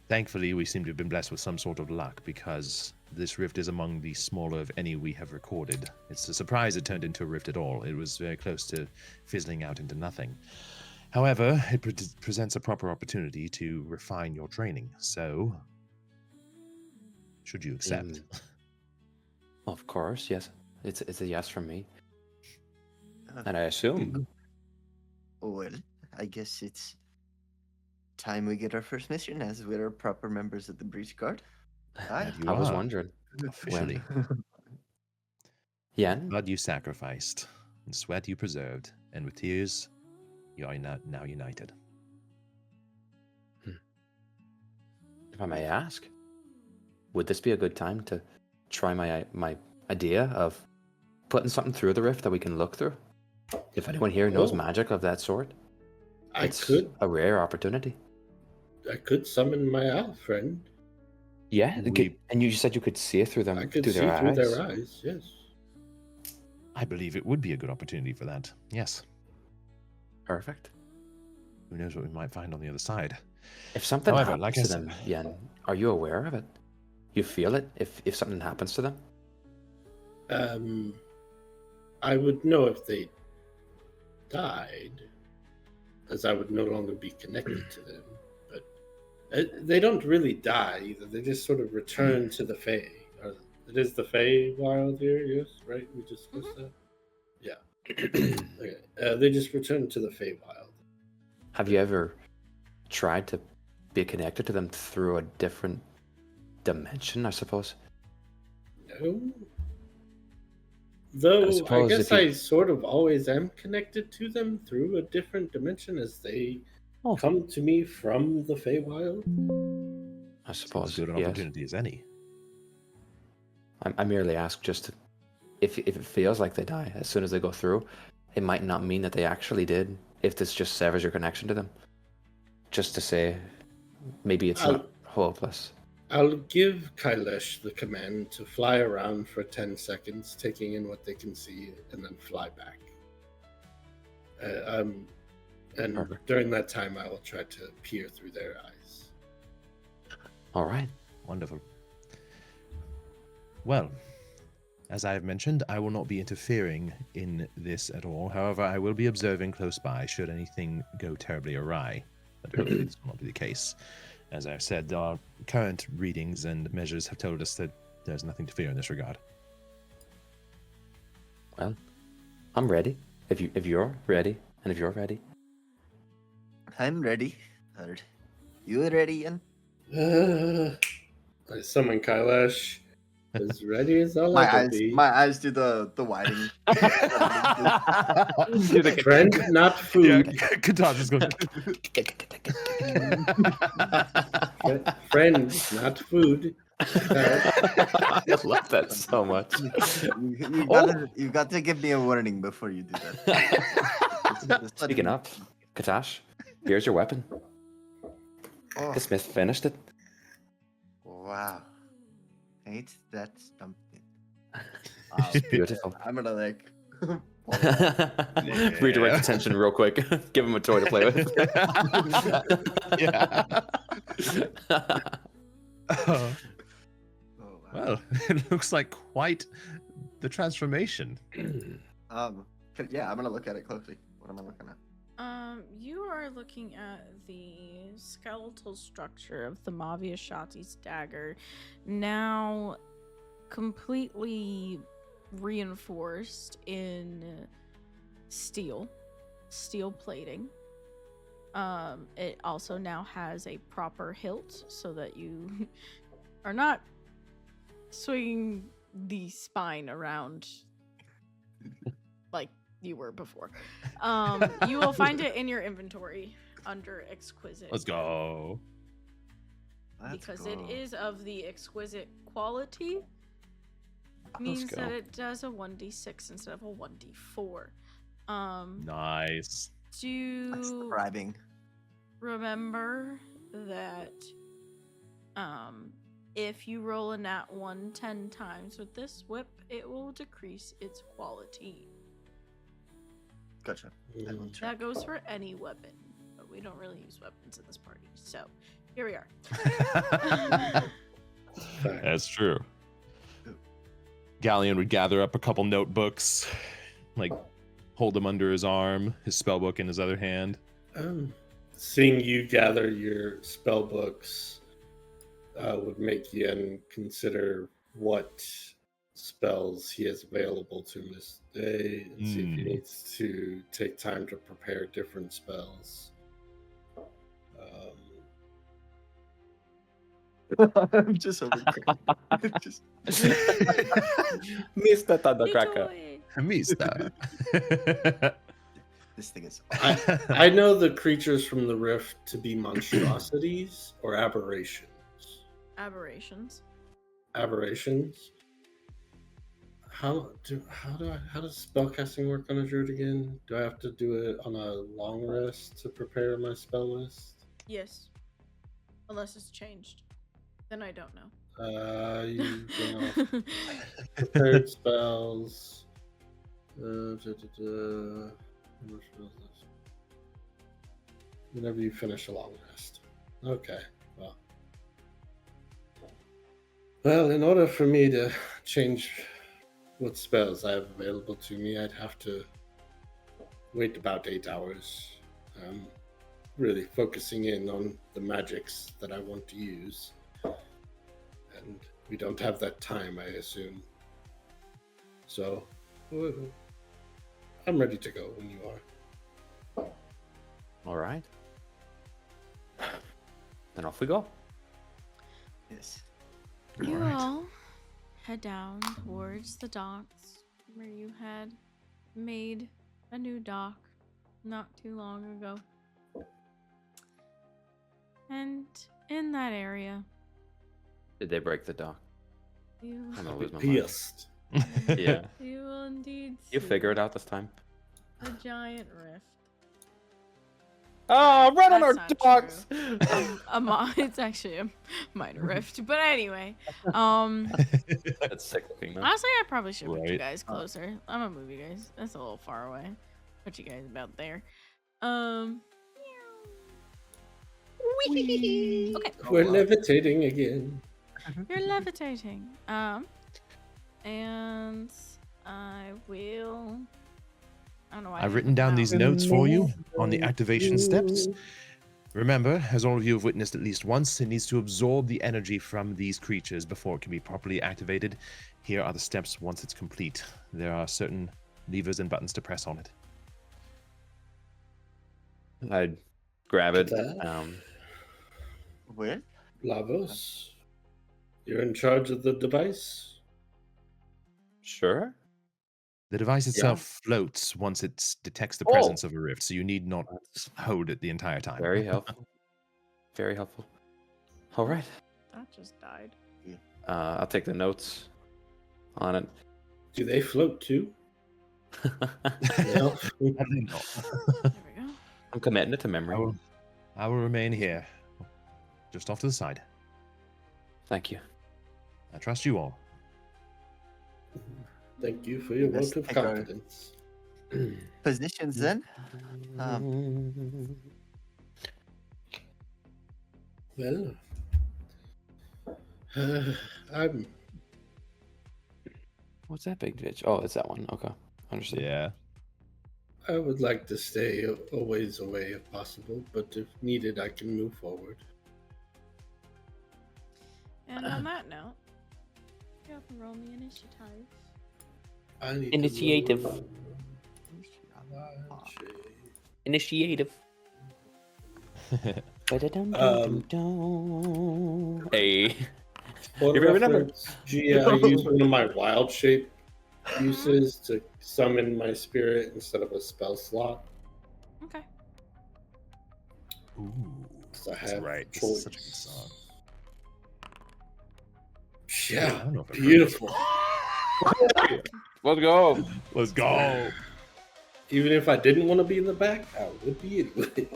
Thankfully, we seem to have been blessed with some sort of luck, because this rift is among the smaller of any we have recorded. It's a surprise it turned into a rift at all. It was very close to fizzling out into nothing. However, it presents a proper opportunity to refine your training. So, should you accept? Of course, yes. It's a yes from me. Uh, And I assume Well, I guess it's time we get our first mission, as we're proper members of the Breach Guard. Aye. You I was are, wondering. officially. Yen, Blood you sacrificed, and sweat you preserved, and with tears, you are now united. if I may ask, would this be a good time to try my idea of putting something through the rift that we can look through? If anyone here knows Oh. magic of that sort, I it's could a rare opportunity. summon my owl friend. Yeah, We- and you said you could see it through them, I could through see their through eyes. their eyes. Yes. I believe it would be a good opportunity for that. Yes. Perfect. Who knows what we might find on the other side? If something However, happens like to I said- them, Yen, are you aware of it? You feel it if something happens to them? I would know if they died, as I would no longer be connected to them. But they don't really die either. They just sort of return to the Fae. It is the Fae wild here, yes, right? We discussed that. Yeah. Okay. They just return to the Fae wild. Have you ever tried to be connected to them through a different dimension, I suppose? No. Though I suppose guess if you- I sort of always am connected to them through a different dimension as they come to me from the Feywild. I As suppose, good an yes. opportunity as any. I merely ask just to, if it feels like they die as soon as they go through, it might not mean that they actually did, if this just severs your connection to them. Just to say, maybe it's not hopeless. I'll give Kailesh the command to fly around for 10 seconds, taking in what they can see, and then fly back. And Perfect. during that time, I will try to peer through their eyes. All right. Wonderful. Well, as I have mentioned, I will not be interfering in this at all. However, I will be observing close by should anything go terribly awry. But hopefully this will not be the case. As I've said, our current readings and measures have told us that there's nothing to fear in this regard. Well, I'm ready. If you're ready, and if you're ready. I'm ready. Are you ready, Ian? I summon Kailesh. As ready as I'll My ever be. eyes do the widening. Friend, not food. Qatar just goes. Friend, not food. I love that so much. You got to give me a warning before you do that. Speaking of, Katash, here's your weapon. Oh, The smith finished it. wow. Ain't that something? It's beautiful. I'm gonna like. Redirect attention real quick. Give him a toy to play with. Yeah. Oh, wow. Well, it looks like quite the transformation. Yeah, I'm gonna look at it closely. What am I looking at? You are looking at the skeletal structure of the Mavia Shati's dagger, now completely reinforced in steel plating. It also now has a proper hilt so that you are not swinging the spine around like you were before. You will find it in your inventory under exquisite. Let's go. Because it is of the exquisite quality. Means go. that it does a 1d6 instead of a 1d4. Nice. That's Do thriving. remember that if you roll a nat 1 10 times with this whip, it will decrease its quality. Gotcha. I will try. That goes for any weapon, but we don't really use weapons in this party. So here we are. That's true. Galleon would gather up a couple notebooks, like hold them under his arm, his spellbook in his other hand. Seeing you gather your spell books would make Yen consider what spells he has available to him this day and see if he needs to take time to prepare different spells. I'm just over. Just Mr. Thundercracker. Mista. this thing is. I know the creatures from the rift to be monstrosities or aberrations. Aberrations. Aberrations. how does spellcasting work on a druid again? Do I have to do it on a long rest to prepare my spell list? Yes. Unless it's changed. Then I don't know. You can off prepared spells. Whenever you finish a long rest. Okay. Well, in order for me to change what spells I have available to me, I'd have to wait about 8 hours. Really focusing in on the magics that I want to use. And we don't have that time, I assume. So, I'm ready to go when you are. All right. Then off we go. Yes. You Alright. all head down towards the docks where you had made a new dock not too long ago. And in that area, Did they break the dock? you, I'm gonna lose my mind. Pierced. Yeah. you will indeed You see figure it out this time. a giant rift. Oh, right on our That's not docks. It's actually a minor rift, but anyway. That's sick looking, man. Honestly, I probably should put you Right. guys closer. I'm gonna move you guys. That's a little far away. Put you guys about there. Okay. We're levitating again. You're levitating. And I will. I don't know why. I I've didn't written put down them these out. notes for you on the activation steps. Remember, as all of you have witnessed at least once, it needs to absorb the energy from these creatures before it can be properly activated. Here are the steps once it's complete. There are certain levers and buttons to press on it. I'd grab it. Where? Lavos, you're in charge of the device? Sure. The device itself floats once it detects the presence of a rift, so you need not hold it the entire time. Very helpful. Very helpful. All right. That just died. I'll take the notes on it. Do they float too? Sadly not. There we go. I'm committing it to memory. I will remain here, just off to the side. Thank you. I trust you all. Thank you for your Let's vote of take our- confidence. Positions then. Well, I'm What's that big bitch? Oh, it's that one. Okay. Understood. Yeah. I would like to stay a ways away if possible, but if needed, I can move forward. And on that note, you have to roll me initiative. I need Initiative. To Initiative. Hey. For Your favorite number. reference, I use one of my wild shape uses to summon my spirit instead of a spell slot. Okay. Ooh. So I That's have right. This choice. is such a good song. I Yeah, don't know if I've heard beautiful. Let's go. it. Let's go. Even if I didn't want to be in the back, I would be anyway.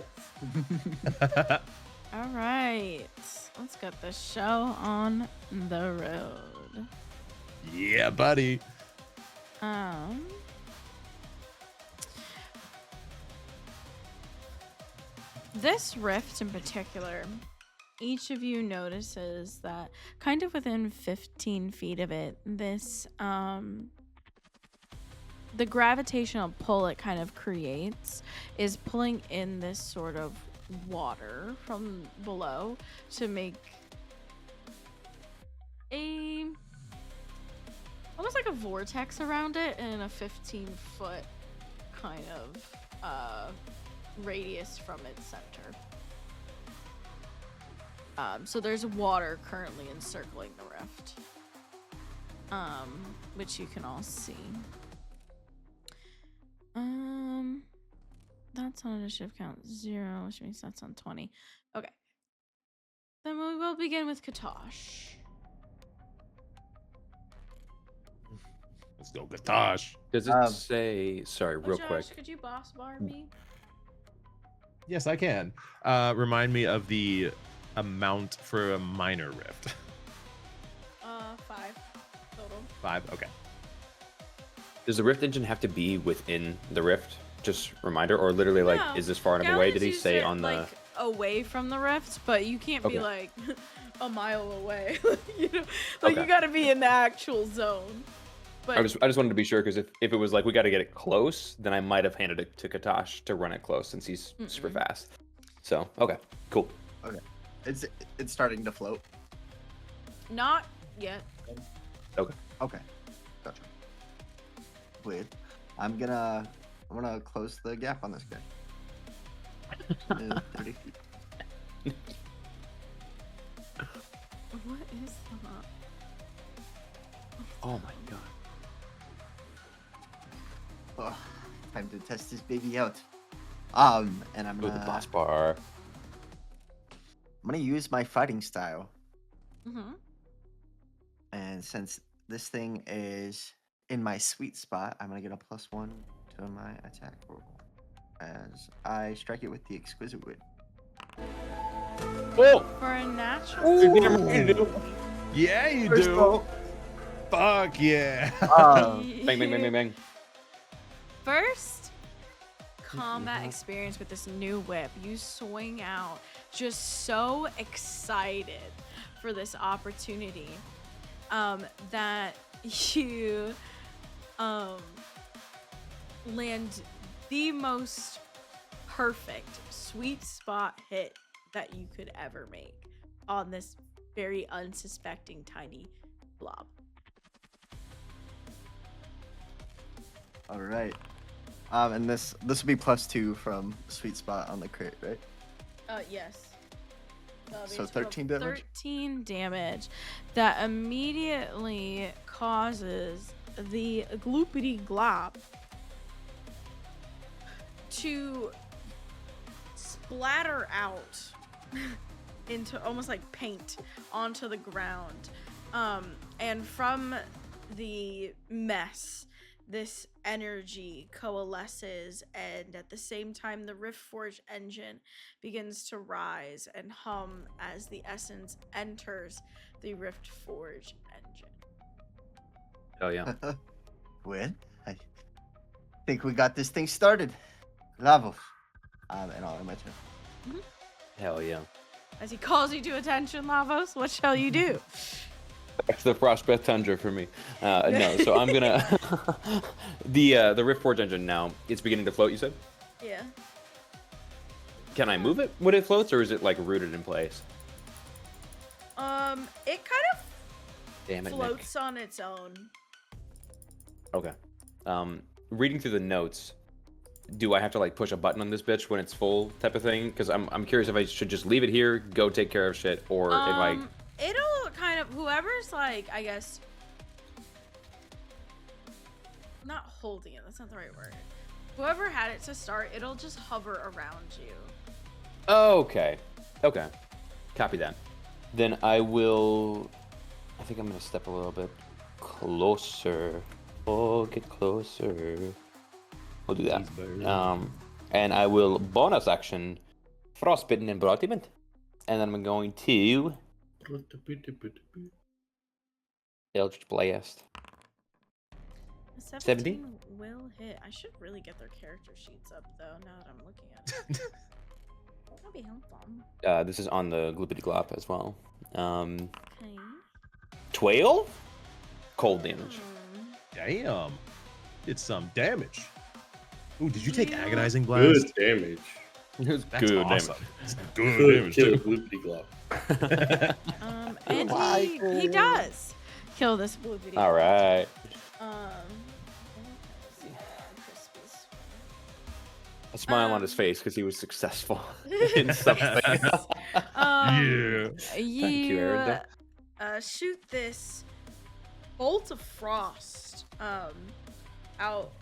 All right. Let's get the show on the road. Yeah, buddy. This rift in particular, each of you notices that kind of within 15 feet of it, this the gravitational pull it kind of creates is pulling in this sort of water from below to make a almost like a vortex around it in a 15-foot kind of radius from its center. So there's water currently encircling the rift, which you can all see. That's on initiative count 0, which means that's on 20. Okay. Then we will begin with Katosh. Let's go, Gatosh. Does it say? Sorry, Oh, real Josh, quick. could you boss bar me? Yes, I can. Remind me of the amount for a minor rift. 5 total. 5. Okay. Does the rift engine have to be within the rift? Just reminder, or literally like, No, is this far enough away? Did he Galleons say use it, on the? like away from the rift, but you can't be Okay. like a mile away. You know, like Okay. you got to be in the actual zone. But I just wanted to be sure because if it was like we got to get it close, then I might have handed it to Katash to run it close since he's super fast. So okay, cool. Okay. It's starting to float. not yet. Okay. Okay. Gotcha. Wait. I'm gonna close the gap on this guy. 30 feet. What is that? Oh my god. Oh, time to test this baby out. And I'm With the gonna boss bar. use my fighting style. Mm-hmm. And since this thing is in my sweet spot, I'm gonna get a +1 to my attack roll as I strike it with the exquisite wit. Oh! For a natural. Yeah, you First do. roll. Fuck yeah. Bang, bang, bang, bang, bang. First combat experience with this new whip. You swing out just so excited for this opportunity that you land the most perfect sweet spot hit that you could ever make on this very unsuspecting tiny blob. All right. And this will be +2 from sweet spot on the crit, right? Yes. So 13 damage? 13 damage that immediately causes the gloopity glop to splatter out into almost like paint onto the ground. And from the mess, this energy coalesces, and at the same time the Riftforge engine begins to rise and hum as the essence enters the Riftforge engine. Oh yeah. Well, I think we got this thing started. Lavos. And I'll end my turn. Hell yeah. As he calls you to attention, Lavos, what shall you do? Back to the Frostbreath Tundra for me. No, so I'm gonna the Riftforge engine now. It's beginning to float. You said? Yeah. Can I move it when it floats, or is it like rooted in place? It kind of Damn it, Nick. floats on its own. Okay. Reading through the notes, do I have to like push a button on this bitch when it's full type of thing? Because I'm curious if I should just leave it here, go take care of shit, or if I. It'll kind of, whoever's like, I guess, not holding it, that's not the right word. Whoever had it to start, it'll just hover around you. Okay. Okay. Copy that. Then I will. I think I'm gonna step a little bit closer. Oh, get closer. We'll do that. And I will bonus action Frostbitten Embodiment. And then I'm going to Eldritch Blast. 17 will hit. I should really get their character sheets up though, now that I'm looking at it. That'll be helpful. This is on the Gloopity Glop as well. Okay. 12? Cold damage. Damn. Did some damage. Ooh, did you take Yeah. agonizing blast? Good damage. That's That's good awesome. damage. That's good Good damage kill, too. Gloopity Glop. And he does kill this blue video. All right. A smile on his face because he was successful in something. Yeah. you, Aaron. Shoot this bolt of frost out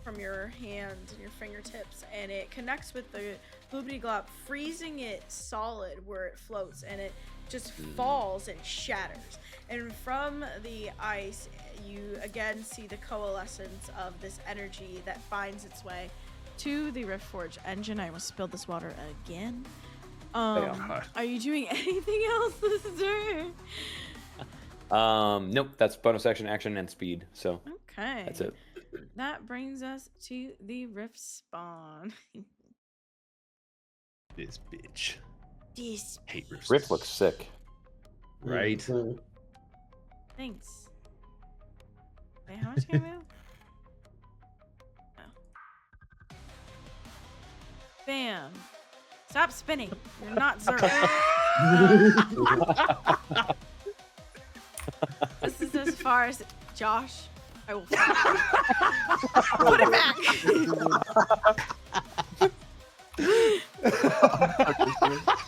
from your hand and your fingertips, and it connects with the Gloopity Glop, freezing it solid where it floats, and it just falls and shatters. And from the ice, you again see the coalescence of this energy that finds its way to the Riftforge engine. I will spill this water again. Are you doing anything else this turn? Nope. That's bonus action, and speed. So Okay. that's it. That brings us to the Rift spawn. This bitch. This Hate rifts. Rift looks sick. Right? Mhm. Thanks. Wait, how much can I move? Oh. Bam. Stop spinning. You're not Zerg. This is as far as Josh. I will put it back.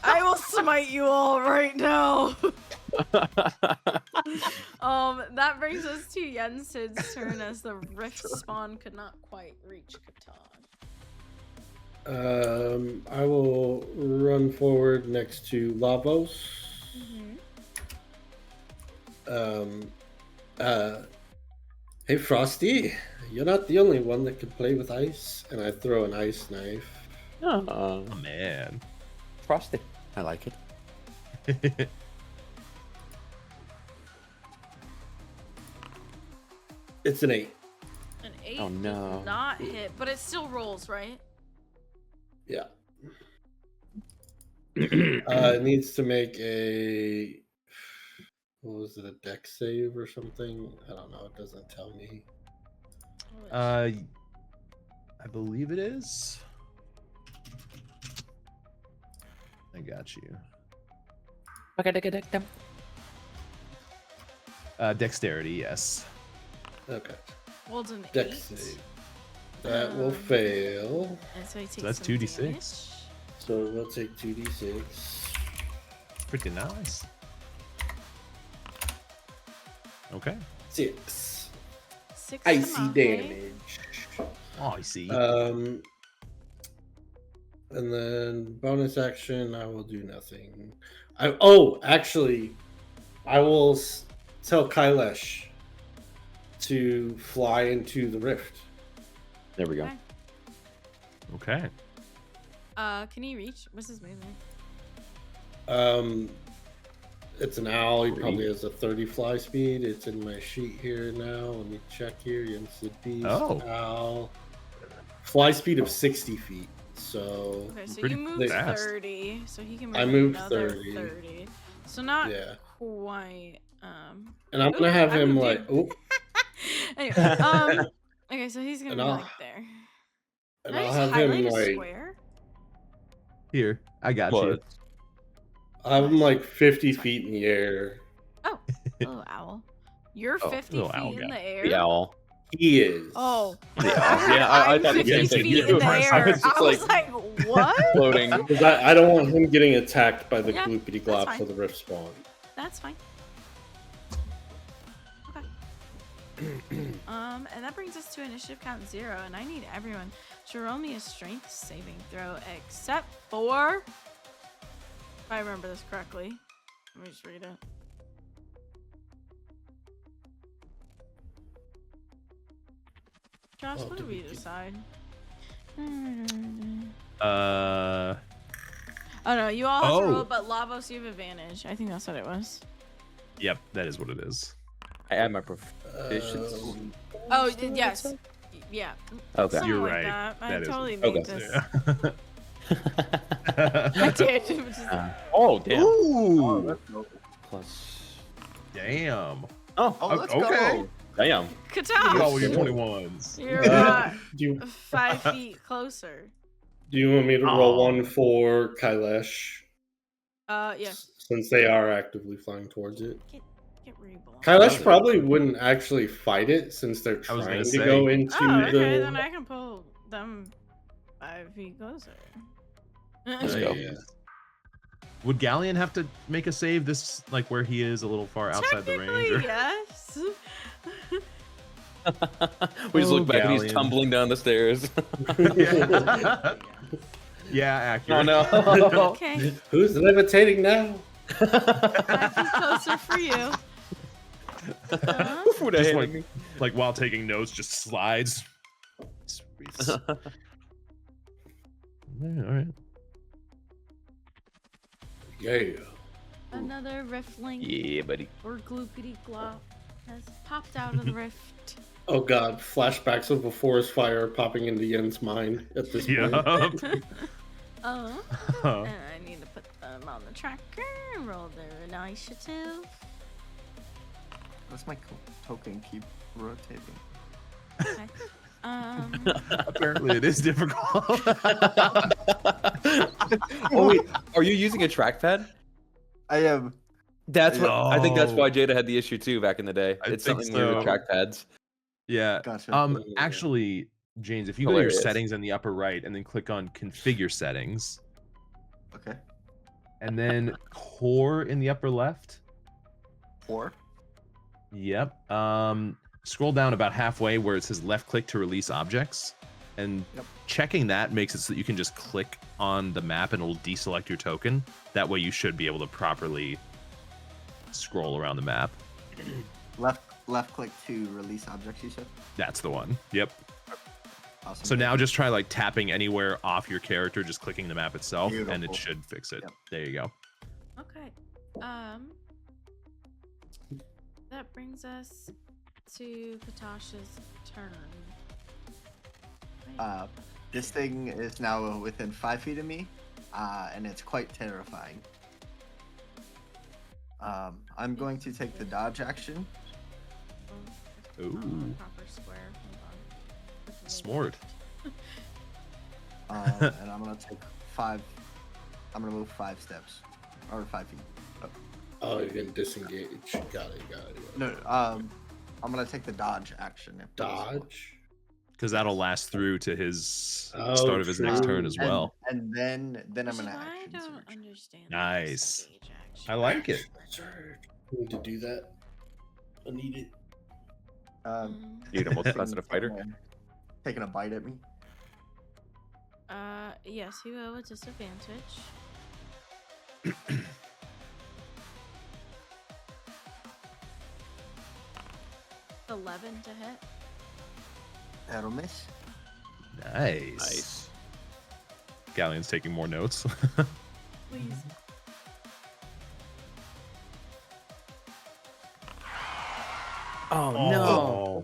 I will smite you all right now. That brings us to Jensen's turn as the Rift spawn could not quite reach Catan. I will run forward next to Lavos. Hey Frosty, you're not the only one that can play with ice. And I throw an ice knife. Oh, man. Frosty. I like it. It's an 8. An 8 Oh, no. does not hit, but it still rolls, right? Yeah. It needs to make a. What was it? A deck save or something? I don't know. It doesn't tell me. I believe it is. I got you. Dexterity, yes. Okay. Rolls an Deck 8. save. That will fail. And so he takes So that's some 2d6. damage. So we'll take 2d6. Pretty nice. Okay. 6 6 icy damage. damage. Oh, I see. And then bonus action, I will do nothing. Actually, I will tell Kailesh to fly into the rift. There we go. Okay. Okay. Can he reach? What's his movement? It's an owl. He probably has a 30 fly speed. It's in my sheet here now. Let me check here. Jensen Beast, owl. Fly speed of 60 feet. So Okay, so Pretty you moved fast. 30, so he can move I moved another 30. 30. So not yeah. quite. And I'm Ooh, gonna have I him moved like. in. Oh, Anyway, okay, so he's gonna And be I'll- like there. and Can I I'll just have highlight him a like. square? Here, I got you. What? I'll have him like 50 feet in the air. Oh, little owl. You're Oh, 50 little feet owl in guy. the air. The owl. He is. Oh. Yeah, I I'm thought the 50 same thing. feet in the I air. was just I was like, what? Floating. Because I don't want him getting attacked by the Yeah, gloopity that's glops fine. of the rift spawn. That's fine. Okay. And that brings us to initiative count 0, and I need everyone to roll me a strength saving throw, except for, if I remember this correctly. Let me just read it. Josh, Oh, what did did we we do- decide? Uh, Oh no, you all have to Oh. roll, but Lavos, you have advantage. I think that's what it was. yep, that is what it is. I add my proficiency. Oh, yes. Yeah. Okay. Something You're like right. that. I That is totally what made it this. Yeah. I did. Which is, Oh, damn. Ooh, Plus. damn. Oh, Oh, let's Okay. go. damn. You Katosh, got with your 21s. you're Do you 5 feet closer. do you want me to roll Aw. one for Kailesh? Yeah. Since they are actively flying towards it. Get where you belong. Kailesh probably wouldn't actually fight it since they're I was gonna trying to say. go into Oh, okay. the. Then I can pull them 5 feet closer. Let's go. Yeah. Would Galleon have to make a save this, like where he is a little far outside the range? Technically, Or... yes. We just Oh, look back and he's Galleon. tumbling down the stairs. yeah. Yeah, Oh accurate. Okay. Who's levitating now? 5 feet closer for you. Who would have Just handed me? like while taking notes, just slides. Sweet. Yeah, all right. Yeah. Another rift link Yeah, buddy. or gloopity glop has popped out of the rift. Oh god, flashbacks of a forest fire popping into Yen's mind at this point. Yep. And I need to put them on the tracker and roll their initiative. What's my token keep rotating? Okay. Apparently, it is difficult. Oh wait, are you using a trackpad? I am. That's what I think. That's No. why Jada had the issue too back in the day. I It's think something new with so. trackpads. Yeah. Gotcha. Actually, James, if you go to your Hilarious. settings in the upper right and then click on configure settings, Okay. and then core in the upper left. 4. Yep. Scroll down about halfway where it says left click to release objects, and Yep. checking that makes it so that you can just click on the map and it'll deselect your token. That way, you should be able to properly scroll around the map. Left click to release objects. You said. That's the one. Yep. Awesome. So now just try like tapping anywhere off your character, just clicking the map itself, and it Beautiful. should fix it. Yep. There you go. Okay. That brings us to Katash's turn. Right. This thing is now within 5 feet of me, and it's quite terrifying. I'm going to take the dodge action. Ooh. Proper square. Hold on. Smart. And I'm gonna take 5. I'm gonna move 5 steps, or 5 feet. Oh, you're gonna disengage. Got it. No, I'm gonna take the dodge action. If possible. Dodge. Because that'll last through to his start of his true. next turn as well. And then I'm Which gonna I action don't surge. understand. Nice. Disengage action. I like it. I need to do that. I need it. You're a multifaceted fighter. Taking a bite at me. Yes, he will with disadvantage. 11 to hit. That'll miss. Nice. Nice. Galleon's taking more notes. Please. Oh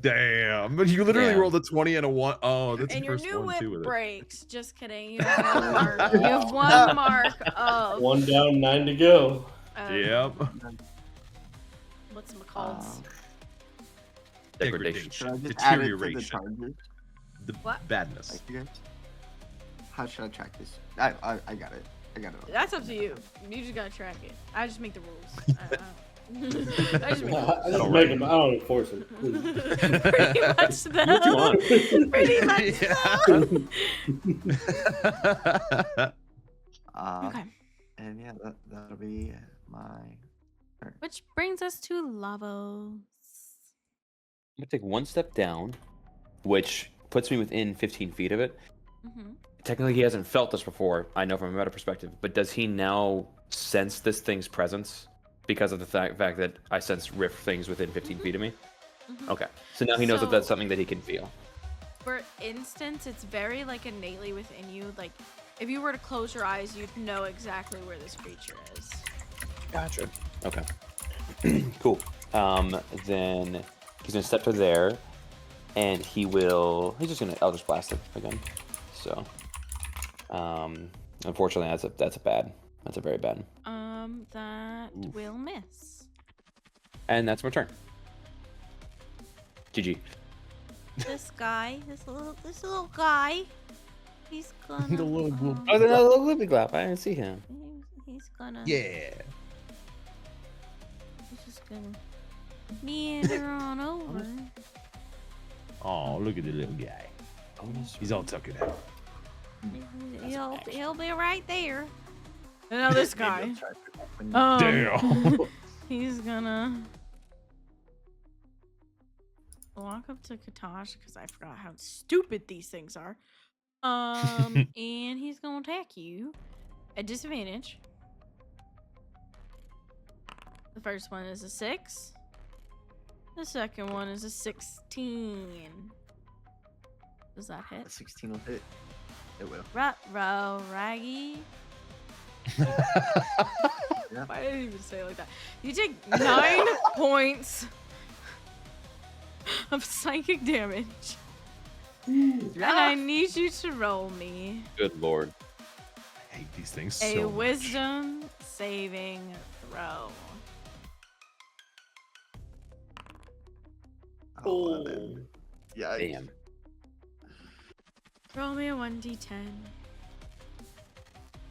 Damn. But you literally Yeah. rolled a 20 and a 1. Oh, that's And the your first new one whip too with it. breaks. Just kidding. You have one mark. You have one mark of One down, 9 to go. Yep. What's it called? Degradation. Should I just add it to the Deterioration. charges? The What? badness. Like you guys? How should I track this? I got it. I got it. That's up to you. You just gotta track it. I just make the rules. I just make I the just make them. I don't enforce it. Please. rules. Pretty much though. What you want? Pretty much Yeah. Okay. And yeah, that'll be my turn. Which brings us to Lavos. I'm gonna take one step down, which puts me within 15 feet of it. Mm-hmm. Technically, he hasn't felt this before. I know from a meta perspective, but does he now sense this thing's presence because of the fact that I sense rift things within 15 feet of me? Mhm. Okay, so now he knows that that's So- something that he can feel. For instance, it's very like innately within you. Like if you were to close your eyes, you'd know exactly where this creature is. Gotcha. Okay. Cool. Then he's gonna step to there, and he's just gonna Eldritch Blast it again. So, unfortunately, that's a very bad. That Oof. will miss. And that's my turn. GG. This guy, this little guy, he's gonna. The little blue- Oh, the little Libby Glap. I didn't see him. He's gonna. Yeah. He's just gonna meander on over. Oh, look at the little guy. He's all tuckered out. He'll be right there. And now this guy. Maybe I'll try to protect when- Damn. He's gonna walk up to Katash because I forgot how stupid these things are. And he's gonna attack you at disadvantage. The first one is a 6. The second one is a 16. Does that hit? A 16 will hit. It will. Ruh-roh, Raggy. Yeah. Why did I even say it like that? You take 9 points of psychic damage. And I need you to roll me Good lord. I hate these things a so much. wisdom saving throw. 11. Yeah. Damn. Roll me a 1d10.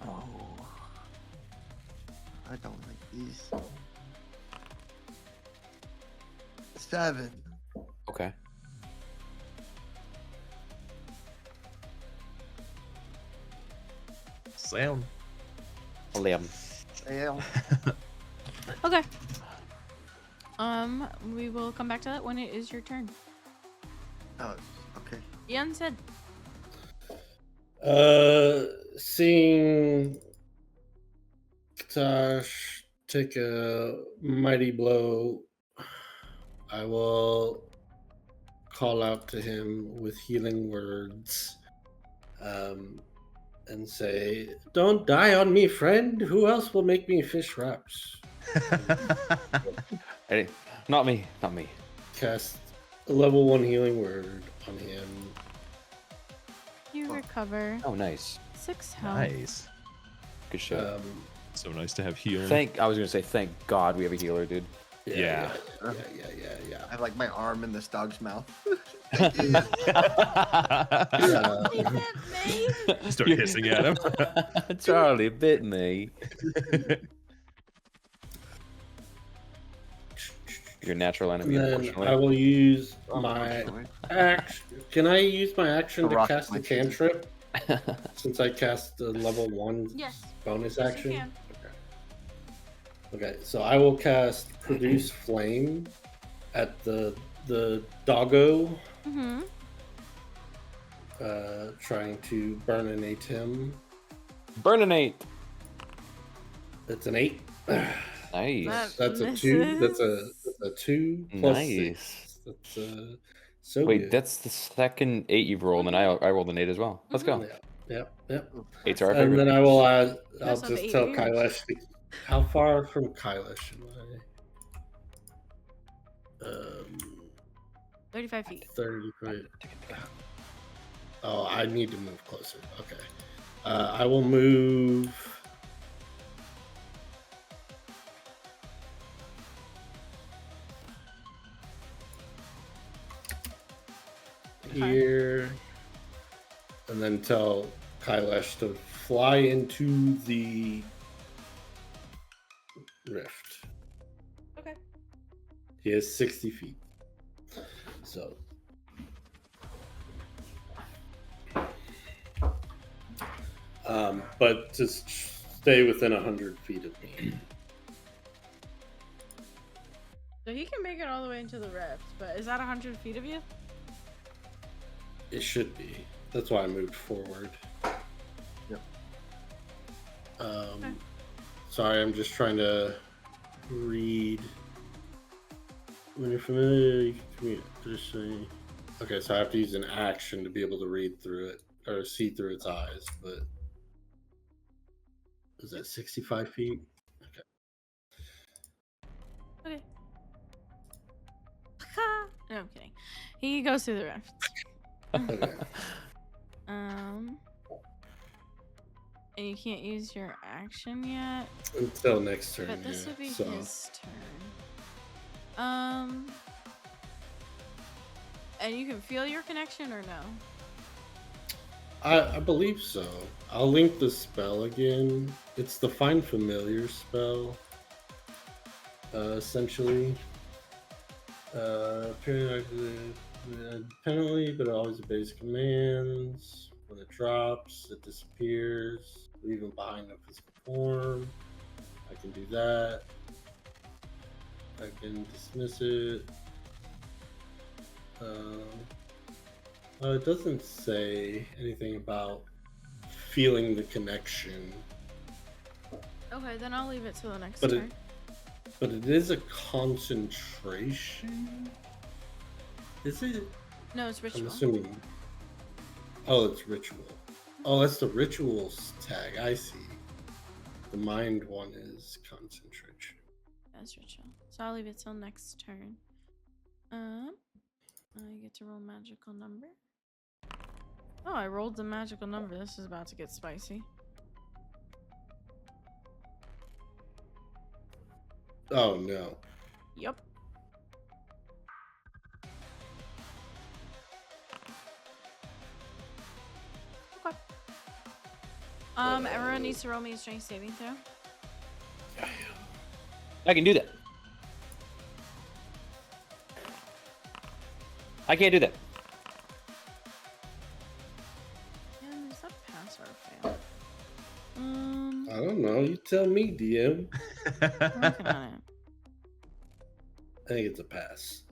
Oh. I don't like these. 7. Okay. Sound. 11. Damn. Okay. We will come back to that when it is your turn. Oh, okay. Ian said, Seeing Katash take a mighty blow, I will call out to him with healing words, and say, "Don't die on me, friend. Who else will make me fish wraps?" Hey, not me. Not me. Cast a level 1 healing word on him. you recover Oh, nice. 6 health. Nice. Good shot. So nice to have healing. I was gonna say, thank God we have a healer, dude. Yeah. Yeah. I have like my arm in this dog's mouth. Start hissing at him. Charlie bit me. Your natural enemy, And then unfortunately. I will use my action. Can I use my action to Rock cast my a cantrip? Since I cast the level 1 Yes. bonus Yes, you action? can. Okay, so I will cast Produce Flame at the doggo, Mm-hmm. trying to burninate him. Burninate. That's an 8. Nice. That's a 2. That's a 2 plus Nice. 6. That's so Wait, good. that's the second 8 you've rolled, and I rolled an 8 as well. Let's go. Yep. 8's our And favorite. then I will add. I'll That's not the just 8 tell beers. Kailash. How far from Kailash am I? 35 feet. 30 feet. Oh, I need to move closer. Okay. I will move. Here. And then tell Kailash to fly into the rift. Okay. He has 60 feet. So. But just stay within 100 feet of me. So he can make it all the way into the rift, but is that 100 feet of you? It should be. That's why I moved forward. Yep. Okay. Sorry, I'm just trying to read. When you're familiar, you can just say. Okay, so I have to use an action to be able to read through it or see through its eyes. But is that 65 feet? Okay. No, I'm kidding. He goes through the rift. Okay. And you can't use your action yet. Until next turn. But this yeah. would be So, his turn. And you can feel your connection or no? I believe so. I'll link the spell again. It's the Find Familiar spell. Essentially. Periodically, independently, but always obeys commands. When it drops, it disappears, leaving behind a physical form. I can do that. I can dismiss it. It doesn't say anything about feeling the connection. Okay, then I'll leave it till the next But turn. But it is a concentration. Is it? No, it's I'm ritual. assuming. Oh, it's ritual. Oh, that's the rituals tag. I see. The mind one is concentration. That's ritual. So I'll leave it till next turn. I get to roll magical number. Oh, I rolled the magical number. This is about to get spicy. Oh no. Yup. Okay. Everyone needs to roll me a strength saving throw. I can do that. I can't do that. And is that a pass or a fail? I don't know. You tell me, DM. Working on it. I think it's a pass.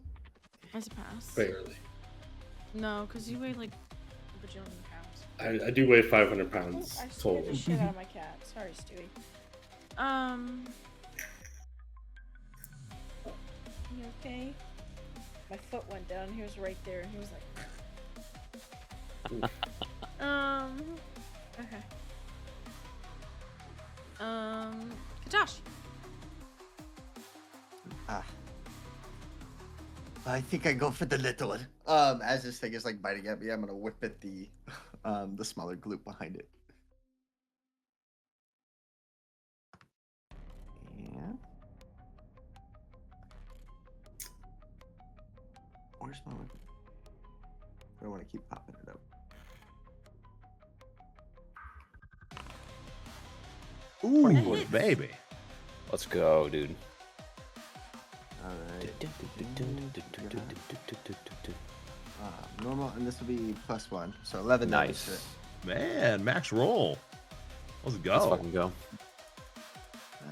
It's a pass. Barely. No, because you weigh like a bajillion pounds. I do weigh 500 pounds I scared total. the shit out of my cat. Sorry, Stewie. You okay? My foot went down. He was right there, and he was like, okay. Katash. I think I go for the little one. As this thing is like biting at me, I'm gonna whip at the smaller gloop behind it. Yeah. Where's my weapon? I don't want to keep popping it up. Ooh, baby. Let's go, dude. Alright. Normal, and this will be +1, so 11 damage to it. Nice. Man, max roll. Let's go. Let's fucking go.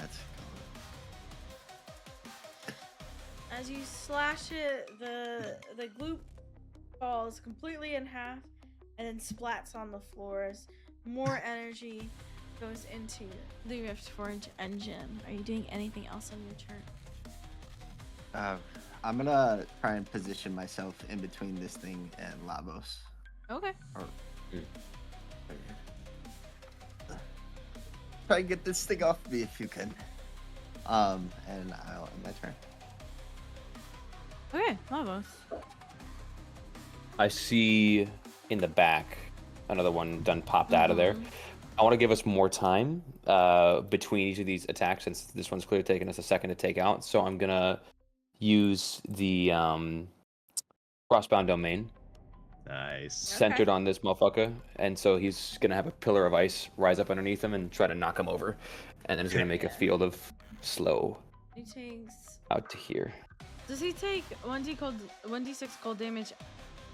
Let's go. As you slash it, the gloop falls completely in half and then splats on the floor as more energy goes into the Rift Forge engine. Are you doing anything else on your turn? I'm gonna try and position myself in between this thing and Lavos. Okay. Or, try and get this thing off me if you can. And I'll end my turn. Okay, Lavos. I see in the back another one done popped out of there. I want to give us more time between each of these attacks since this one's clearly taking us a second to take out. So I'm gonna use the crossbound domain Nice. centered on this motherfucker, and so he's gonna have a pillar of ice rise up underneath him and try to knock him over, and then he's gonna make a field of slow He takes. out to here. Does he take 1d6 cold damage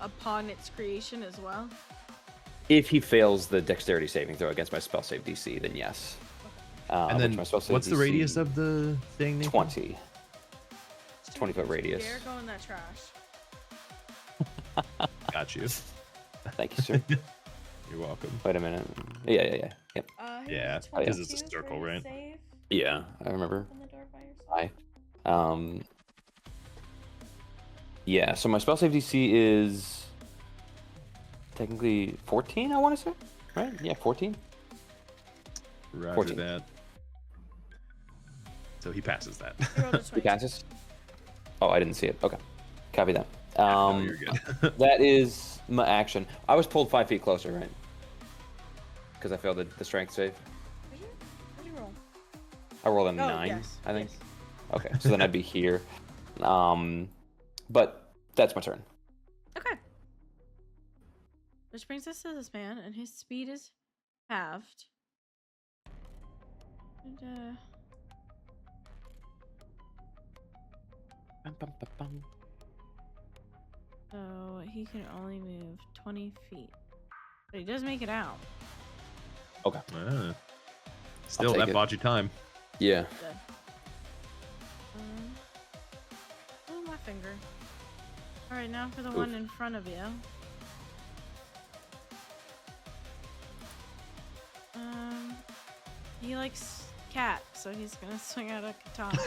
upon its creation as well? If he fails the dexterity saving throw against my spell save DC, then yes. And which then my spell save what's the DC radius of the thing? Nathan? 20. It's 20-foot radius. Dare go in that trash. Got you. Thank you, sir. You're welcome. Wait a minute. Yeah. Yep. He Yeah, rolled because it's a 22 circle, for his right? save. Yeah, I remember. Open the door by yourself. Hi. Yeah, so my spell save DC is technically 14, I want to say. Right? Yeah, 14. Roger 14. that. So he passes that. He rolled a He 20. passes? Oh, I didn't see it. Okay. Copy that. No, you're good. That is my action. I was pulled 5 feet closer, right? Because I failed the strength save. Did you? What'd you roll? I rolled a Oh, 9, yes, I think. yes. Okay, so then I'd be here. But that's my turn. Okay. Which brings us to this man, and his speed is halved. And, so he can only move 20 feet. But he does make it out. Okay. Ah. Still, take that it. bought you time. Yeah. Good. Oh, my finger. Alright, now for the one in front of you. He likes cat, so he's gonna swing out a katana.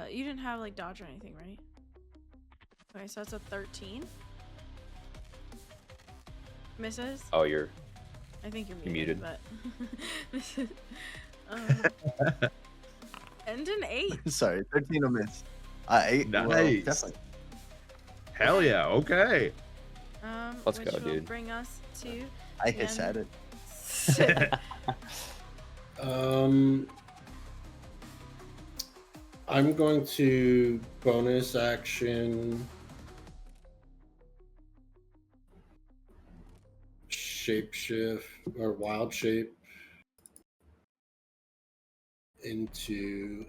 You didn't have like dodge or anything, right? Okay, so it's a 13. Misses. Oh, you're I think you're muted. but um, and an 8. Sorry, 13 will miss. 8. Well, Nice. definitely. Hell yeah. Okay. Let's which go, will dude. bring us to I hiss at it. I'm going to bonus action shapeshift or wild shape into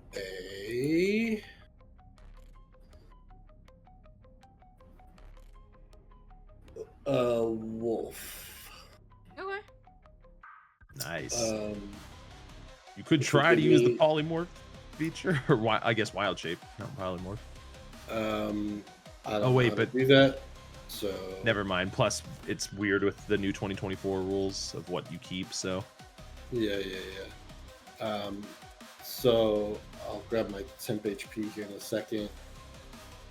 a wolf. Okay. Nice. Um, You could if you try to give use the me- polymorph feature, or I guess wild shape, not polymorph. I don't Oh, wait, know how to but- do that. So Never mind. Plus, it's weird with the new 2024 rules of what you keep. So Yeah. So I'll grab my temp HP here in a second,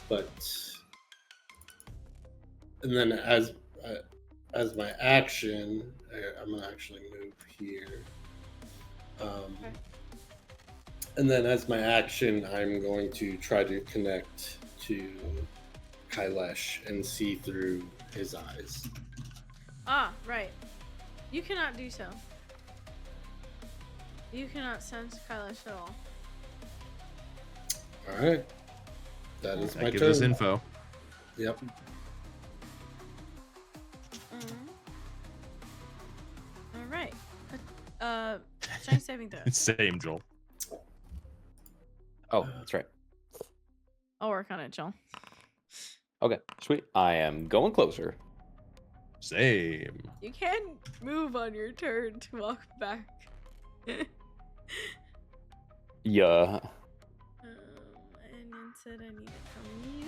and then as my action, I'm gonna actually move here. Okay. And then as my action, I'm going to try to connect to Kailash and see through his eyes. Ah, right. You cannot do so. You cannot sense Kailash at all. All right, that is that my gives turn. us info. Yep. All right. Strength saving throw. Same, Joel. Oh, that's right. I'll work on it, Joel. Okay, sweet. I am going closer. Same. You can move on your turn to walk back. Yeah. And instead I need it from you.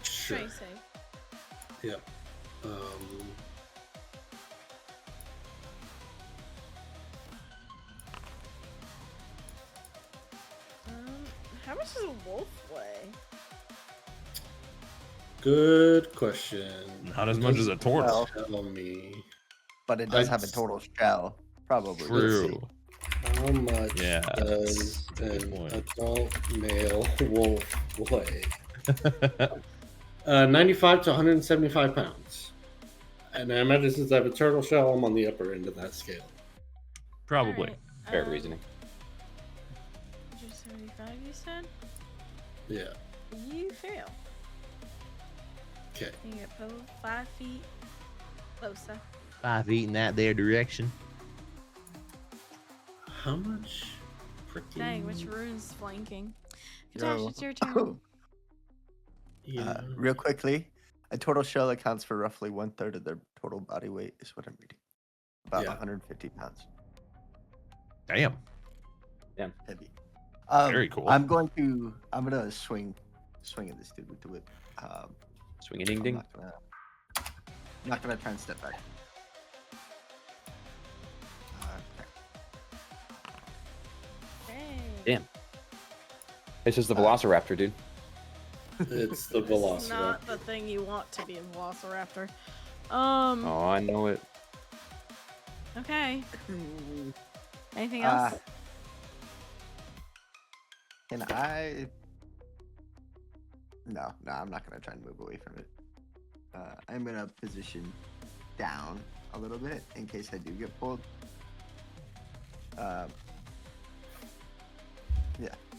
Sure. Strength save. Yep. How much does a wolf weigh? Good question. Not as much as a tortoise. Well, Tell me but it does I'd have a s- total shell, probably. Let's see. True. how much Yeah, does that's a good an point. adult male wolf weigh? 95 to 175 pounds. And I imagine since I have a turtle shell, I'm on the upper end of that scale. Probably. Alright, Fair reasoning. 175, you said? Yeah. You fail. Okay. You get pulled 5 feet closer. 5 feet in that there direction. How much freaking? Dang, which rune's flanking? Katash, Yo. it's your turn. Yeah. Real quickly, a total shell accounts for roughly 1/3 of their total body weight, is what I'm reading. About Yeah. 150 pounds. Damn. Heavy. Very cool. I'm gonna swing at this dude with the whip. Swing a ding I'm ding. not gonna try and step back. Dang. Damn. It's just the Velociraptor, dude. It's the This is velociraptor. not the thing you want to be a Velociraptor. Oh, I know it. Okay. Anything Uh, else? Can I? No, I'm not gonna try and move away from it. I'm gonna position down a little bit in case I do get pulled. Yeah,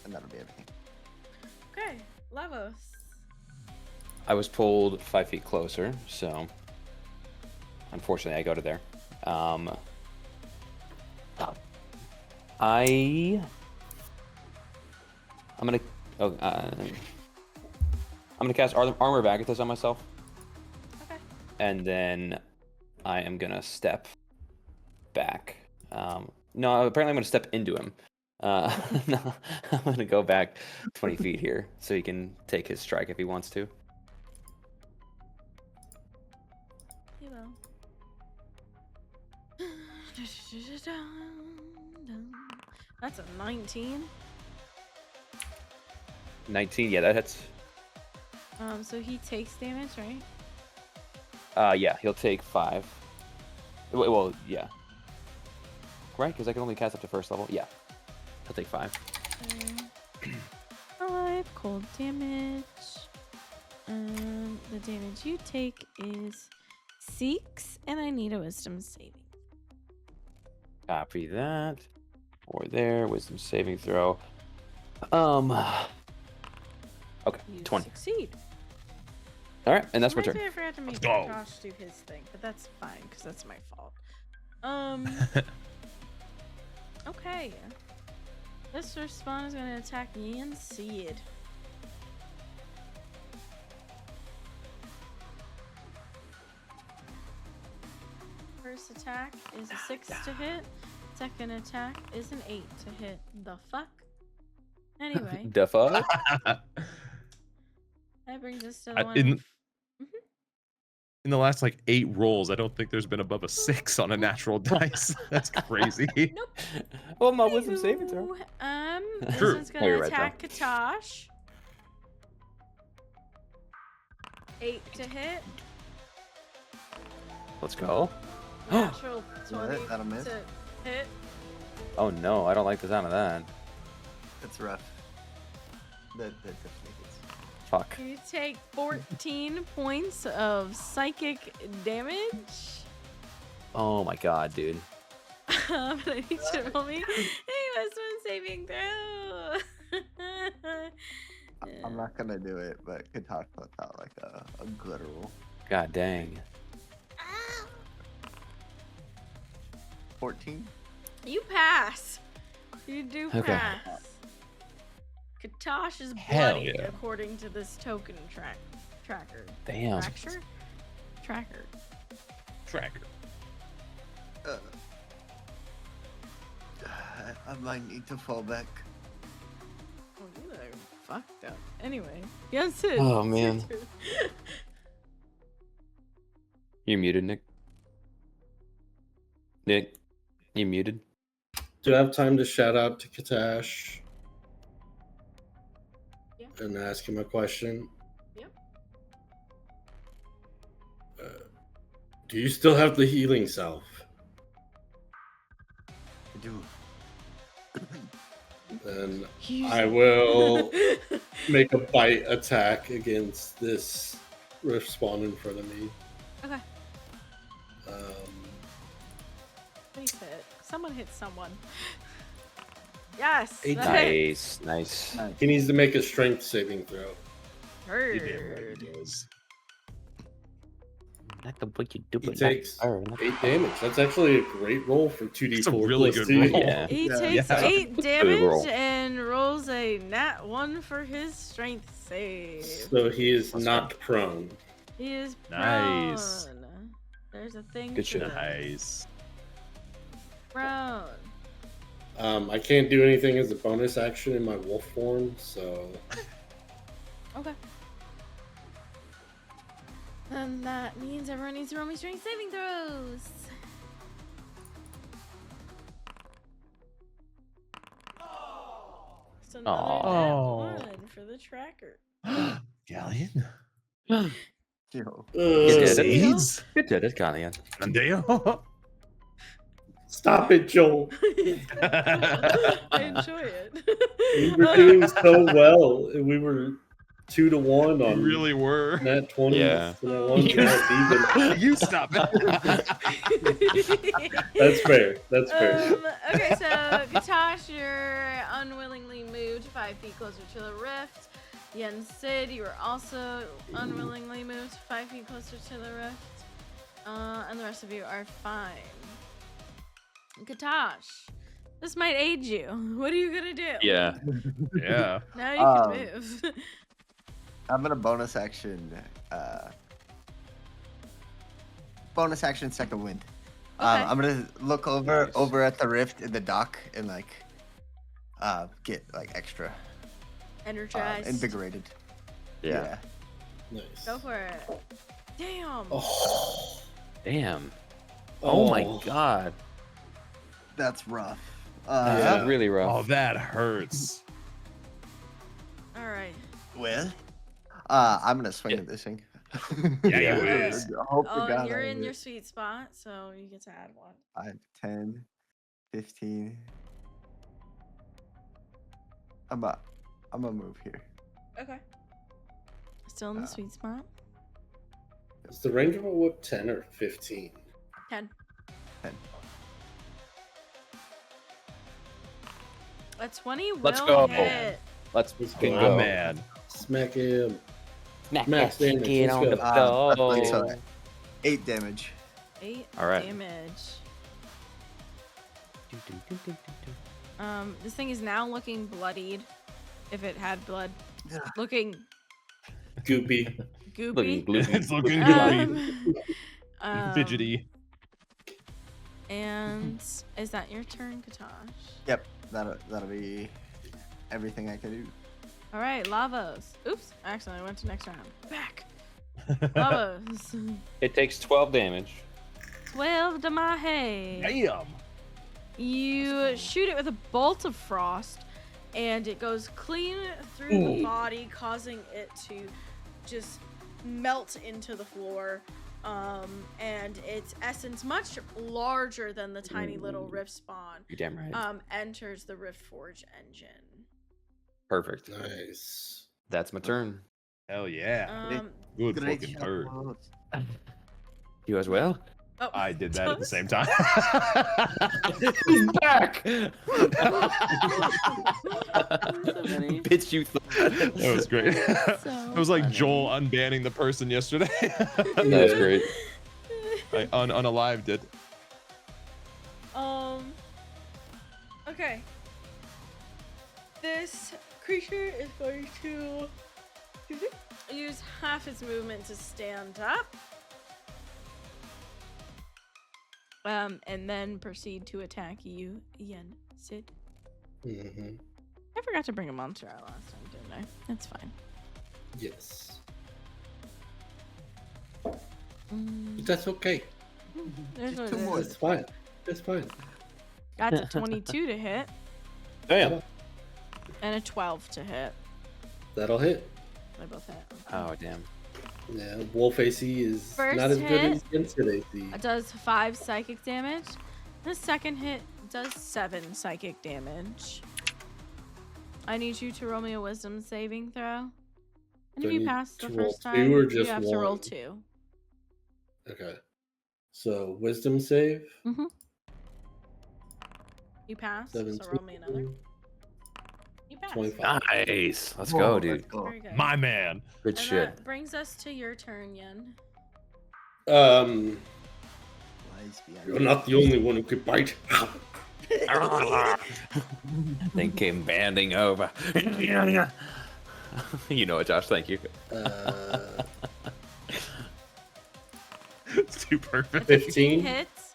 and that'll be everything. Okay. Lavos. I was pulled 5 feet closer, so unfortunately I go to there. I'm gonna cast armor of Agathis on myself, Okay. and then I am gonna step back. No, apparently I'm gonna step into him. No, I'm gonna go back 20 feet here so he can take his strike if he wants to. He will. That's a 19. 19. Yeah, that hits. So he takes damage, right? Yeah, he'll take 5. Well, yeah. Right, because I can only cast up to first level. Yeah, he'll take 5. 5 cold damage. The damage you take is 6, and I need a wisdom saving. Copy that. Or there, wisdom saving throw. Okay, You 20. succeed. All right, and that's my Reminds turn. me I forgot to make go. Josh do his thing, but that's fine because that's my fault. Okay. This respawn is gonna attack me and Seed. First attack is a 6 to hit. Second attack is an 8 to hit. The fuck? Anyway, The fuck? that brings us to the one. In the last like 8 rolls, I don't think there's been above a 6 on a natural dice. That's crazy. Nope. Well, my wisdom saving throw. This True. one's Oh, gonna you're right, attack Katosh. 8 to hit. Let's go. Natural 20 That'll miss. to hit. Oh no, I don't like the sound of that. That's rough. That definitely hits. Fuck. You take 14 points of psychic damage. Oh my god, dude. But I need you to roll me a wisdom saving throw. I'm not gonna do it, but Katash puts out like a good roll. God dang. 14. You pass. You do Okay. pass. Katosh is Hell bloody yeah. according to this token tracker. Damn. Tracker? Tracker. Tracker. I might need to fall back. Oh, you are fucked up. Anyway. Yes, Sid. Oh, It's your man. turn. You muted, Nick. Nick, you muted. Do I have time to shout out to Katash? Yeah. And ask him a question? Yep. Do you still have the healing salve? I do. Then Use I it. will make a bite attack against this respawn in front of me. Okay. Um, Please hit. Someone hit someone. Yes. 18. That hit. Nice. he needs to make a strength saving throw. You damn right Heard. he does. Not the way you do He it. takes 8 damage. That's actually a great roll for 2d4. That's a really plus good 2. roll. Yeah. He Yeah. takes Yeah. 8 roll. damage and rolls a nat 1 for his strength save. So he is knocked prone. He is Nice. prone. There's a thing. Good for shit. this. Nice. Prone. I can't do anything as a bonus action in my wolf form, so Okay. And that means everyone needs to roll me strength saving throws. So another Aw. nat 1 for the tracker. Galleon? Yo. did it. Seeds? Good did it, Galleon. Andeo? stop it, Joel. I enjoy it. We were doing so well. We were 2-1 You on really were. nat 20. Yeah. And that one cast even. You stop it. That's fair. That's fair. Okay, so Katash, you're unwillingly moved 5 feet closer to the rift. Yen Sid, you were also unwillingly moved 5 feet closer to the rift. And the rest of you are fine. Katash, this might aid you. What are you gonna do? Yeah. Yeah. Now you can move. I'm gonna bonus action second wind. Okay. I'm gonna look over Nice. at the rift in the dock and like get like extra Energized. invigorated. Yeah. Nice. Go for it. Damn. Oh. Damn. Oh my god. That's rough. This Yeah. is really rough. Oh, that hurts. All right. Well, I'm gonna swing Yeah. at this thing. Yeah, you is. Hope to Oh, God and you're I in your hit. sweet spot, so you get to add one. 5, 10, 15. I'm gonna move here. Okay. Still in the sweet spot. Is the range of a whip 10 or 15? 10. 10. A 20 will Let's go. hit. Let's Let's fucking My go. man. Smack him. Smack Max that damage, shit let's on go. the That's floor. 8 damage. 8 All right. damage. This thing is now looking bloodied. If it had blood. Yeah. Looking Goopy. Looking goopy. gloomy. It's looking good. Fidgety. And is that your turn, Katash? Yep, that'll be everything I can do. All right, Lavos. Oops, actually, I went to next round. Back. Lavos. It takes 12 damage. 12 to my head. Damn. You shoot it with a bolt of frost, and it goes clean through the body, causing it to just melt into the floor. And its essence, much larger than the tiny little rift spawn, You're damn right. enters the Rift Forge engine. Perfect. Nice. That's my turn. Hell yeah. Good Great fucking shot, turd. Lavos. You as well? Oh, I did that at the same time. He's back! funny. Bitch, you That was great. So It was like funny. Joel unbanning the person yesterday. That was great. Like unalived it. Okay. This creature is going to use half its movement to stand up. And then proceed to attack you, Yen Sid. Mm-hmm. I forgot to bring a monster out last time, didn't I? That's fine. Yes. Mm, That's okay. there's what Two it more. is. That's fine. That's fine. That's a 22 to hit Damn. and a 12 to hit. That'll hit. They both hit. Oh, damn. Yeah, Wolf AC is First not as good hit. as Instant AC. It does 5 psychic damage. The second hit does 7 psychic damage. I need you to roll me a wisdom saving throw. And Do if I you need pass the to roll first 2 time, or you just have to roll one? 2. Okay. So wisdom save. You pass, so 17. roll me another. You pass. 25. Nice. Let's Whoa, go, let's dude. go. Very good. My man. Good And shit. that brings us to your turn, Yen. You're not the only one who could bite. They came banding over. You know it, Josh. Thank you. It's too perfect. 15. Hits.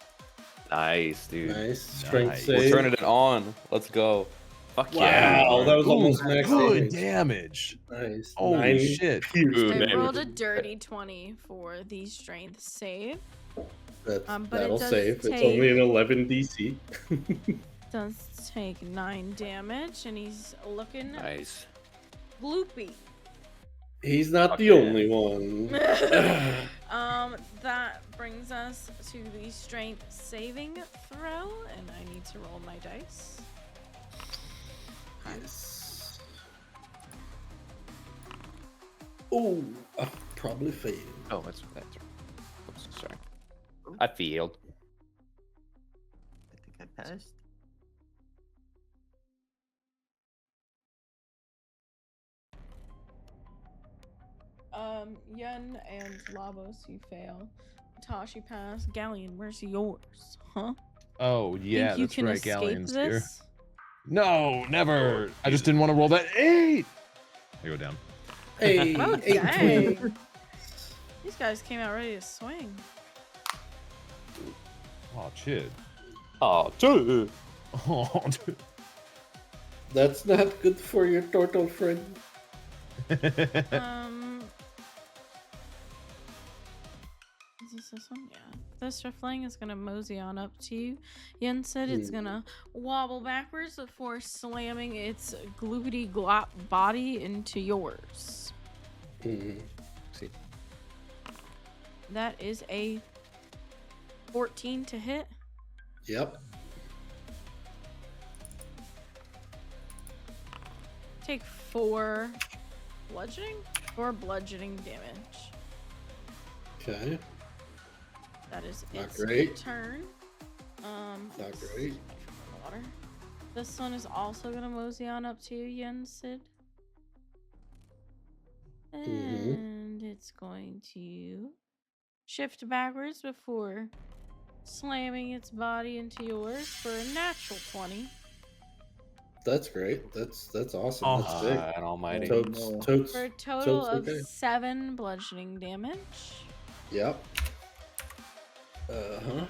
Nice, dude. Nice. Strength Nice. We're save. turning it on. Let's go. Fuck yeah. Wow, that was almost max Good damage. damage. Nice. Holy 9 shit. piercing Good I damage. rolled a dirty 20 for the strength save. That's, but it that'll does save. It's take- only an 11 DC. Does take 9 damage, and he's looking Nice. gloopy. He's not Fuck the yeah. only one. That brings us to the strength saving throw, and I need to roll my dice. Yes. Oh, I probably failed. Oh, that's. Oops, sorry. I failed. I think I passed. Yen and Lavos, you fail. Tashi pass. Galleon, where's yours? Huh? Oh yeah, Think you that's can right. escape Galleon's this? here. No, never. I just didn't want to roll that 8. I go down. Hey, Oh, 18. dang. These guys came out ready to swing. Oh, chid. Oh, dude. Oh, dude. That's not good for your turtle friend. This is Is this one? Yeah. This Riffling is gonna mosey on up to you. Yen said it's gonna wobble backwards before slamming its gloopity glop body into yours. Mm-hmm. See. That is a 14 to hit. Yep. Take 4 bludgeoning? 4 bludgeoning damage. Okay. That is Not its great. turn. Not oops, great. Water. This one is also gonna mosey on up to you, Yen Sid. And it's going to shift backwards before slamming its body into yours for a natural 20. That's great. That's awesome. Oh. That's big. God almighty. Totes. For a total Totes of okay. 7 bludgeoning damage. Yep. Uh-huh.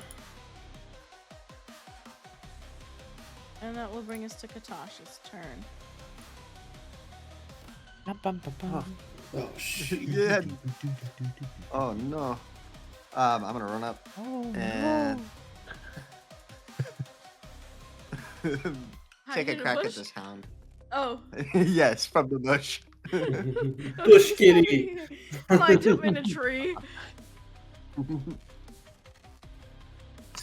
And that will bring us to Katash's turn. Oh shit. Yeah. Oh no. I'm gonna run up and take a Hide in a crack at bush? this hound. Oh. Yes, from the bush. Bush kitty. Climbed up in a tree.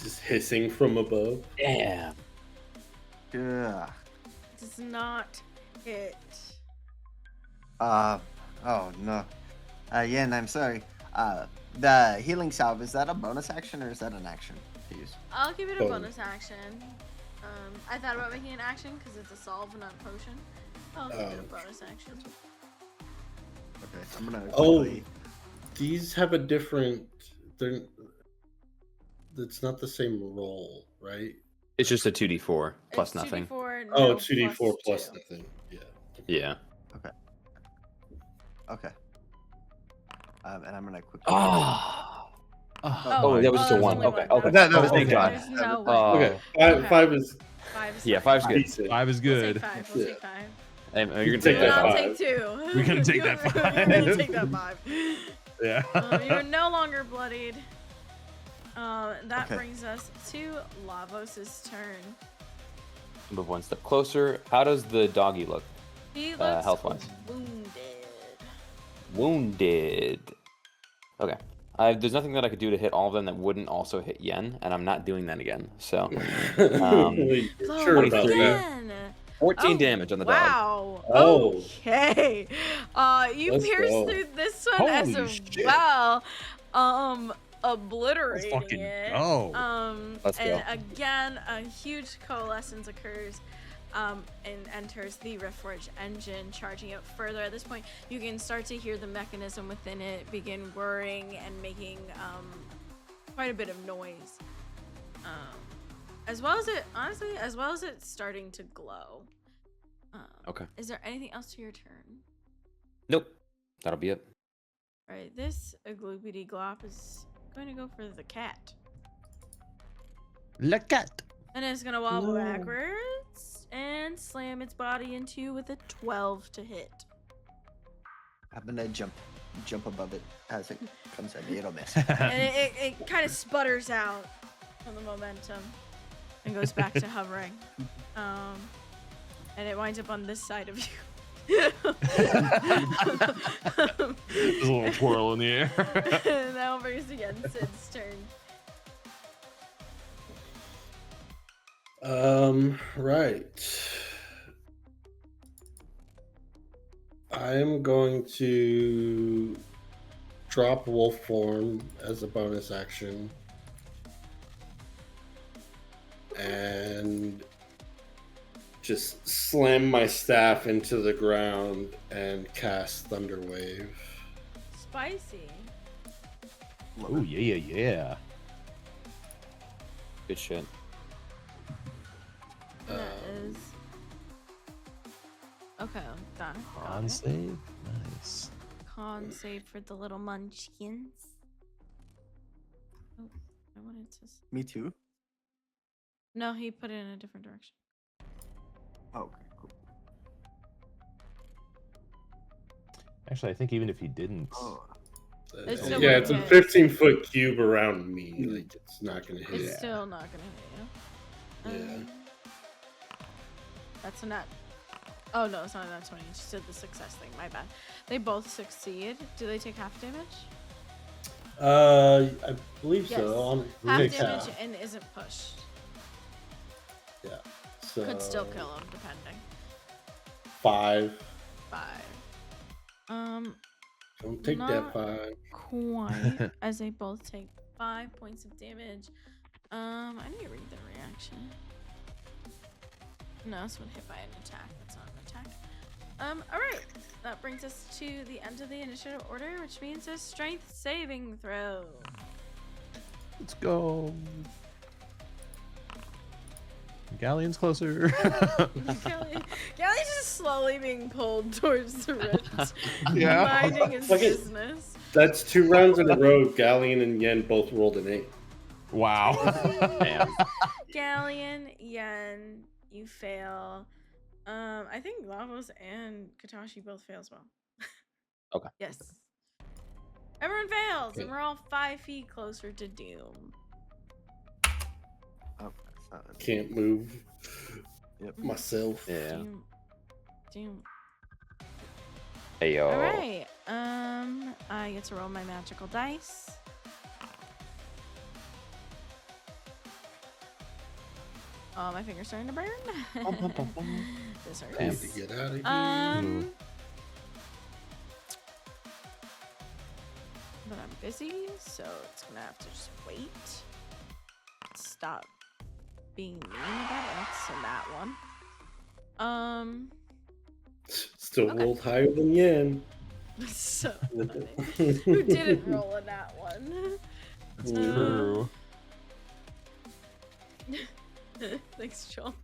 Just hissing from above. Damn. Yeah. Does not hit. Oh no. Yen, I'm sorry. The healing salve, is that a bonus action or is that an action to use? I'll give it a Bonus. bonus action. I thought about making an action because it's a solve, not a potion. I'll give it a bonus action. Okay, I'm gonna Oh, quickly... these have a different. They're. It's not the same roll, right? It's just a 2d4 plus It's nothing. 2d4, Oh, no, it's 2d4 plus 2. nothing. Yeah. Yeah. Okay. And I'm gonna quickly... Oh, that was just a there's 1. only Okay. one. Okay. That was Thank okay. God. There's no way. Okay. Okay. Five is 5 is Yeah, fine. 5's good. decent. 5 is We'll good. take 5. We'll take 5. Hey, you're gonna Take take And that that. I'll five. take 2. We're gonna take that You're 5. gonna take that 5. Yeah. You're no longer bloodied. That Okay. brings us to Lavos' turn. Move one step closer. How does the doggy look? He looks health-wise. wounded. Wounded. Okay. There's nothing that I could do to hit all of them that wouldn't also hit Yen, and I'm not doing that again. So, Wait, you're Low sure about that? again. 14 Oh, damage on the dog. Wow. Oh. Okay. You Let's pierced go. through this one as Holy shit. well. Let's Obliterating fucking it. go. Let's and go. again, a huge coalescence occurs. And enters the Riftforge engine, charging it further. At this point, you can start to hear the mechanism within it begin whirring and making quite a bit of noise. As well as it's starting to glow. Okay. Is there anything else to your turn? Nope. That'll be it. All right, this gloopity glop is going to go for the cat. Le cat. And it's going to wobble backwards and slam its body into you with a 12 to hit. I'm gonna jump above it as it comes at me. It'll miss. And it kind of sputters out from the momentum and goes back to hovering. And it winds up on this side of you. There's a little twirl in the air. And that will bring us again Sid's turn. Right. I'm going to drop wolf form as a bonus action. And just slam my staff into the ground and cast Thunder Wave. Spicy. Oh yeah, yeah. Good shit. And that is... Okay, got it. On save. Nice. Con save for the little munchkins. Oh, I wanted to... Me too. No, he put it in a different direction. Oh, okay, cool. Actually, I think even if he didn't, Oh, It's still yeah, wouldn't it's a hit. 15-foot cube around me. Like, it's not gonna hit. It's still not gonna hit you. Yeah. That's a nat. Oh no, it's not a nat 20. You just did the success thing. My bad. They both succeed. Do they take half damage? I believe Yes. so. Half Take damage half. and isn't pushed. Yeah. So Could still kill him depending. 5. 5. Don't take Not- that 5. Quite, as they both take 5 points of damage. I need to read the reaction. No, this one hit by an attack. That's not an attack. Alright. That brings us to the end of the initiative order, which means a strength saving throw. Let's go. Galleon's closer. Gally's just slowly being pulled towards the rest. Yeah. Minding his Look at- business. That's 2 rounds in a row. Galleon and Yen both rolled an 8. Wow. Damn. Galleon, Yen, you fail. I think Lavos and Katashi both fail as well. Okay. Yes. Everyone fails, Okay. and we're all 5 feet closer to doom. Oh, that's not. Can't move. Yep. Myself. Yeah. Doom. Doom. Hey yo. All right. I get to roll my magical dice. Oh, my finger's starting to burn. This I need hurts. to get out of here. But I'm busy, so it's gonna have to just wait. Stop being mean about it. So that one. Still okay. rolled higher than Yen. So funny. Who didn't roll in that one? That's true. Thanks, Joel.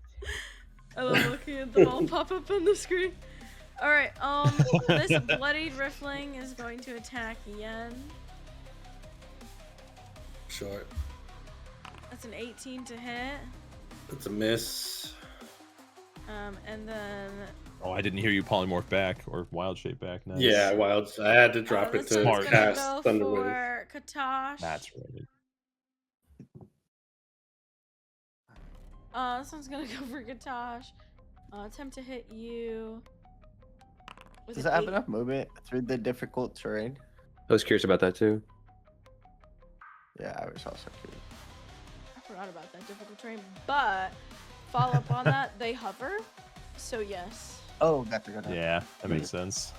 I love looking at them all pop up on the screen. All right. This bloodied riffling is going to attack Yen. Short. That's an 18 to hit. That's a miss. And then Oh, I didn't hear you polymorph back or wild shape back. Nice. Yeah, wild. I had to drop it this to one's gonna cast go Thunder Wave. for Katash. That's right. This one's gonna go for Katash. Attempt to hit you. with Does an it have 8. enough movement through the difficult terrain? I was curious about that too. Yeah, I was also curious. I forgot about that difficult terrain, but follow up on that, they hover. So yes. Oh, gotcha. Yeah, that makes sense.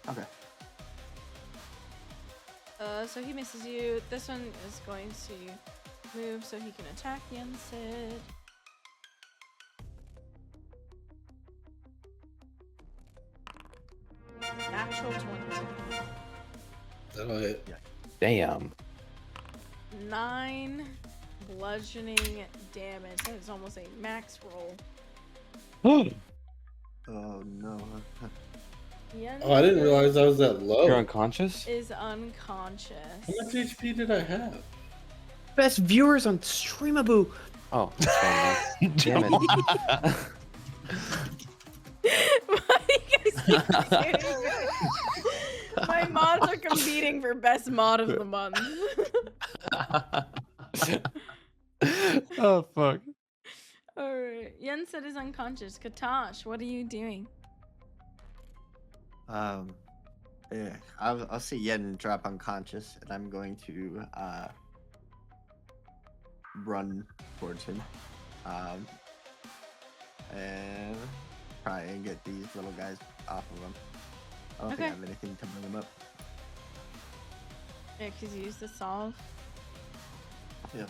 Okay. So he misses you. This one is going to move so he can attack Yensid. Natural 20. That'll hit. Damn. 9 bludgeoning damage. That is almost a max roll. Oh no. Oh, I didn't realize I was that low. You're unconscious? Is unconscious. How much HP did I have? Best viewers on Streamaboo. Oh, that's fine. Damn it. Why you guys keep doing that? My mods are competing for best mod of the month. Oh fuck. Alright. Yensid is unconscious. Katash, what are you doing? Yeah, I'll see Yen drop unconscious, and I'm going to run towards him, and try and get these little guys off of him. I don't think I Okay. have anything to bring him up. Yeah, because you used the solve. Yep.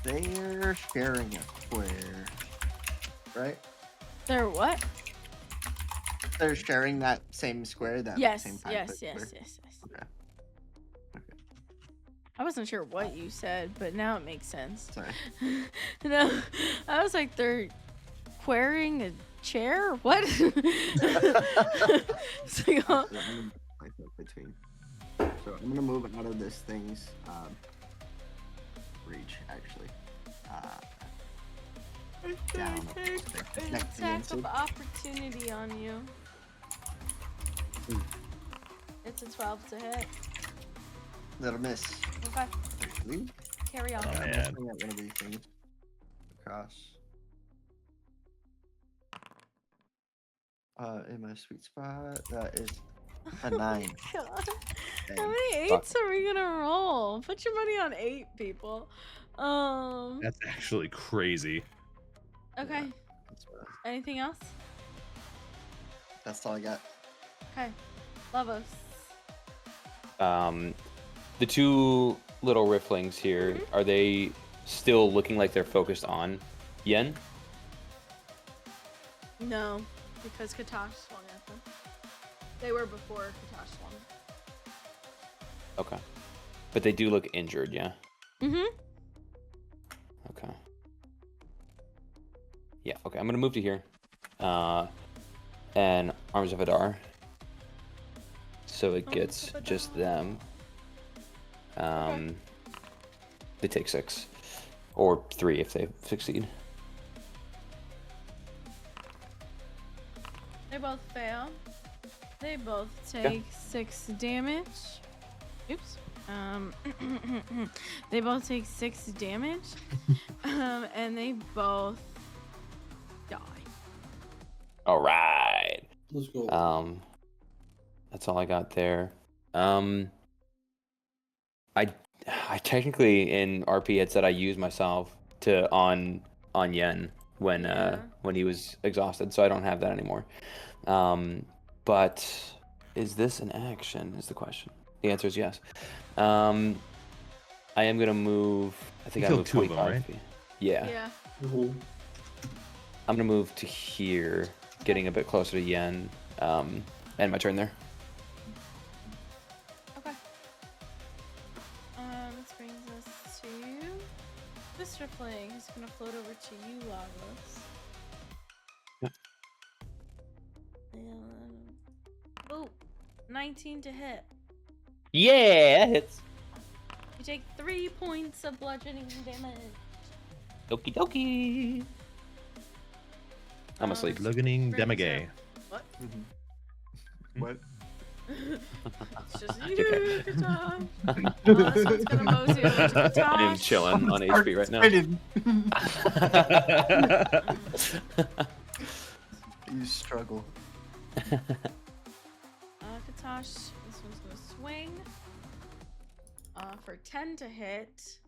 They're sharing a square, right? They're what? They're sharing that same square. That Yes, same yes, 5-foot yes, square? yes, yes. Okay. I wasn't sure what you said, but now it makes sense. Sorry. No, I was like, they're querying a chair? What? It's like, oh. So I'm gonna place it between. So I'm gonna move out of this thing's reach, actually. Down. An Next attack answer. of opportunity on you. It's a 12 to hit. Little miss. Okay, Really? carry on. Oh, I'm man. looking at one of these things. Across. In my sweet spot, that is a 9. God. Dang. How many 8s are we gonna roll? Put your money on 8, people. That's actually crazy. Okay. That's, Anything else? that's all I got. Okay. Lavos. The two little rifflings here, are they still looking like they're focused on Yen? No, because Katash swung at them. They were before Katash swung. Okay. But they do look injured, yeah? Mm-hmm. Okay. Yeah, okay. I'm gonna move to here. And Arms of Hadar. So it gets just them. They take 6. Or 3 if they succeed. They both fail. They both take 6 damage. Oops. They both take 6 damage. And they both die. Alright. Let's go. That's all I got there. I technically in RP had said I used myself on Yen when he was exhausted, so I don't have that anymore. But is this an action? Is the question. The answer is yes. I am gonna move. I think I killed moved 2 of them, 25 right? feet. Yeah. Yeah. Mhm. I'm gonna move to here, getting a bit closer to Yen. And my turn there. Okay. This brings us to Mr. Fling, who's gonna float over to you, Lagos. Yep. And oh, 19 to hit. Yeah, that hits. You take 3 points of bludgeoning damage. Okie dokie. I'm asleep. Bludgeoning brings damage. What? What? It's just Okay. you, Katash. This one's gonna mosey over to Katash. I'm chilling on HP right now. You struggle. Katash, this one's gonna swing. For 10 to hit.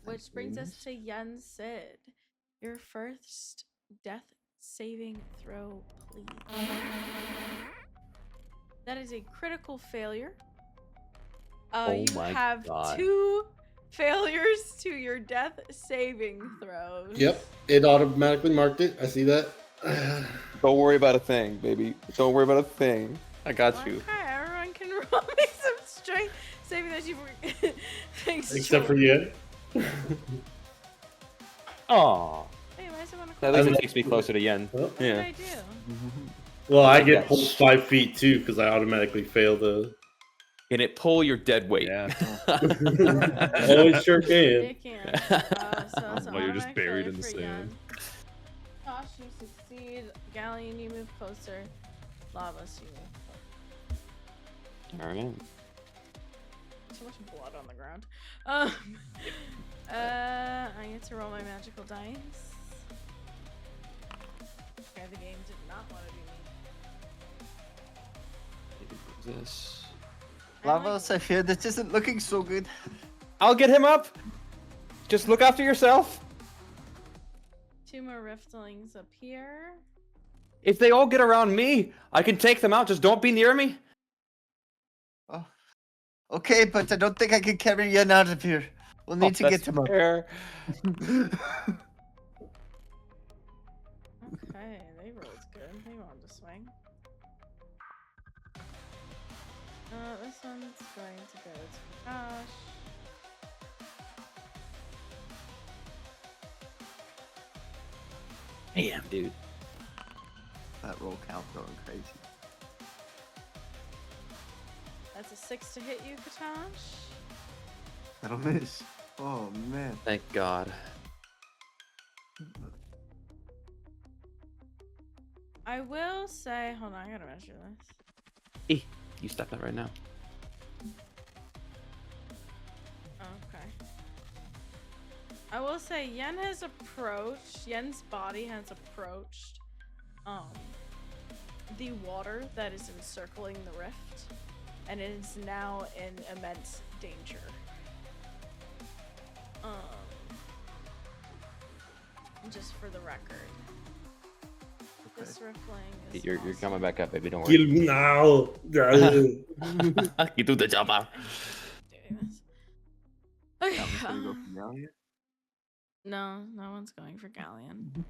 Which brings us to Yen Sid. Your first death saving throw, please. That is a critical failure. You my have God. 2 failures to your death saving throws. Yep, it automatically marked it. I see that. Don't worry about a thing, baby. Don't worry about a thing. I got you. Okay, everyone can roll me some strength saving that you Thanks, Except for Jordan. you. Aw. Hey, why is it wanna At close? least it mean- takes me closer to Yen. Well, What did Yeah. I do? Well, I get Yes. pulled 5 feet too because I automatically fail the. Can it pull your dead weight? Yeah. Always sure can. It can. So it's Well, you're just automatic buried failure in the for sand. Yen. Tosh, you succeed. Galleon, you move closer. Lavas, you move closer. All right. Too much blood on the ground. I get to roll my magical dice. Okay, the game did not want to do me. This. Lavos, I fear this isn't looking so good. I'll get him up. Just look after yourself. 2 more riftlings appear. If they all get around me, I can take them out. Just don't be near me. Oh. Okay, but I don't think I can carry Yen out of here. We'll need to that's get him up. fair. Okay, they rolled good. They wanted to swing. This one's going to go to Josh. Damn, dude. That roll count going crazy. That's a 6 to hit you, Katash. That'll miss. Oh man. Thank God. I will say, hold on, I gotta measure this. You step that right now. Okay. I will say Yen's body has approached the water that is encircling the rift, and it is now in immense danger. Just for the record. This riffling is You're awesome. coming back up, baby. Don't Kill worry. me now. You do the job. Doing this. Okay. Gonna go from Galleon? No one's going for Galleon.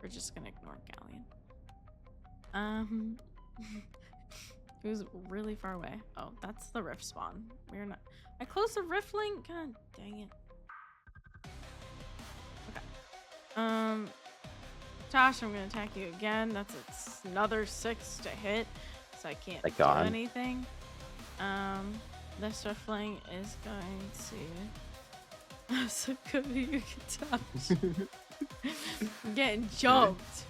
We're just gonna ignore Galleon. It was really far away. Oh, that's the rift spawn. We're not. I closed the rift link. God dang it. Okay. Tosh, I'm gonna attack you again. That's another 6 to hit, so I can't Thank do God. anything. This riftling is going to. I'm so good at you, Tosh. I'm getting jumped.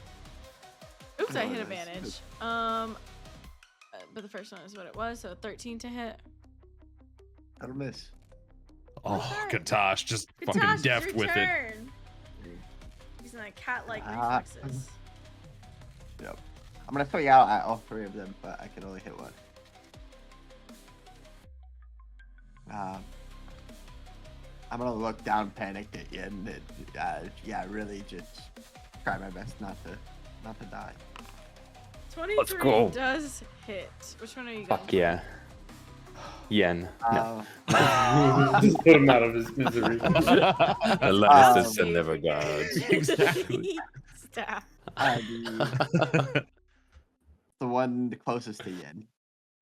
Oops, I hit advantage. But the first one is what it was, so 13 to hit. That'll miss. Oh, Okay. Katash just fucking Katash, deft your with it. turn. Using that cat-like reflexes. Yep. I'm gonna throw you out at all 3 of them, but I can only hit 1. I'm gonna look down, panicked at you, and really just try my best not to die. 23 go. does hit. Which one are you going Fuck yeah. Yen. No. Just put him out of his misery. The Lannisters Um, are never gods. Exactly. Staff. The one closest to Yen.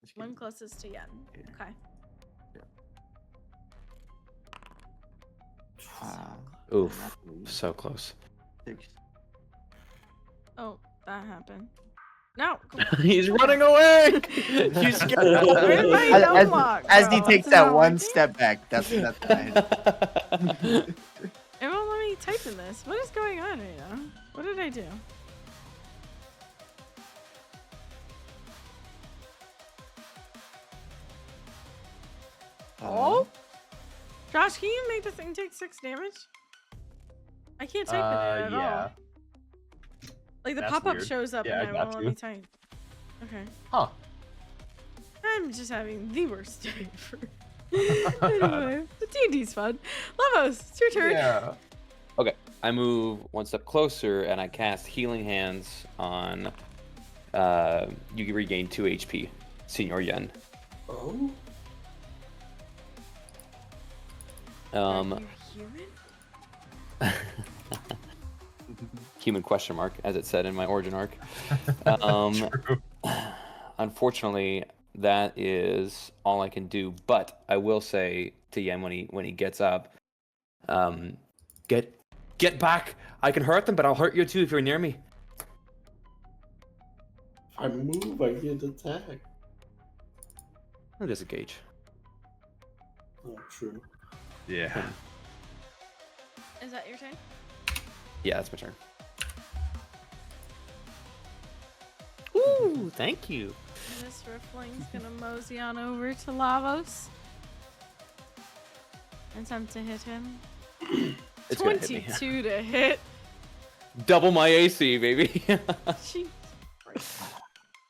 Just One kidding. closest to Yen. Okay. Oof. So close. 6. Oh, that happened. No. He's running away! You scared Where did my As- gnome as- walk, As he bro? takes It's that not one working? step back, that's I hit. It won't let me type in this. What is going on right now? What did I do? Oh? Josh, can you make the thing take 6 damage? I can't type in it at all. Like the That's pop-up weird. shows up Yeah, and I it got won't let you. me type. Okay. Huh. I'm just having the worst day ever. Anyway, the D&D's fun. Lavos, it's your turn. Yeah. Okay, I move one step closer and I cast Healing Hands on. You can regain 2 HP, Senior Yen. Oh? Are you human? Human question mark, as it said in my origin arc. True. Unfortunately, that is all I can do. But I will say to Yen when he gets up, get back. I can hurt them, but I'll hurt you too if you're near me. If I move, I get attacked. Or disengage. Oh, true. Yeah. Is that your turn? Yeah, that's my turn. Ooh, thank you. This riffling's gonna mosey on over to Lavos. Attempt to hit him. It's gonna hit me. 22 to hit. Double my AC, baby. Jeez.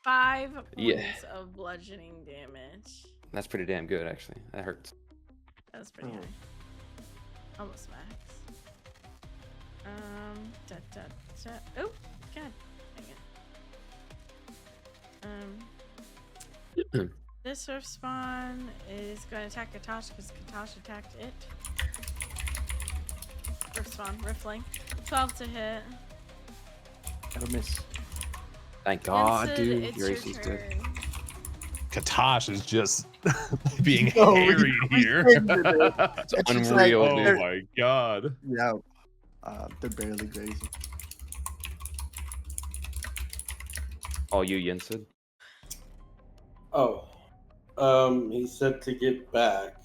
5 points Yeah. of bludgeoning damage. That's pretty damn good, actually. That hurts. That's pretty high. Almost max. Oh, god. Dang it. This surf spawn is going to attack Katash because Katash attacked it. Rift spawn, riffling. 12 to hit. That'll miss. Thank God, Ensid, dude. it's Your your AC's good. turn. Katash is just being No, harried we here. changed it. It's It's just unreal, like- Oh dude. my god. Yeah. They're barely grazing. All you, Yensid. Oh. He said to get back,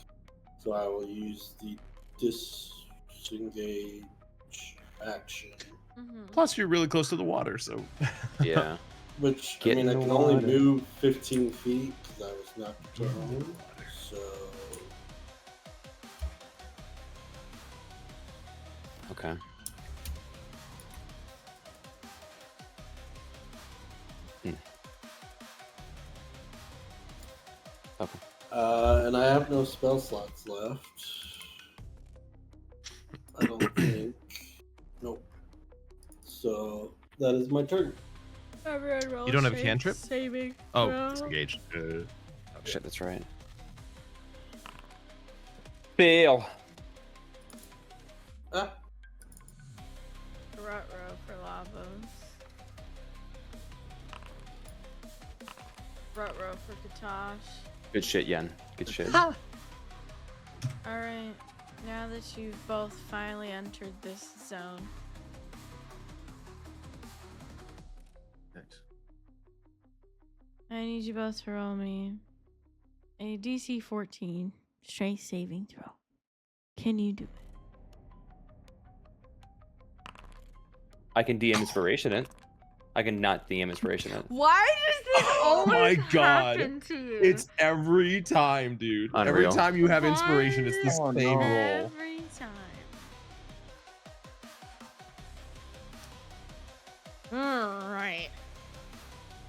so I will use the disengage. action. Plus, you're really close to the water, so. Yeah. Which, Get I mean, I in the can only water. move 15 feet because I was knocked prone. So, Okay. Okay. and I have no spell slots left. I don't think. Nope. So, that is my turn. Everyone roll You don't have a strength cantrip? Saving. Oh, throw. disengaged. Oh shit, that's right. Fail. Ah, Ruh-roh for Lavos. Ruh-roh for Katash. Good shit, Yen. Good shit. Alright, now that you've both finally entered this zone, Thanks. I need you both to roll me a DC 14 strength saving throw. Can you do it? I can DM inspiration it. I can not DM inspiration it. Why does this Oh my always God. happen to you? It's every time, dude. Every Unreal. time you have inspiration, it's the Oh, same no. roll. Every time. Alright.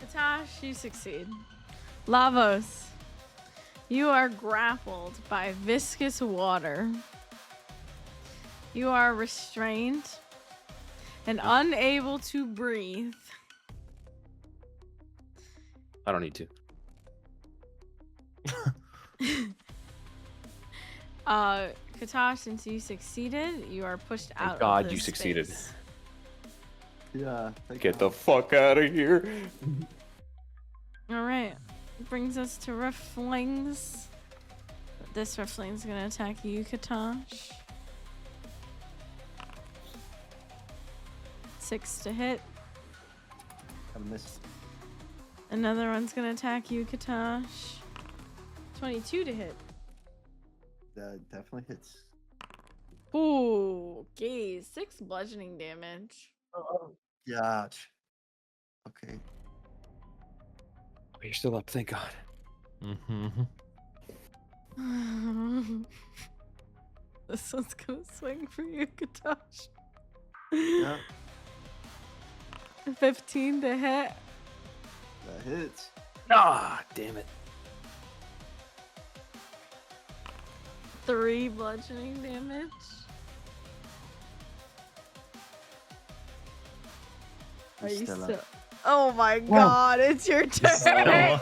Katash, you succeed. Lavos, you are grappled by viscous water. You are restrained and unable to breathe. I don't need to. Katash, since you succeeded, you are pushed out of God this you succeeded. space. Yeah. thank Get God. the fuck out of here. All right, brings us to Rifflings. This Riffling's gonna attack you, Katash. 6 to hit. I missed. Another one's gonna attack you, Katash. 22 to hit. That definitely hits. Ooh, geez, 6 bludgeoning damage. Oh, gosh. Okay. Oh, you're still up, thank God. Mm-hmm. This one's gonna swing for you, Katash. Yeah, 15 to hit. that hits. Ah, damn it. 3 bludgeoning damage. Are you Still up. still? Oh my God! It's your turn.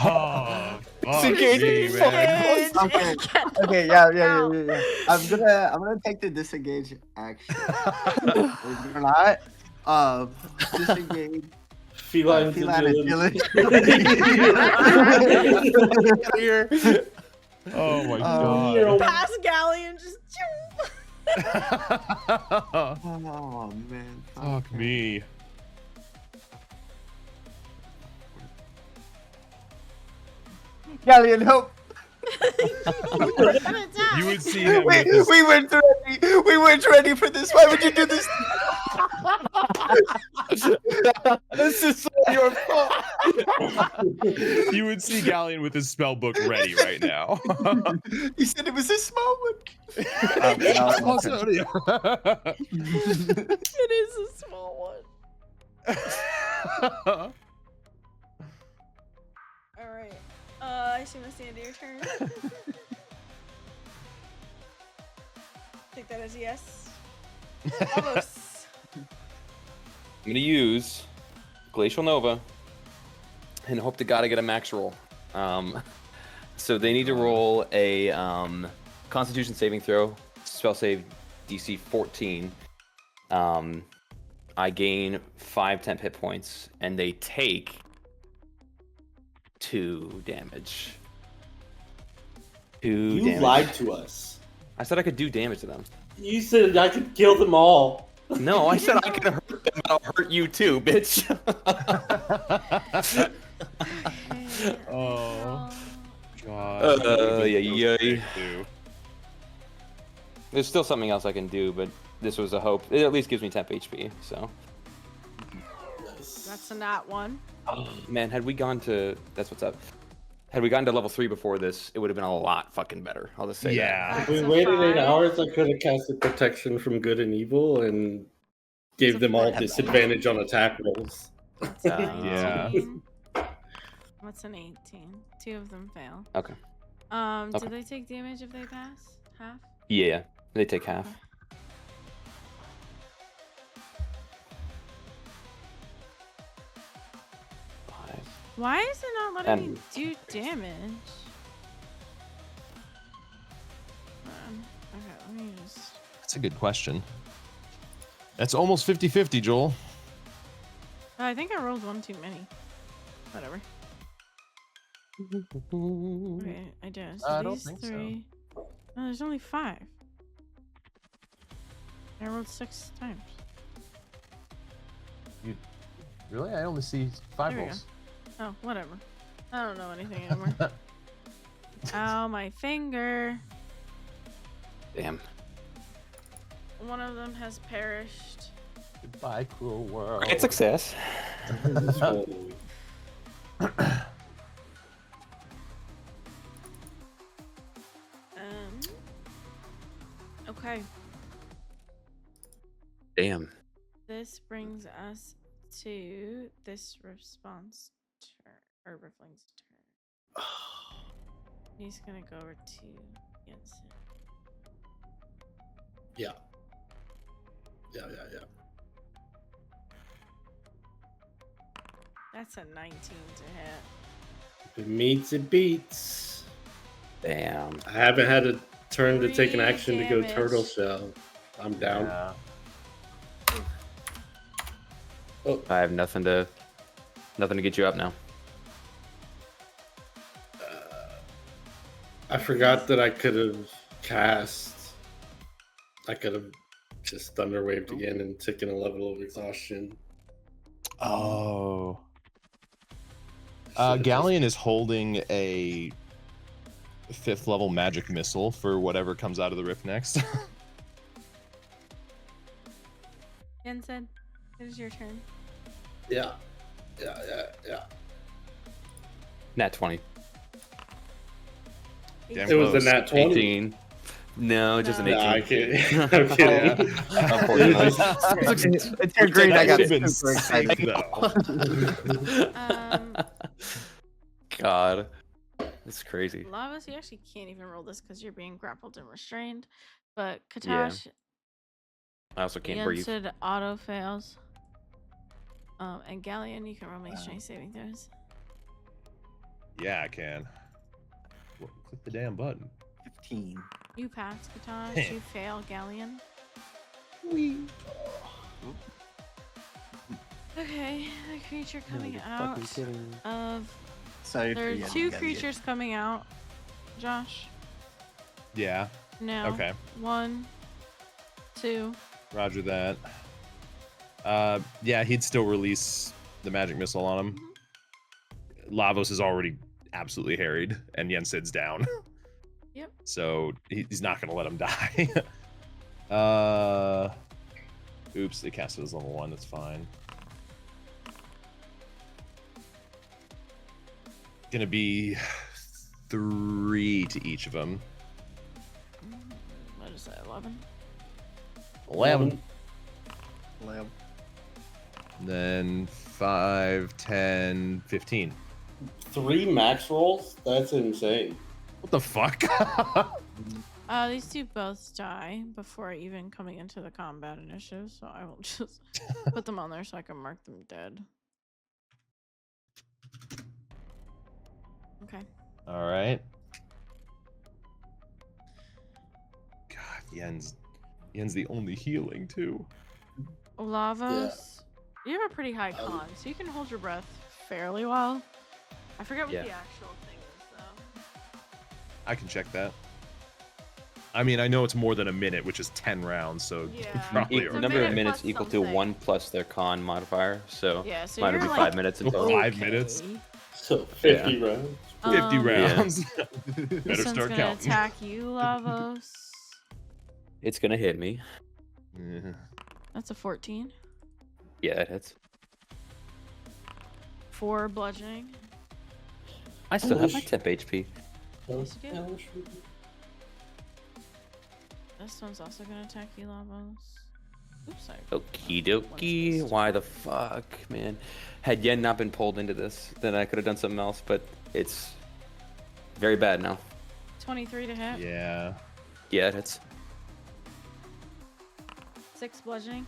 Oh, fuck Disengage me, it, man. Okay. Okay, yeah. I'm gonna take the disengage action. Believe it or not, disengage. feline Feline agility. agility. Oh my Oh. god. Pass Galleon just. Oh man. Fuck me. Galleon, help! You would see him We, with his, we weren't ready. We weren't ready for this. Why would you do this? This is all your fault. you would see Galleon with his spell book ready right now. You said it was a small one. Also, yeah. It is a small one. All right. I assume that's the end of your turn. Take that as a yes. Almost. I'm gonna use Glacial Nova and hope to God I get a max roll. So they need to roll a Constitution saving throw, spell save DC 14. I gain 5 temp hit points, and they take 2 damage. 2 You damage. lied to us. I said I could do damage to them. You said I could kill them all. No, I said I can hurt them, but I'll hurt you too, bitch. Oh god. yeah. There's still something else I can do, but this was a hope. It at least gives me temp HP. So. Nice. That's a nat one. Oh man, had we gone to that's what's up. Had we gotten to level 3 before this, it would have been a lot fucking better. I'll just say Yeah. If That's we a waited 8 5. hours, I could have casted protection from good and evil and gave a them all 5. disadvantage on attack rolls. That's a Yeah. 19. What's an 18? 2 of them fail. that. Okay. Do Okay. they take damage if they pass? Half? Yeah, they take half. Why is it not letting me And- do damage? Okay, let me just. That's a good question. That's almost 50-50, Joel. Oh, I think I rolled one too many. Whatever. Okay, I did. So I don't these think so. 3. No, there's only 5. I rolled 6 times. Really? I only see 5 There we rolls. Oh, whatever. I don't know anything anymore. Ow, my finger. Damn. One of them has perished. Goodbye, cruel world. Great success. So, Okay. Damn. This brings us to this response turn, or Riffling's turn. He's gonna go over to Jensen. yeah. That's a 19 to hit. If it meets, it beats. Damn. I haven't had a turn to take an 3 action to go damage. turtle shell. I'm down. Yeah. Oh, I have nothing to get you up now. I forgot that I could have cast. I could have just thunderwaved again and taken a level of exhaustion. Oh. Should've Galleon is holding a 5th level magic missile for whatever comes out of the rift next. Jensen, it is your turn. Yeah. Nat 20. Damn It was close. a nat 20. 18. No, just an No. 18. Nah, I'm kidding. I'm kidding. Unfortunately. It's your green. I That got would've been super sick, excited. though. God. That's crazy. Lavas, you actually can't even roll this because you're being grappled and restrained. But Katash, I also can't breathe. Jensen auto fails. And Galleon, you can roll me strength saving throws. Yeah, I can. Well, click the damn button. 15. You pass, Katash. You fail, Galleon. Okay, the creature coming out of. So There are yeah, 2 you gotta creatures coming out. Josh. Yeah. Now. Okay. 1, 2. Roger that. Yeah, he'd still release the magic missile on him. Lavos is already absolutely harried, and Jensen's down. Yep. So he's not gonna let him die. Oops, they cast it as level 1. That's fine. Gonna be 3 to each of them. What is that? 11. 11. Lamb. Then 5, 10, 15. 3 max rolls? That's insane. What the fuck? These 2 both die before even coming into the combat initiative, so I will just put them on there so I can mark them dead. Okay. All right. God, Yen's the only healing too. Lavos, you have a pretty high con, so you can hold your breath fairly well. I forget what Yeah. the actual thing is, though. I can check that. I mean, I know it's more than a minute, which is 10 rounds, so Yeah. probably It's a are Number minute of minutes plus equal to something. 1 plus their con modifier. So Yeah, so mine you're would be like 5 minutes until. 5 minutes? okay. So 50 rounds. 50 Um, rounds. This Better one's start gonna counting. attack you, Lavos. It's gonna hit me. Yeah. That's a 14. Yeah, it hits. 4 bludgeoning. I still have my temp HP. Yes, you do. This one's also gonna attack you, Lavos. Oops, sorry. Okie dokie. Why the fuck, man? Had Yen not been pulled into this, then I could have done something else, but it's very bad now. 23 to hit. Yeah. Yeah, it hits. 6 bludgeoning.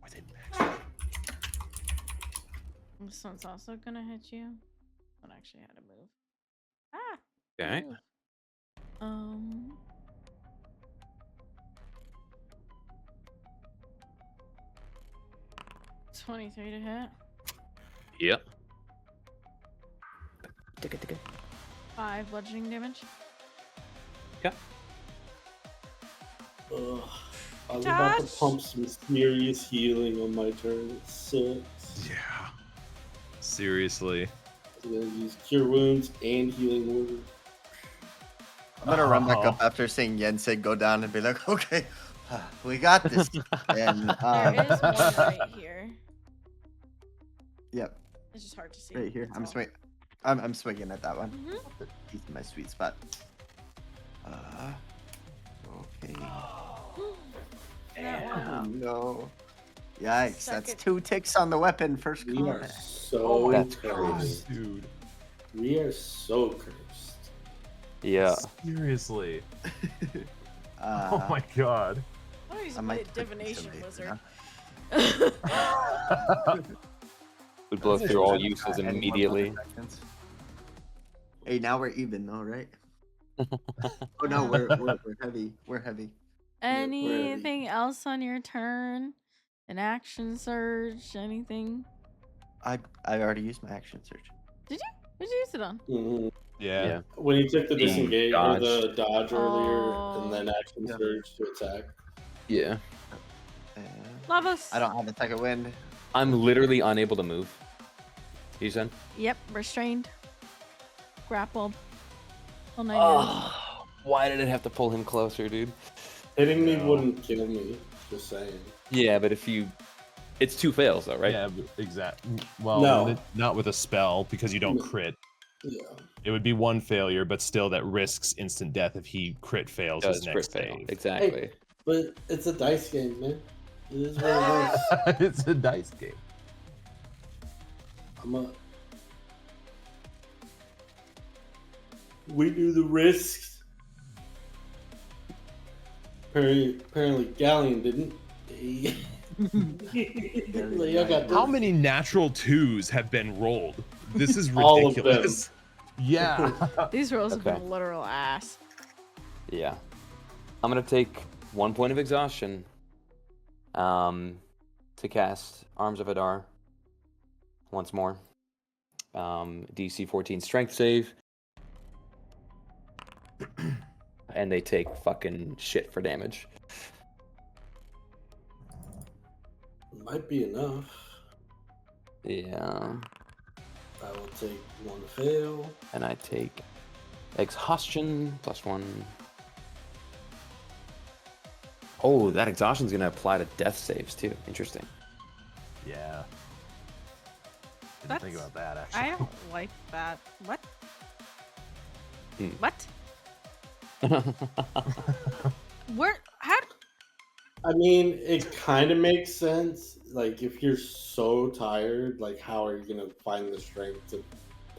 Within max. This one's also gonna hit you. One actually had to move. Ah. Okay. Move. 23 to hit. Yep. 5 bludgeoning damage. Okay. Ugh. I was about to Josh? pump some serious healing on my turn. It sucks. Yeah. Seriously. I'm gonna use Cure Wounds and Healing Word. I'm gonna run back Oh. up after seeing Yensid go down and be like, okay, we got this. And There is one right here. Yep, It's just hard to see. right here. that's I'm all. swing. I'm swinging at that one. Mhm. He's in my sweet spot. Okay. That one. Oh, no. Yikes! Suck That's it. 2 ticks on the weapon. First We are combat. so That's cursed. Dude. We are so cursed. Yeah. Seriously. Oh my god. Oh, he's I a might divination put this wizard. Would blow through all uses Any more immediately. bonus actions? Hey, now we're even though, right? Oh no, we're heavy. We're heavy. Anything else on your turn? An action surge? Anything? I already used my action search. Did you? What'd you use it on? Mhm. Yeah. When you took the disengage or the dodge earlier, Oh. and then action Yeah. surge to attack. Yeah. Lavos. I don't have a second wind. I'm literally unable to move. You said? Yep, restrained. Grappled. Well, no, Oh, why did it have to pull him closer, dude? Hitting me No. wouldn't kill me. Just saying. Yeah, but if you, it's 2 fails though, right? Yeah, exactly. Well, No. not with a spell because you don't No. crit. Yeah. It would be 1 failure, but still that risks instant death if he crit fails Does his crit next fail. save. Exactly. But it's a dice game, man. It is what it is. It's a dice game. We do the risks. Apparently Galleon didn't. Like, I got How this. many natural 2s have been rolled? This is All of them. ridiculous. Yeah. These rolls have Okay. been literal ass. Yeah. I'm gonna take 1 point of exhaustion. To cast Arms of Adar. Once more. DC 14 strength save. And they take fucking shit for damage. Might be enough. Yeah. I will take 1 fail. And I take exhaustion +1. Oh, that exhaustion's gonna apply to death saves too. Interesting. Yeah. Didn't think about that actually. I don't like that. What? Hmm. What? Where? How? I mean, it kind of makes sense. Like, if you're so tired, like, how are you gonna find the strength to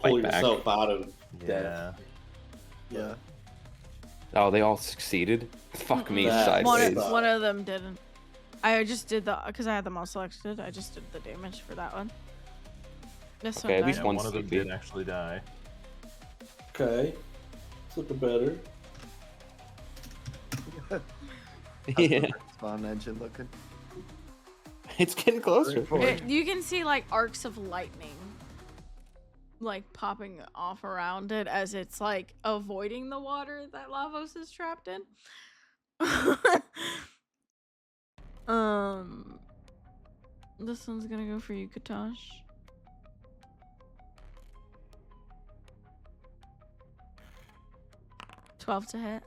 pull Fight back. yourself out of Yeah. death? Yeah. Oh, they all succeeded. Fuck me That- sideways. One of them didn't. I just did the because I had them all selected. I just did the damage for that one. This Okay, at one least died. Yeah, one one of them sleepy. did actually die. Okay. It's looking better. Yeah, Spawn engine looking. it's getting closer. You can see like arcs of lightning like popping off around it as it's like avoiding the water that Lavos is trapped in. This one's gonna go for you, Katash. 12 to hit.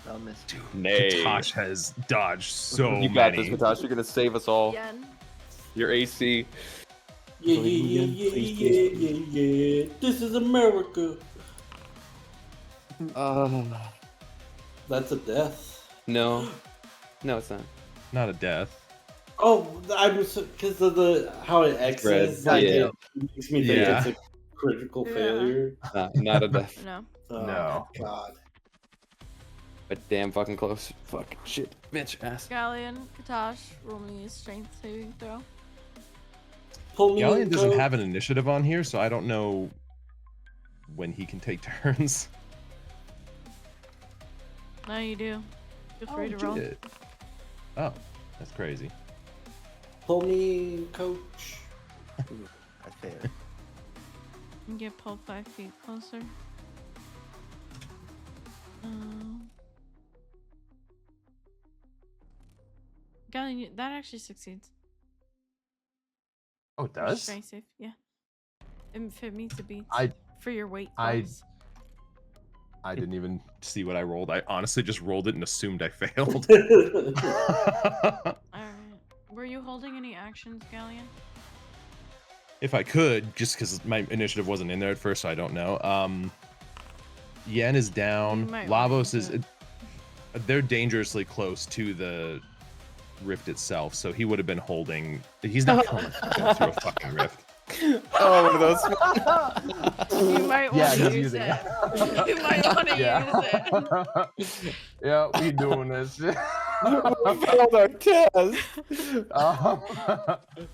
I'll miss. Nay. Katash has dodged so You got many. this, Katash. You're gonna save us all. Yen. Your AC. Yeah. This is America. That's a death. No. No, it's not. Not a death. Oh, I'm because of how it X's. Red, yeah. It makes me think Yeah. it's a critical Yeah. failure. Not a death. No. Oh, No. God. But damn fucking close. Fuck. Shit. Bitch. Ass. Galleon, Katash, roll me a strength saving throw. Pull me Galleon in, doesn't Coach. have an initiative on here, so I don't know when he can take turns. No, you do. Feel free to roll. shit. Oh, that's crazy. Pull me in, Coach. I failed. And get pulled 5 feet closer. Galleon, that actually succeeds. Oh, it Your does? Strength save, yeah. If it meets a beat. I- For your weight. I- class. I didn't even see what I rolled. I honestly just rolled it and assumed I failed. Alright. Were you holding any actions, Galleon? If I could, just because my initiative wasn't in there at first, so I don't know. Yen is down. You might Lavos wanna is. do They're dangerously close to the rift itself, so he would have been holding. He's not going through a fucking rift. Oh, one of those. You might Yeah, want he's to use using it. it. You might want to use it. Yeah, we doing this. We failed our test.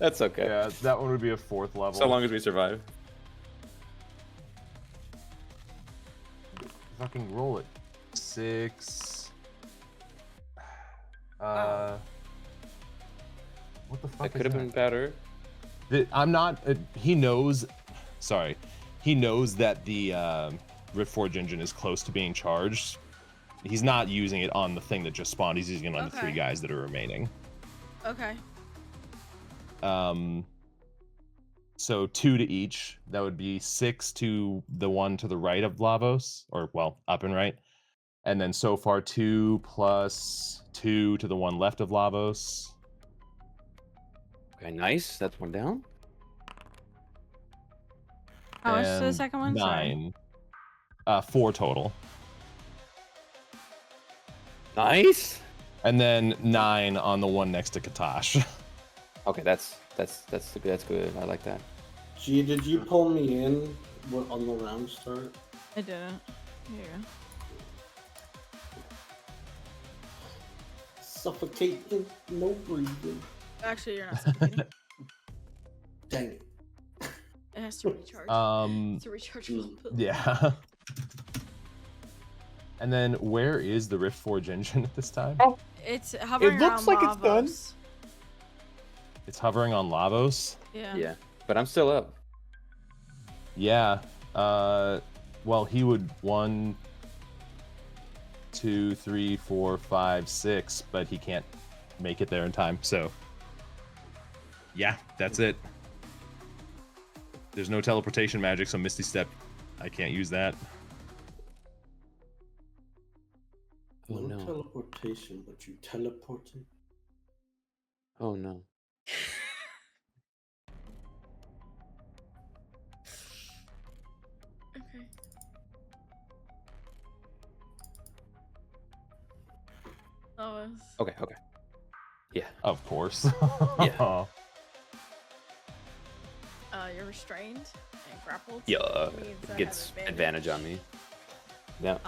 That's okay. Yeah, that one would be a 4th level. So long as we survive. Fucking roll it. 6. What the fuck? That could have been better. I'm not. He knows. Sorry, he knows that the Riftforge engine is close to being charged. He's not using it on the thing that just spawned. He's using it on the 3 Okay. guys that are remaining. Okay. So 2 to each. That would be 6 to the one to the right of Lavos, or well, up and right. And then so far 2 plus 2 to the one left of Lavos. Okay, nice. That's one down. How much to the and second one? Sorry. 9. 4 total. Nice. And then 9 on the one next to Katash. Okay, that's good. I like that. G, did you pull me in on the round start? I didn't. Here. Suffocating, no breathing. Actually, you're not suffocating. Dang it. It has to recharge. It's a rechargeable pill. Yeah. And then where is the Riftforge engine at this time? It's hovering looks around like it's done. Lavos. It's hovering on Lavos. Yeah. Yeah, but I'm still up. Yeah. Well, he would 1, 2, 3, 4, 5, 6, but he can't make it there in time. So, yeah, that's it. There's no teleportation magic, so Misty Step, I can't use that. Oh No no. teleportation, but you teleported. Oh no. Okay. Lavos. Okay. Yeah. Of course. Yeah. You're restrained and grappled. Yeah. which means I have Gets advantage on me. Yeah.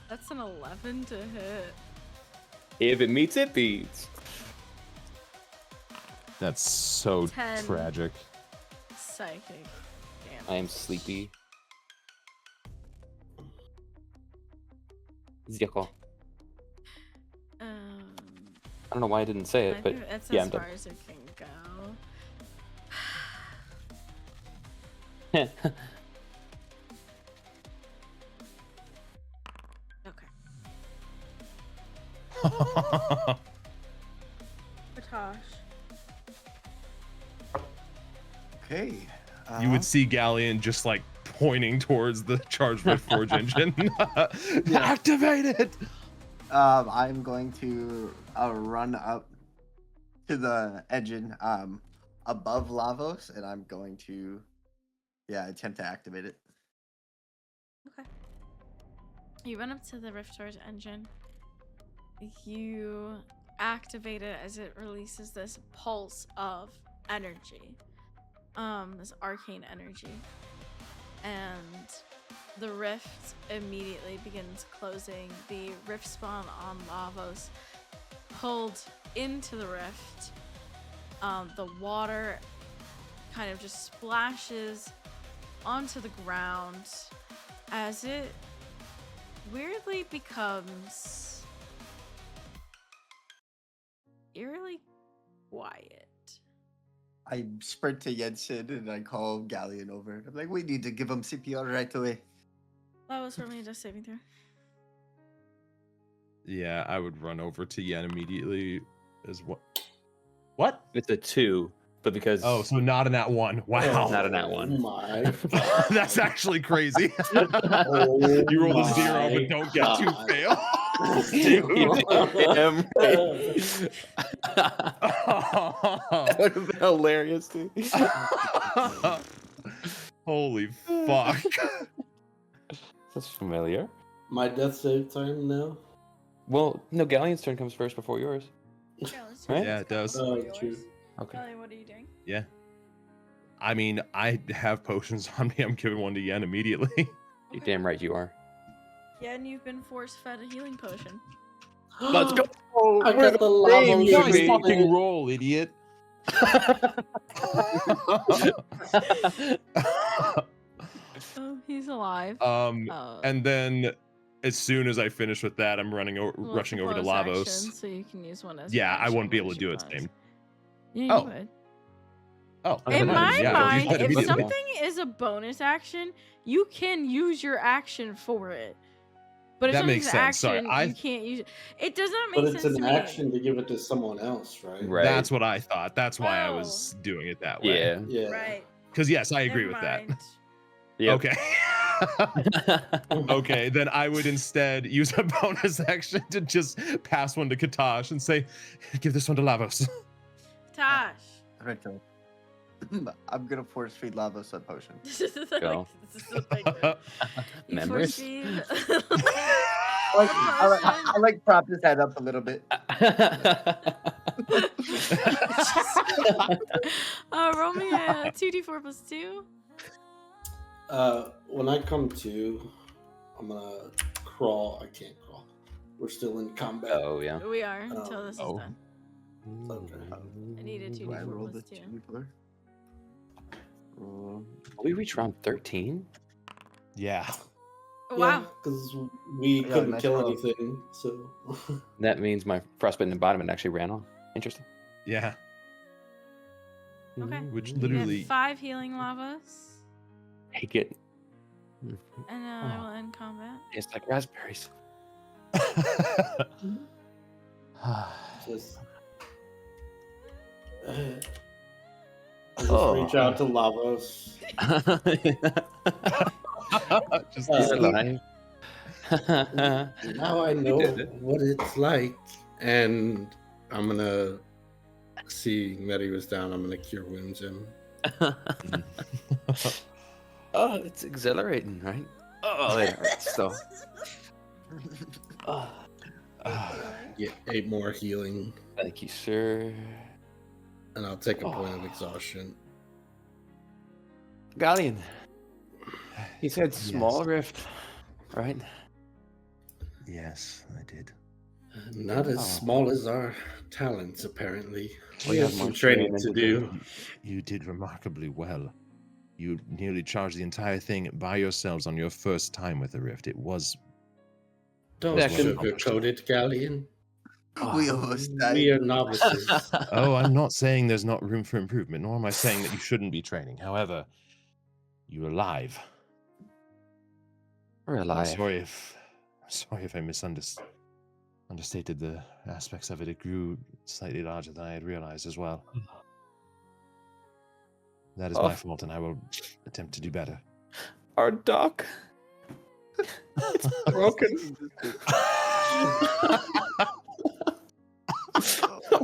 That's an 11 to hit. If it meets, it beats. That's so 10. tragic. Psychic damage. I am sleepy. Ziko. I don't know why I didn't say I it, but think that's yeah, as I'm done. far as it can go. Okay. Katash. Okay. You would see Galleon just like pointing towards the charged with forge engine. Activate it. I'm going to run up to the engine above Lavos, and I'm going to attempt to activate it. Okay. You run up to the Rift Forge engine. You activate it as it releases this pulse of energy. This arcane energy. And the rift immediately begins closing. The rift spawn on Lavos pulled into the rift. The water kind of just splashes onto the ground as it weirdly becomes eerily quiet. I sprint to Jensen and I call Galleon over. I'm like, we need to give him CPR right away. That was for me just saving throw. Yeah, I would run over to Yen immediately as well. What? It's a 2, but because Oh, so not in that one. Wow. Not in that one. My That's actually crazy. Oh You rolled a 0, my but don't get 2 God. fail. Damn right. That would have been hilarious, dude. Holy fuck. That's familiar. My death save time now. Well, no, Galleon's turn comes first before yours. Right? Yeah, it does. True. Okay. Kelly, what are you doing? Yeah. I mean, I have potions on me. I'm giving one to Yen immediately. You're damn right you are. Yeah, and you've been force-fed a healing potion. Let's go. I got the lava. You guys baby. fucking roll, idiot. Oh, he's alive. And then as soon as I finish with that, I'm rushing over to Lavos. Action, so you can use one as Yeah, I action won't be able to as do you it pause. same. Yeah, Oh. you would. Oh, Okay, In nice. my yeah, mind, use that if immediately. something is a bonus action, you can use your action for it. But if That something's makes sense. Sorry, action, you can't use it. It does not make But sense it's an to me. action to give it to someone else, right? Right. That's what I thought. That's why I Oh. was doing it that way. Yeah. Yeah. Right. Because yes, I agree Never with that. mind. Yep. Okay. Okay, then I would instead use a bonus action to just pass one to Katash and say, give this one to Lavos. Tosh. Right there. I'm gonna force feed Lavos a potion. This is Go. You Members? force feed. I like prop his head up a little bit. Roll me a 2d4 plus 2. When I come to, I'm gonna crawl. I can't crawl. We're still in combat. Oh yeah. We are until this is Oh. done. Okay. I need a Do I 2d4 roll the plus 2. tubular? We reached round 13. Yeah. Oh, wow. Because we Yeah, couldn't nice kill roll. anything. So That means my frostbitten embodiment actually ran off. Interesting. Yeah. Okay. Which You literally. get 5 healing lavas, Take it. and I will end combat. It's like raspberries. just, I just Oh. reach out to Lavos. Just He's Uh, alive. Now I know did it. what it's like, and I'm gonna seeing that he was down. I'm gonna cure wounds him. Oh, it's exhilarating, right? Oh, it hurts though. Oh, Get 8 more healing, thank you, sir. and I'll take a point of exhaustion. Galleon. He said small Yes. rift, right? Yes, I did. Not as Oh. small as our talents, apparently. We We have have some more training training to to do. You did remarkably well. You nearly charged the entire thing by yourselves on your first time with the rift. It was. Don't That can- sugarcoat it, Galleon. We almost died. We are novices. Oh, I'm not saying there's not room for improvement, nor am I saying that you shouldn't be training. However, you're alive. We're I'm alive. sorry if I understated the aspects of it. It grew slightly larger than I had realized as well. That is Oh. my fault, and I will attempt to do better. Our dock. It's broken.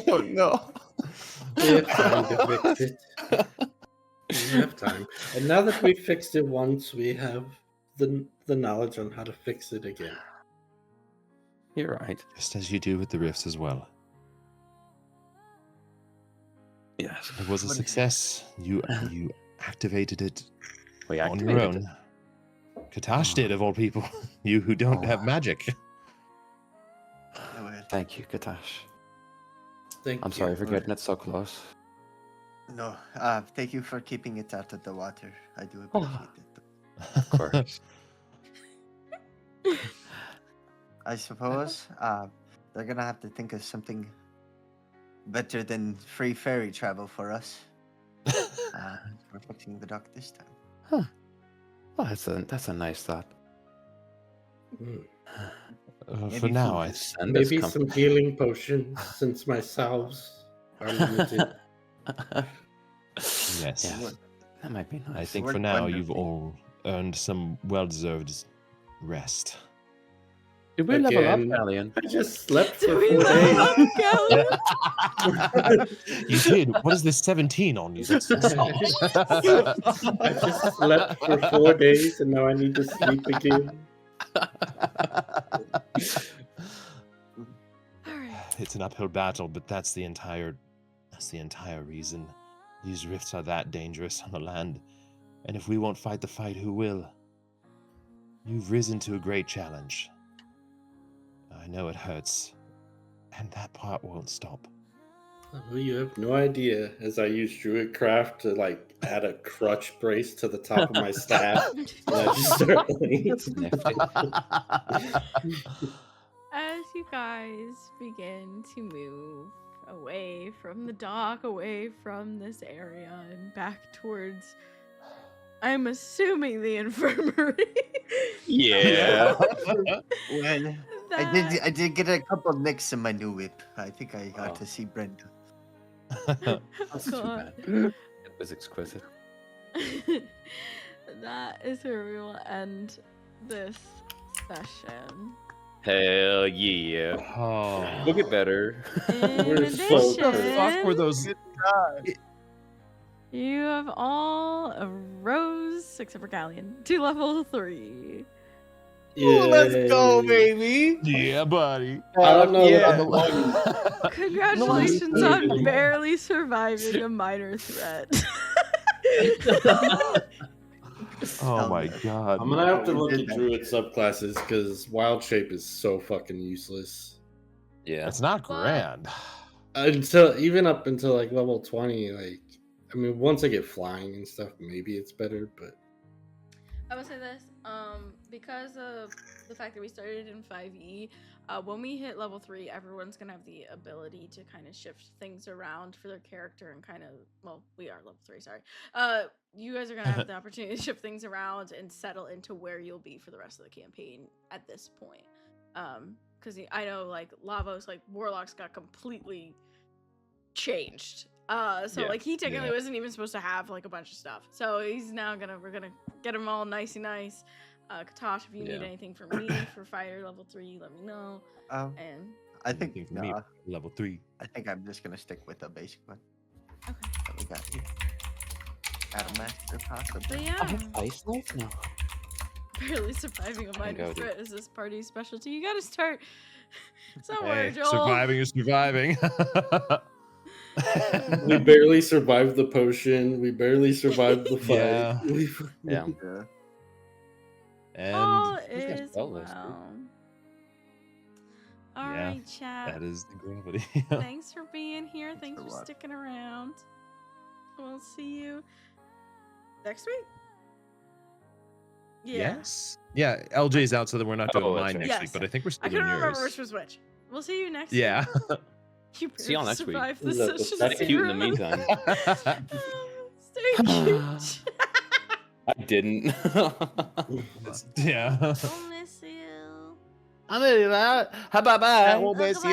Oh no. We have time to fix it. We have time. And now that we fixed it once, we have the knowledge on how to fix it again. You're right. Just as you do with the rifts as well. Yes. It was a success. You activated it We on your activated own. Katash did, of all people. You who don't have magic. Oh, well, Thank you, Katash. Thank I'm you. sorry for getting it so close. no, thank you for keeping it out of the water. I do appreciate it. Of course. I suppose they're gonna have to think of something better than free ferry travel for us. For fixing the dock this time. Huh. Well, that's a nice thought. Mm. For now, I Send us Maybe some healing potions, since my salves are limited. yes. Yeah, that might be nice. I think Worked for now wonderfully. you've all earned some well-deserved rest. Did we level up, Again. Galleon? I just slept Do for we 4 level days. up, Galleon? You did. What is this 17 on you? That's I just slept for 4 days and now I need to sleep again. All right. It's an uphill battle, but that's the entire reason. These rifts are that dangerous on the land, and if we won't fight the fight, who will? You've risen to a great challenge. I know it hurts, and that part won't stop. Well, you have no idea, as I use Druidcraft to like add a crutch brace to the top of my staff. And I just start playing. As you guys begin to move away from the dock, away from this area, and back towards, I'm assuming, the infirmary. Yeah. Well, I did get a couple nicks in my new whip. I think I got to see Brenda. That's too God. bad. It was exquisite. That is where we will end this session. Hell yeah. Oh, We'll get better. In We're so addition, what the fuck were those? you have all rose, except for Galleon, to level 3. Let's go, Yay. baby! Yeah, buddy. I don't know. Yeah. Congratulations No, on barely surviving a minor threat. Oh my god. I'm gonna have to look at Druid subclasses because Wild Shape is so fucking useless. Yeah. It's not grand. Even up until like level 20, like I mean, once I get flying and stuff, maybe it's better. But I will say this, because of the fact that we started in 5e, when we hit level 3, everyone's gonna have the ability to kind of shift things around for their character and kind of, well, we are level 3, sorry. You guys are gonna have the opportunity to shift things around and settle into where you'll be for the rest of the campaign at this point. Because I know, like, Lavos, like, Warlocks got completely changed. So Yeah. like he technically Yeah. wasn't even supposed to have like a bunch of stuff. So he's now we're gonna get him all nicey nice. Katosh, if you need Yeah. anything from me for fire level 3, let me know. And I think Anything for me, level 3. I think I'm just gonna stick with the basic one okay. that we got here. Add a master But possibly. I yeah, have ice knife now. barely surviving a minor go, dude. threat is this party's specialty. You gotta start somewhere, Hey, Joel. surviving is surviving. we barely survived the potion. We barely survived the fight. Yeah. Yeah. Yeah. All These guys is well listed. well. All Yeah, right, chat. that is the gravity. Thanks for being here. Thanks for for what? sticking around. We'll see you next week. Yeah. Yes. Yeah, LJ's out, so that we're not doing Oh, that's mine right. next Yes. week, but I think we're still I couldn't doing remember yours. which was which. We'll see you next Yeah. week. You See y'all next week. survived the Look, session. Stay cute in the zero. meantime. Stay cute. I didn't. Yeah. We'll miss you. I'm in that. Bye bye. We'll miss you.